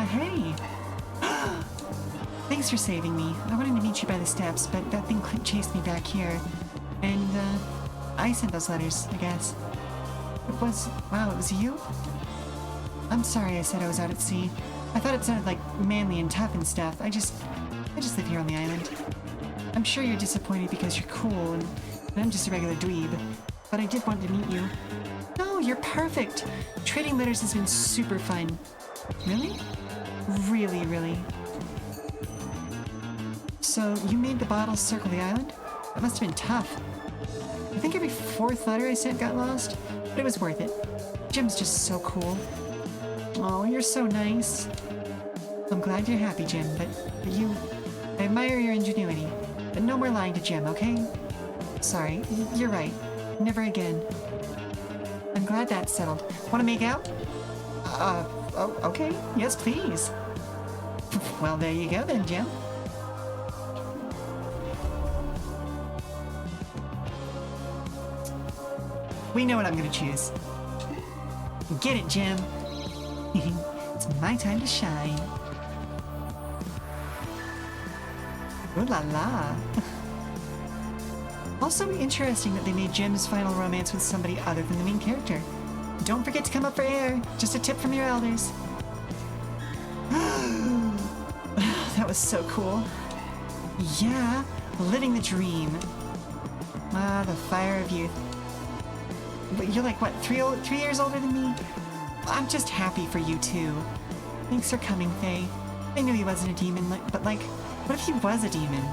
Hey. Thanks for saving me. I wanted to meet you by the steps, but that thing chased me back here. And, I sent those letters, I guess. Wow, it was you? I'm sorry I said I was out at sea. I thought it sounded like manly and tough and stuff. I just live here on the island. I'm sure you're disappointed because you're cool and I'm just a regular dweeb. But I did want to meet you. No, you're perfect. Trading letters has been super fun. Really? Really, really. So, you made the bottles circle the island? That must have been tough. I think every fourth letter I sent got lost, but it was worth it. Jim's just so cool. Oh, you're so nice. I'm glad you're happy, Jim, but I admire your ingenuity. But no more lying to Jim, okay? Sorry, you're right. Never again. I'm glad that's settled. Want to make out? Oh, okay. Yes, please. Well, there you go then, Jim. We know what I'm gonna choose. Get it, Jim. It's my time to shine. Ooh la la. Also interesting that they made Jim's final romance with somebody other than the main character. Don't forget to come up for air. Just a tip from your elders. That was so cool. Yeah, living the dream. Ah, the fire of youth. But you're like, what, 3 years older than me? I'm just happy for you, too. Thanks for coming, Faye. I knew he wasn't a demon, but like, what if he was a demon?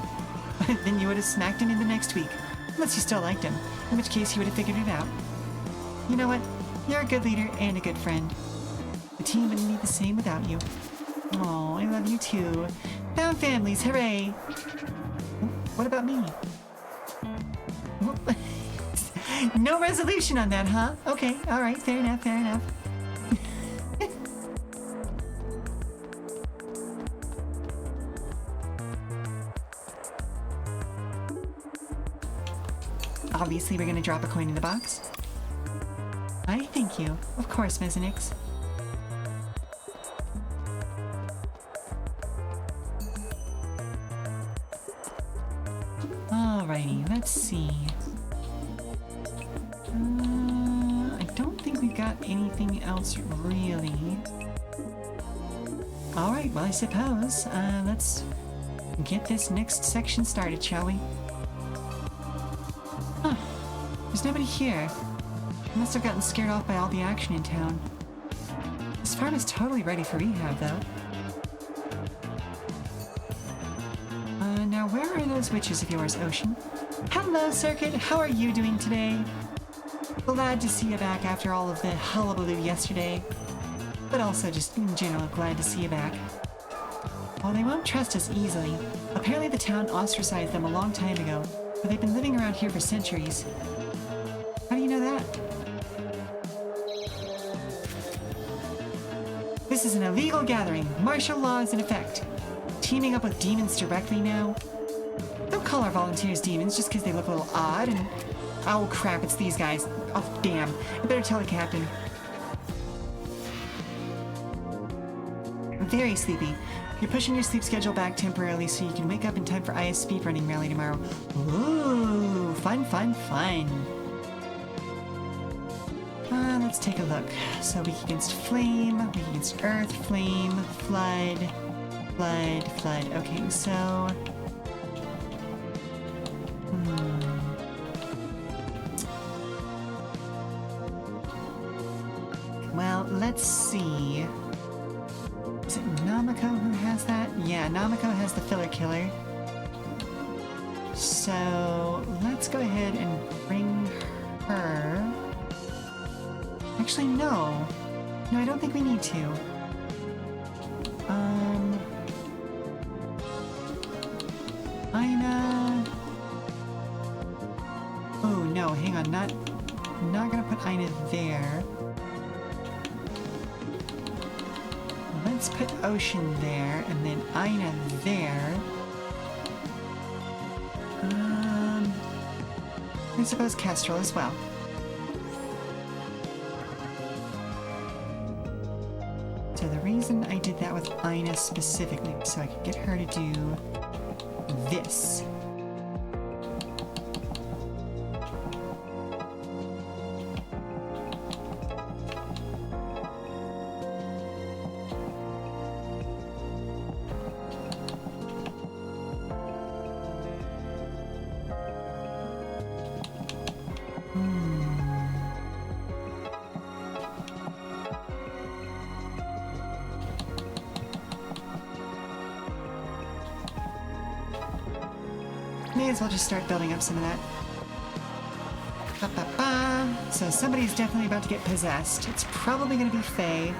Then you would have smacked him in the next week. Unless you still liked him, in which case you would have figured it out. You know what? You're a good leader and a good friend. The team wouldn't be the same without you. Oh, I love you too. Found families, hooray! What about me? No resolution on that, huh? Okay, alright, fair enough, fair enough. Obviously, we're gonna drop a coin in the box. I thank you. Of course, Mezzanix. Alrighty, let's see. I don't think we've got anything else really. Alright, well I suppose, let's get this next section started, shall we? Huh. There's nobody here. I must have gotten scared off by all the action in town. This farm is totally ready for rehab, though. Now where are those witches of yours, Ocean? Hello, Circuit! How are you doing today? Glad to see you back after all of the hullabaloo yesterday. But also just in general, glad to see you back. Well, they won't trust us easily. Apparently the town ostracized them a long time ago, but they've been living around here for centuries. How do you know that? This is an illegal gathering. Martial law is in effect. Teaming up with demons directly now? Don't call our volunteers demons just because they look a little odd and... Oh crap, it's these guys. Oh damn. I better tell the captain. I'm very sleepy. You're pushing your sleep schedule back temporarily so you can wake up in time for IS speedrunning rally tomorrow. Ooh, fun, fun, fun. Let's take a look. So weak against flame, weak against earth, flame, flood, flood, flood. Okay, so... Well, let's see. Is it Namiko who has that? Yeah, Namiko has the filler killer. So let's go ahead and bring her. Actually, no. No, I don't think we need to. Ina. Oh no, hang on. Not gonna put Ina there. Let's put Ocean there, and then Ina there. I suppose Kestrel as well. So the reason I did that with Ina specifically was so I could get her to do this. May as well just start building up some of that. Ba-ba-ba. So somebody's definitely about to get possessed. It's probably going to be Faye.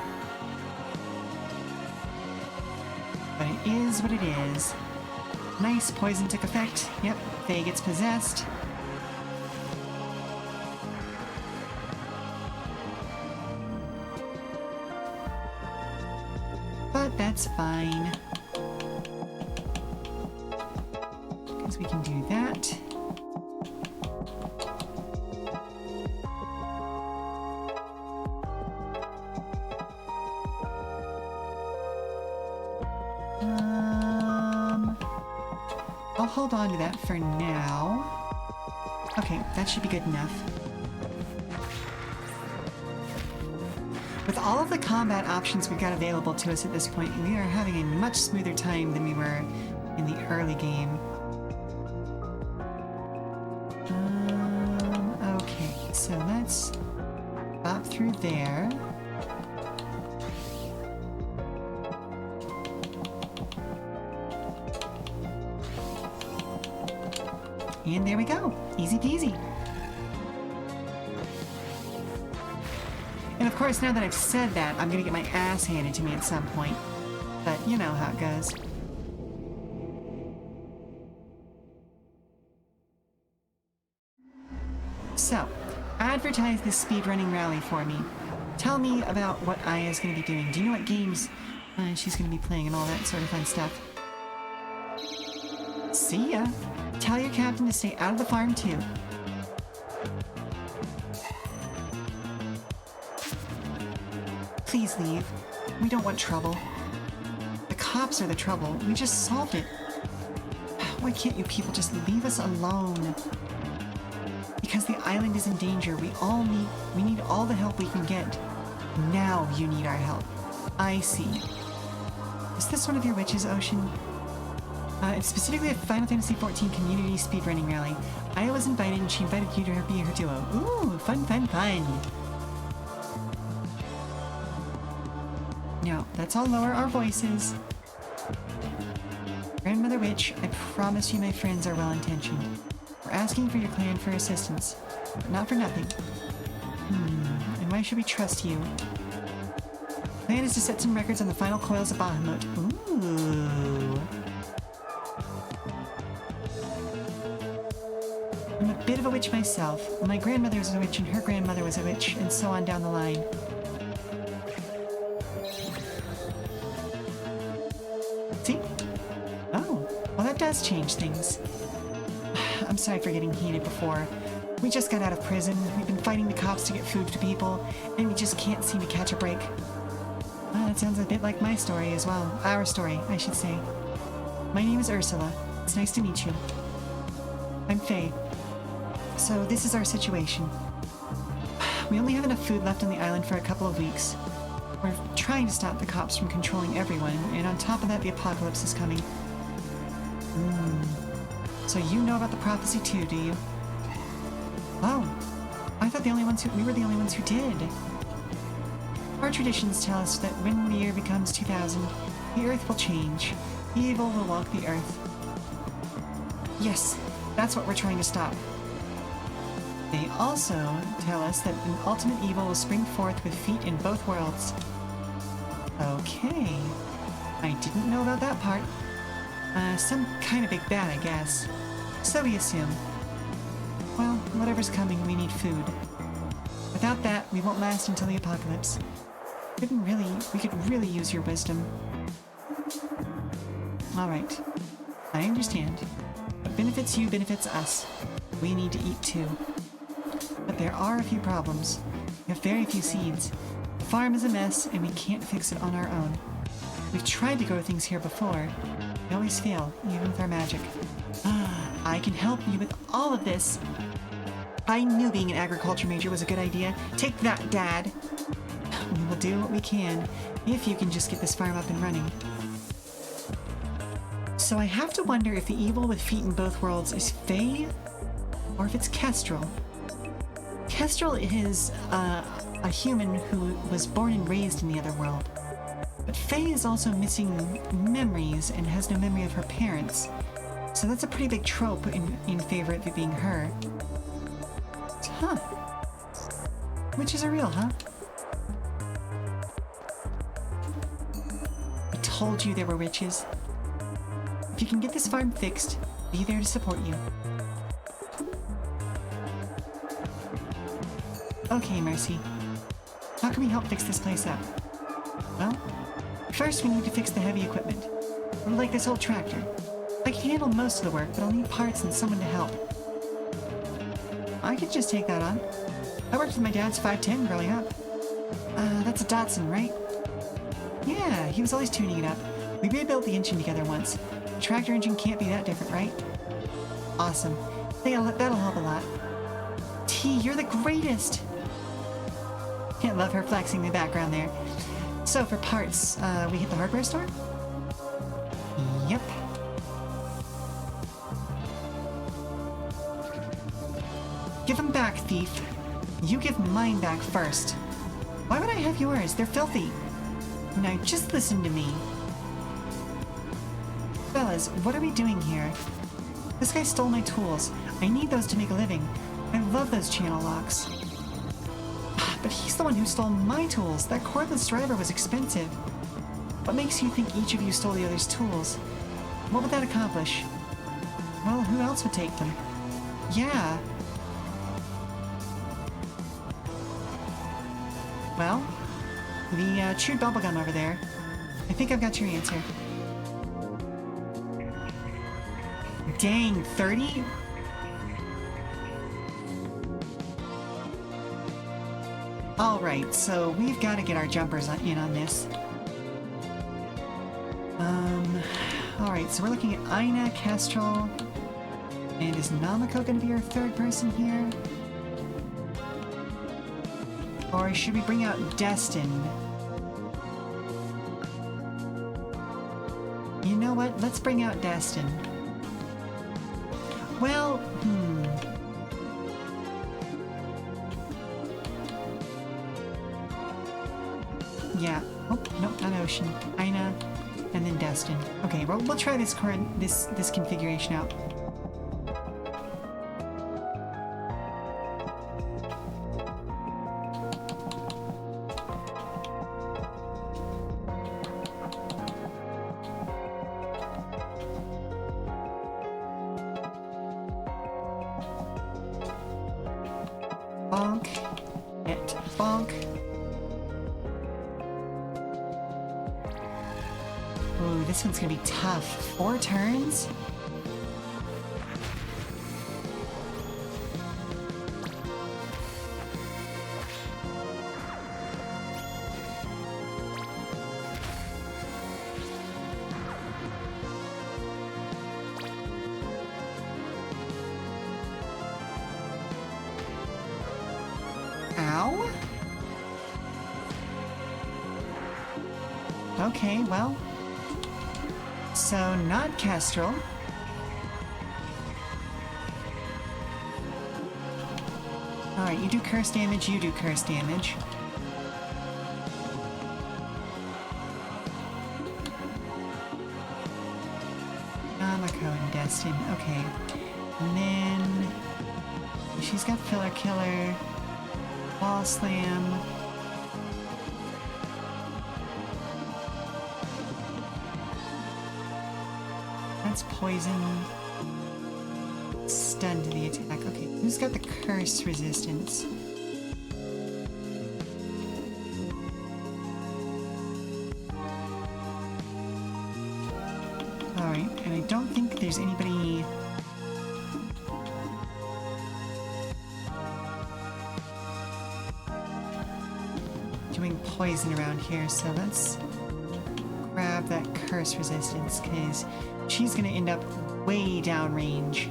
But it is what it is. Nice, poison took effect. Yep, Faye gets possessed. But that's fine. We can do that. I'll hold on to that for now. Okay, that should be good enough. With all of the combat options we've got available to us at this point, we are having a much smoother time than we were in the early game. Okay, so let's pop through there. And there we go. Easy peasy. And of course, now that I've said that, I'm gonna get my ass handed to me at some point. But you know how it goes. So, advertise this speedrunning rally for me. Tell me about what Aya's gonna be doing. Do you know what games she's gonna be playing and all that sort of fun stuff? See ya! Tell your captain to stay out of the farm too. Please leave. We don't want trouble. The cops are the trouble. We just solved it. Why can't you people just leave us alone? Because the island is in danger. We need all the help we can get. Now you need our help. I see. Is this one of your witches, Ocean? It's specifically a Final Fantasy XIV community speedrunning rally. Aya was invited and she invited you to be her duo. Ooh, fun, fun, fun. Now, let's all lower our voices. Grandmother Witch, I promise you my friends are well-intentioned. We're asking for your clan for assistance, but not for nothing. And why should we trust you? Plan is to set some records on the final coils of Bahamut. Ooh. I'm a bit of a witch myself. My grandmother was a witch and her grandmother was a witch, and so on down the line. See? Oh, well that does change things. I'm sorry for getting heated before. We just got out of prison, we've been fighting the cops to get food to people, and we just can't seem to catch a break. Well, that sounds a bit like my story as well. Our story, I should say. My name is Ursula. It's nice to meet you. I'm Faye. So this is our situation. We only have enough food left on the island for a couple of weeks. We're trying to stop the cops from controlling everyone, and on top of that, the apocalypse is coming. So you know about the prophecy too, do you? Oh, I thought we were the only ones who did. Our traditions tell us that when the year becomes 2000, the earth will change. Evil will walk the earth. Yes, that's what we're trying to stop. They also tell us that an ultimate evil will spring forth with feet in both worlds. Okay. I didn't know about that part. Some kind of big bad, I guess. So we assume. Well, whatever's coming, we need food. Without that, we won't last until the apocalypse. We could really use your wisdom. Alright. I understand. What benefits you benefits us. We need to eat too. But there are a few problems. We have very few seeds. The farm is a mess, and we can't fix it on our own. We've tried to grow things here before. We always fail, even with our magic. I can help you with all of this. I knew being an agriculture major was a good idea. Take that, Dad. We will do what we can, if you can just get this farm up and running. So I have to wonder if the evil with feet in both worlds is Faye, or if it's Kestrel. Kestrel is a human who was born and raised in the other world. But Faye is also missing memories and has no memory of her parents. So that's a pretty big trope in favor of it being her. Huh. Witches are real, huh? I told you there were witches. If you can get this farm fixed, be there to support you. Okay, Mercy. How can we help fix this place up? Well, first we need to fix the heavy equipment. Like this old tractor. I can handle most of the work, but I'll need parts and someone to help. I could just take that on. I worked with my dad's 510 growing up. That's a Datsun, right? Yeah, he was always tuning it up. We rebuilt the engine together once. The tractor engine can't be that different, right? Awesome. That'll help a lot. T, you're the greatest! Can't love her flexing in the background there. So for parts, we hit the hardware store? Yep. Give them back, thief. You give mine back first. Why would I have yours? They're filthy. Now just listen to me. Fellas, what are we doing here? This guy stole my tools. I need those to make a living. I love those channel locks. But he's the one who stole my tools. That cordless driver was expensive. What makes you think each of you stole the other's tools? What would that accomplish? Well, who else would take them? Yeah. Well, the chewed bubblegum over there. I think I've got your answer. Dang, 30? Alright, so we've got to get our jumpers in on this. Alright, so we're looking at Aina, Kestrel, and is Namako going to be our third person here? Or should we bring out Destin? You know what? Let's bring out Destin. Well, yeah. Oh, nope, not Ocean. Aina, and then Destin. Okay, well, we'll try this configuration out. Bonk. Hit. Bonk. Ooh, this one's gonna be tough. 4 turns? Ow? Okay, well. So, not Kestrel. Alright, you do curse damage, you do curse damage. Namako and Destin, okay. And then... she's got Filler Killer. Wall Slam. That's poison. Stun to the attack. Okay, who's got the curse resistance? Alright, and I don't think there's anybody... doing poison around here, so let's grab that curse resistance, because she's gonna end up way downrange.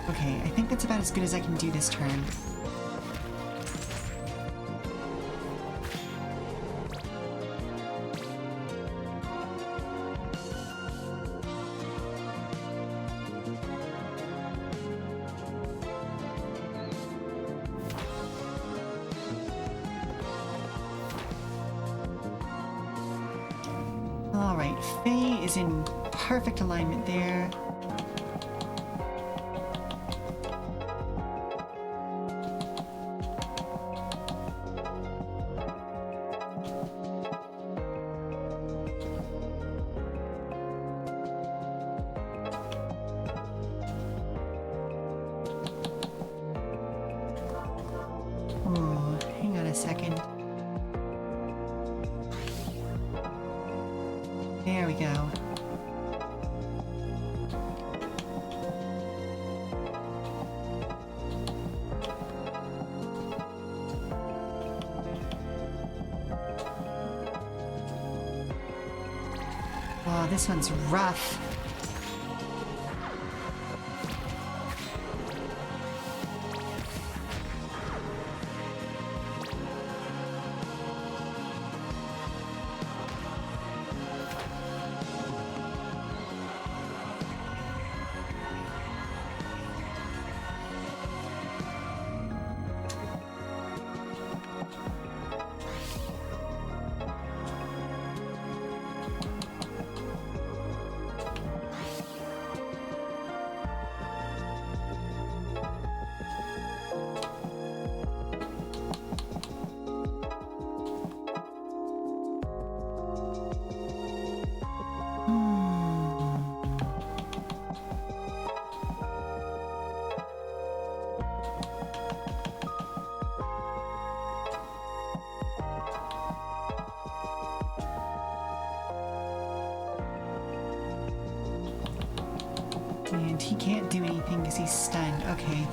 Okay, I think that's about as good as I can do this turn. Alright, Faye is in perfect alignment there. Ooh, hang on a second. There we go. Oh, this one's rough. And he can't do anything because he's stunned. Okay.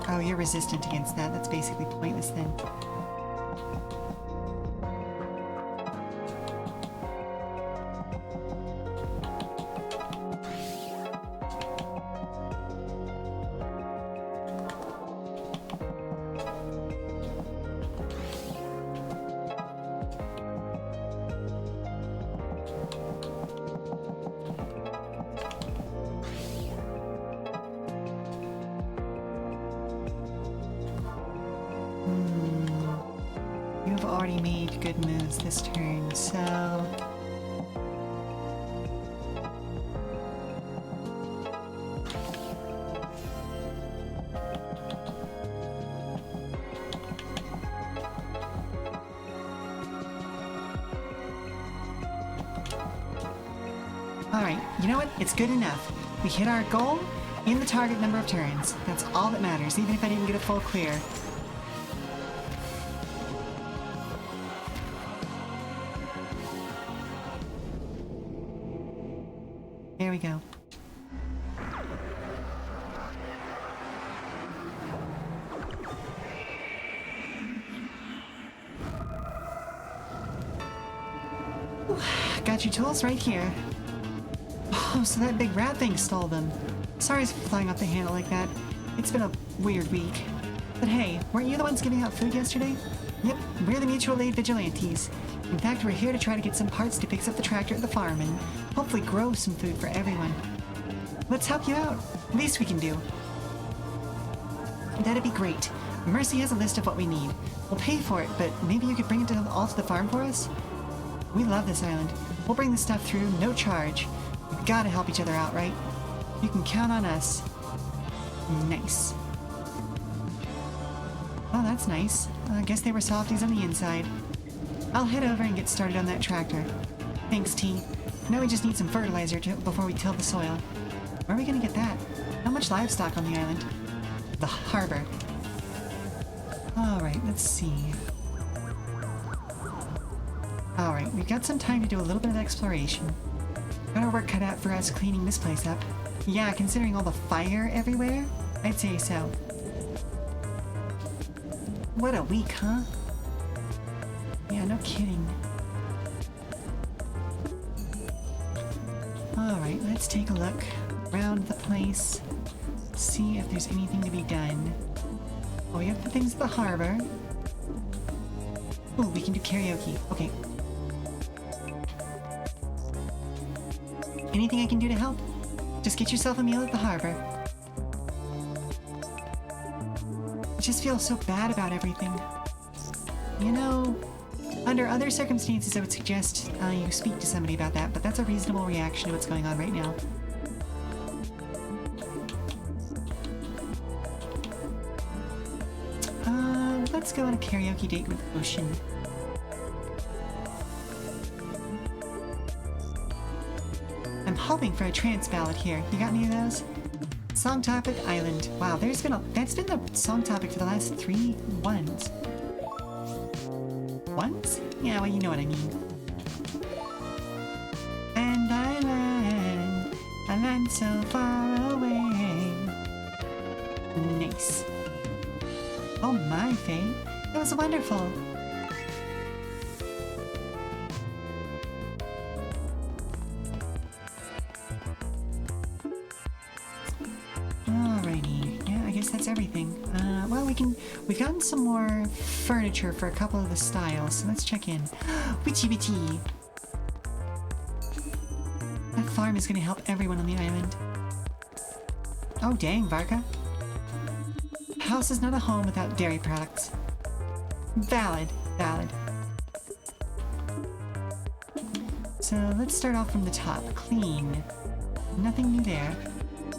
Oh, you're resistant against that. That's basically pointless then. You've already made good moves this turn, so... Alright, you know what? It's good enough. We hit our goal in the target number of turns. That's all that matters, even if I didn't get a full clear. There we go. Ooh, got your tools right here. Oh, so that big rat thing stole them. Sorry for flying off the handle like that. It's been a weird week. But hey, weren't you the ones giving out food yesterday? Yep, we're the mutual aid vigilantes. In fact, we're here to try to get some parts to fix up the tractor at the farm and hopefully grow some food for everyone. Let's help you out. Least we can do. That'd be great. Mercy has a list of what we need. We'll pay for it, but maybe you could bring it all to the farm for us? We love this island. We'll bring the stuff through, no charge. We've got to help each other out, right? You can count on us. Nice. Oh, that's nice. I guess they were softies on the inside. I'll head over and get started on that tractor. Thanks, T. Now we just need some fertilizer before we till the soil. Where are we gonna get that? How much livestock on the island? The harbor. Alright, let's see. Alright, we've got some time to do a little bit of exploration. Got our work cut out for us cleaning this place up. Yeah, considering all the fire everywhere, I'd say so. What a week, huh? Yeah, no kidding. Alright, let's take a look around the place. See if there's anything to be done. Oh, we have the things at the harbor. Ooh, we can do karaoke. Okay. Anything I can do to help? Just get yourself a meal at the harbor. I just feel so bad about everything. You know, under other circumstances I would suggest you speak to somebody about that, but that's a reasonable reaction to what's going on right now. Let's go on a karaoke date with Ocean. I'm hoping for a trance ballad here. You got any of those? Song topic, Island. Wow, that's been the song topic for the last 3 ones. Ones? Yeah, well, you know what I mean. And a land so far away. Nice. Oh my, Faye. That was wonderful. Alrighty. Yeah, I guess that's everything. everything. Well, we've gotten some more furniture for a couple of the styles, so let's check in. Witchy witchy. That farm is going to help everyone on the island. Oh, dang, Varka. House is not a home without dairy products. Valid, valid. So let's start off from the top. Clean. Nothing new there.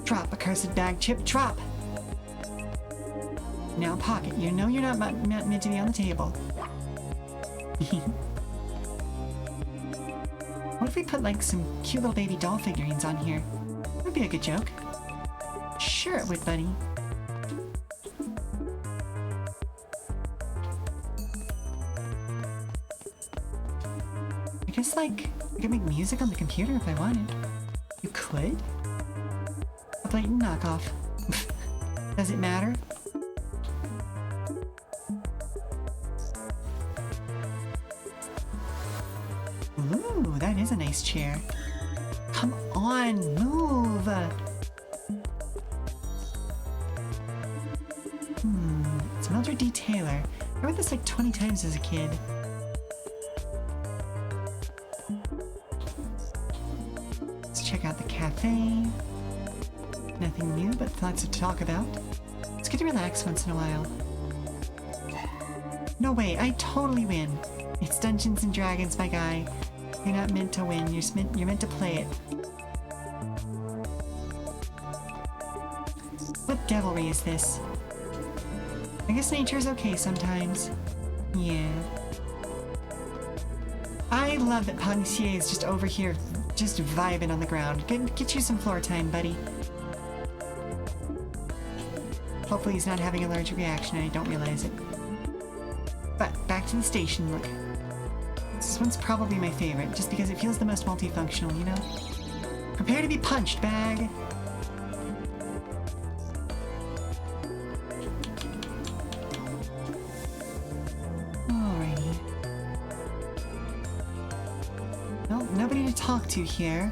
Drop, accursed bag chip, drop! Now pocket. You know you're not meant to be on the table. What if we put like some cute little baby doll figurines on here? That'd be a good joke. Sure it would, buddy. I guess like I could make music on the computer if I wanted. You could? A blatant knockoff. Does it matter? Ooh, that is a nice chair. Come on, move! It's another detailer. I read this like 20 times as a kid. Let's check out the cafe. Nothing new, but lots to talk about. It's good to relax once in a while. No way, I totally win. It's Dungeons and Dragons, my guy. You're not meant to win, you're meant to play it. What devilry is this? I guess nature's okay sometimes. Yeah. I love that Panissier is just over here, just vibing on the ground. Get you some floor time, buddy. Hopefully he's not having a allergic reaction and I don't realize it. But back to the station, look. This one's probably my favorite, just because it feels the most multifunctional, you know? Prepare to be punched, bag! Alrighty. Well, nobody to talk to here.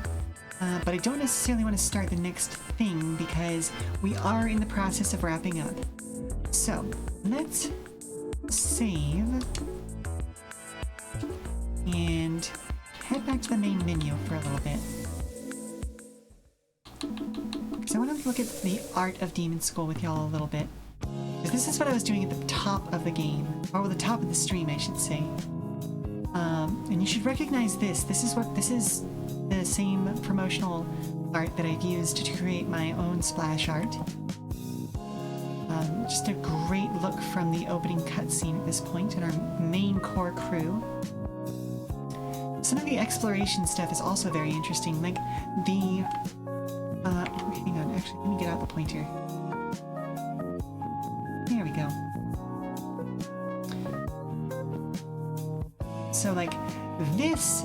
But I don't necessarily want to start the next thing because we are in the process of wrapping up. So, let's save and head back to the main menu for a little bit. Because I want to look at the art of Demonschool with y'all a little bit. Because this is what I was doing at the top of the game, or the top of the stream, I should say. And you should recognize this. This is the same promotional art that I've used to create my own splash art. Just a great look from the opening cutscene at this point and our main core crew. Some of the exploration stuff is also very interesting, like the... hang on, actually, let me get out the pointer. There we go. So, like, this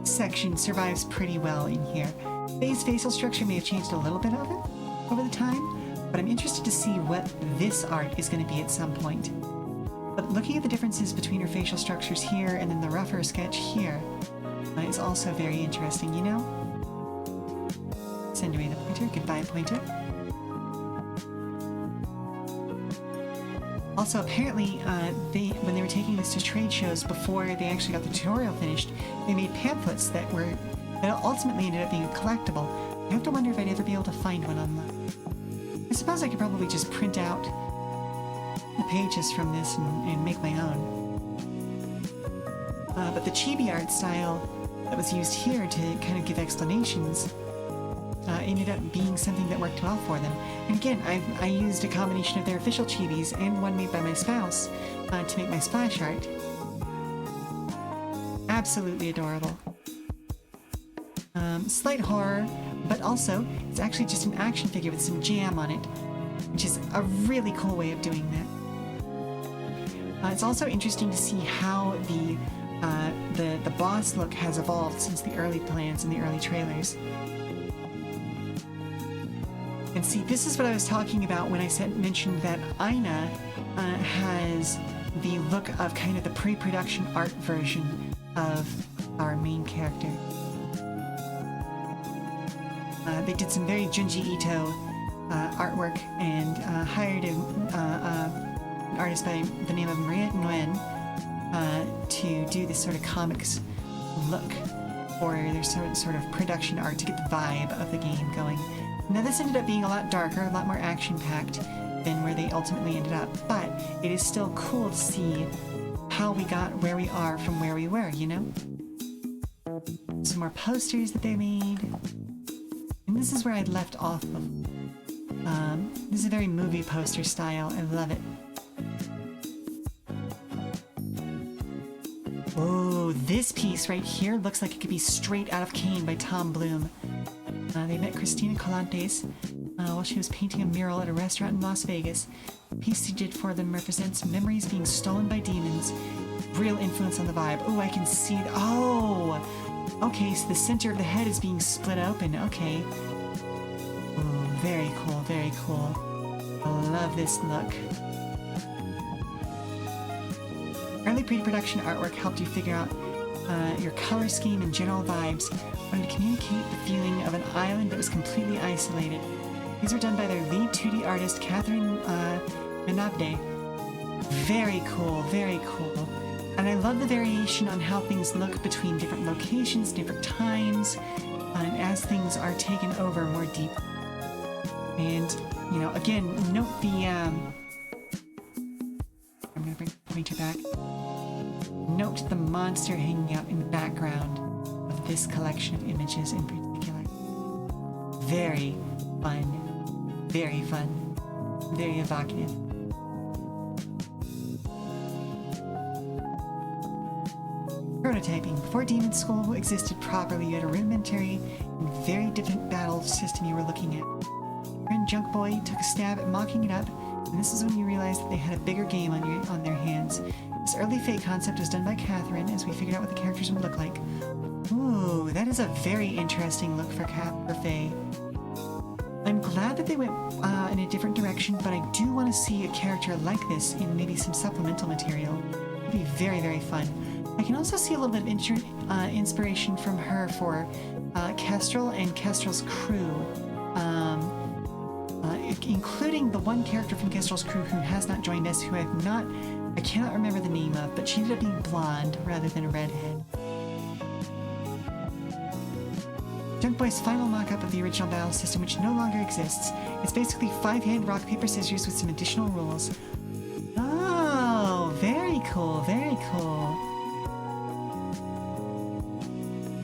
section survives pretty well in here. Faye's facial structure may have changed a little bit of it over the time, but I'm interested to see what this art is going to be at some point. But looking at the differences between her facial structures here and then the rougher sketch here is also very interesting, you know? Send away the pointer. Goodbye, pointer. Also, apparently, when they were taking this to trade shows before they actually got the tutorial finished, they made pamphlets that ultimately ended up being a collectible. I have to wonder if I'd ever be able to find one online. I suppose I could probably just print out the pages from this and make my own. But the chibi art style that was used here to kind of give explanations ended up being something that worked well for them. And again, I used a combination of their official chibis and one made by my spouse to make my splash art. Absolutely adorable. Slight horror, but also it's actually just an action figure with some jam on it, which is a really cool way of doing that. It's also interesting to see how the boss look has evolved since the early plans and the early trailers. And see, this is what I was talking about when I mentioned that Aina has the look of kind of the pre-production art version of our main character. They did some very Junji Ito artwork and hired an artist by the name of Maria Nguyen to do this sort of comics look for their sort of production art to get the vibe of the game going. Now this ended up being a lot darker, a lot more action-packed than where they ultimately ended up, but it is still cool to see how we got where we are from where we were, you know? Some more posters that they made. And this is where I left off of. This is a very movie poster style. I love it. Oh, this piece right here looks like it could be straight out of Kane by Tom Bloom. They met Christina Colantes while she was painting a mural at a restaurant in Las Vegas. The piece she did for them represents memories being stolen by demons. Real influence on the vibe. Oh, I can see it. Oh! Okay, so the center of the head is being split open. Okay. Oh, very cool, very cool. I love this look. Early pre-production artwork helped you figure out your color scheme and general vibes. Wanted to communicate the feeling of an island that was completely isolated. These were done by their lead 2D artist, Catherine Menabde. Very cool, very cool. And I love the variation on how things look between different locations, different times, and as things are taken over more deep. And, you know, again, note the, I'm going to bring the pointer back. Note the monster hanging out in the background of this collection of images in particular. Very fun, very evocative. Prototyping. Before Demonschool existed properly, you had a rudimentary and very different battle system you were looking at. Your friend Junk Boy took a stab at mocking it up, and this is when you realized that they had a bigger game on their hands. This early fake concept was done by Catherine as we figured out what the characters would look like. Ooh, that is a very interesting look for Faye. I'm glad that they went in a different direction, but I do want to see a character like this in maybe some supplemental material. It would be very, very fun. I can also see a little bit of inspiration from her for Kestrel and Kestrel's crew, including the one character from Kestrel's crew who has not joined us, who I cannot remember the name of, but she ended up being blonde rather than a redhead. Junk Boy's final mock-up of the original battle system, which no longer exists. It's basically 5-hand rock, paper, scissors with some additional rules. Oh, very cool, very cool.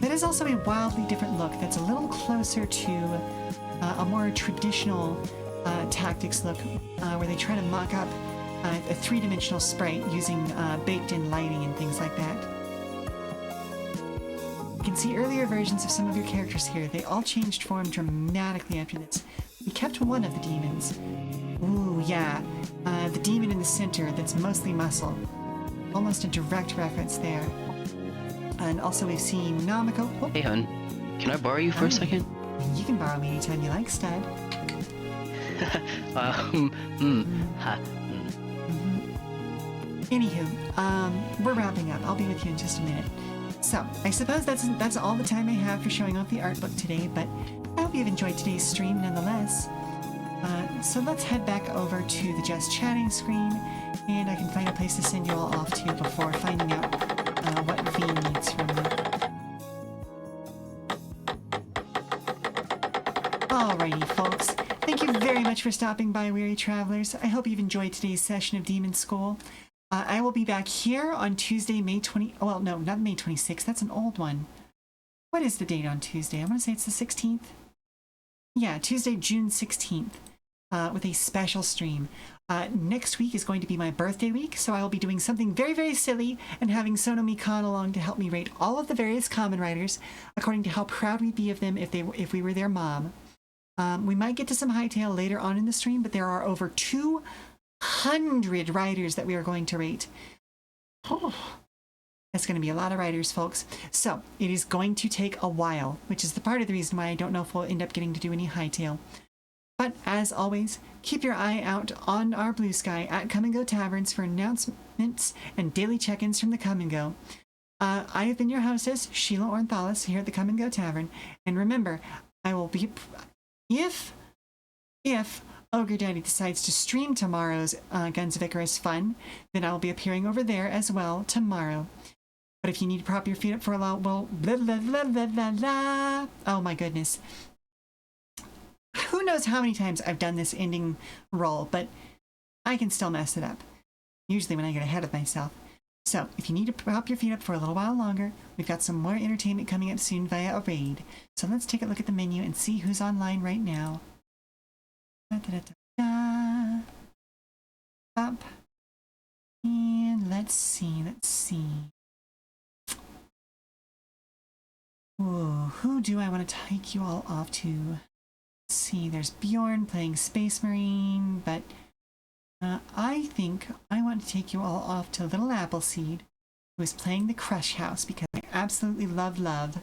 That is also a wildly different look that's a little closer to a more traditional tactics look, where they try to mock up a three-dimensional sprite using baked-in lighting and things like that. You can see earlier versions of some of your characters here. They all changed form dramatically after this. We kept one of the demons. Ooh, yeah. The demon in the center that's mostly muscle. Almost a direct reference there. And also we've seen Namiko. Oh. Hey, hun. Can I borrow you for a second? You can borrow me anytime you like, stud. Anywho, we're wrapping up. I'll be with you in just a minute. So, I suppose that's all the time I have for showing off the art book today, but I hope you've enjoyed today's stream nonetheless. So let's head back over to the Just Chatting screen, and I can find a place to send you all off to before finding out what V needs from me. Alrighty, folks. Thank you very much for stopping by, weary travelers. I hope you've enjoyed today's session of Demonschool. I will be back here on Tuesday, May 20... Well, no, not May 26th. That's an old one. What is the date on Tuesday? I want to say it's the 16th. Yeah, Tuesday, June 16th, with a special stream. Next week is going to be my birthday week, so I will be doing something very, very silly and having Sonomi Khan along to help me rate all of the various common writers according to how proud we'd be of them if we were their mom. We might get to some hightail later on in the stream, but there are over 200 writers that we are going to rate. Oh, that's going to be a lot of writers, folks. So it is going to take a while, which is the part of the reason why I don't know if we'll end up getting to do any hightail. But as always, keep your eye out on our blue sky at Come and Go Taverns for announcements and daily check-ins from the Come and Go. I have been your hostess, Sheela Ornthalis, here at the Come and Go Tavern. And remember, I will be... If If Ogre Daddy decides to stream tomorrow's Guns of Icarus fun, then I'll be appearing over there as well tomorrow. But if you need to prop your feet up for a while, well, blah, blah, blah, blah, blah, blah. Oh my goodness. Who knows how many times I've done this ending roll, but I can still mess it up. Usually when I get ahead of myself. So if you need to prop your feet up for a little while longer, we've got some more entertainment coming up soon via a raid. So let's take a look at the menu and see who's online right now. Da, da, da, da, da. Up. And let's see. Ooh, who do I want to take you all off to? Let's see, there's Bjorn playing Space Marine, but I think I want to take you all off to Little Appleseed, who is playing the Crush House, because I absolutely love.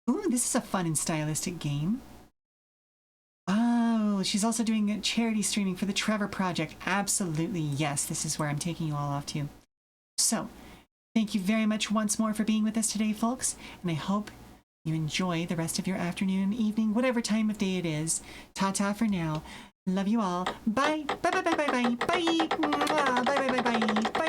Ooh, this is a fun and stylistic game. Oh, she's also doing a charity streaming for the Trevor Project. Absolutely, yes, this is where I'm taking you all off to. So, thank you very much once more for being with us today, folks, and I hope you enjoy the rest of your afternoon, evening, whatever time of day it is. Ta-ta for now. Love you all. Bye. Bye. Bye. Bye. Bye. Bye. Bye. Bye. Bye. Bye. Bye. Bye.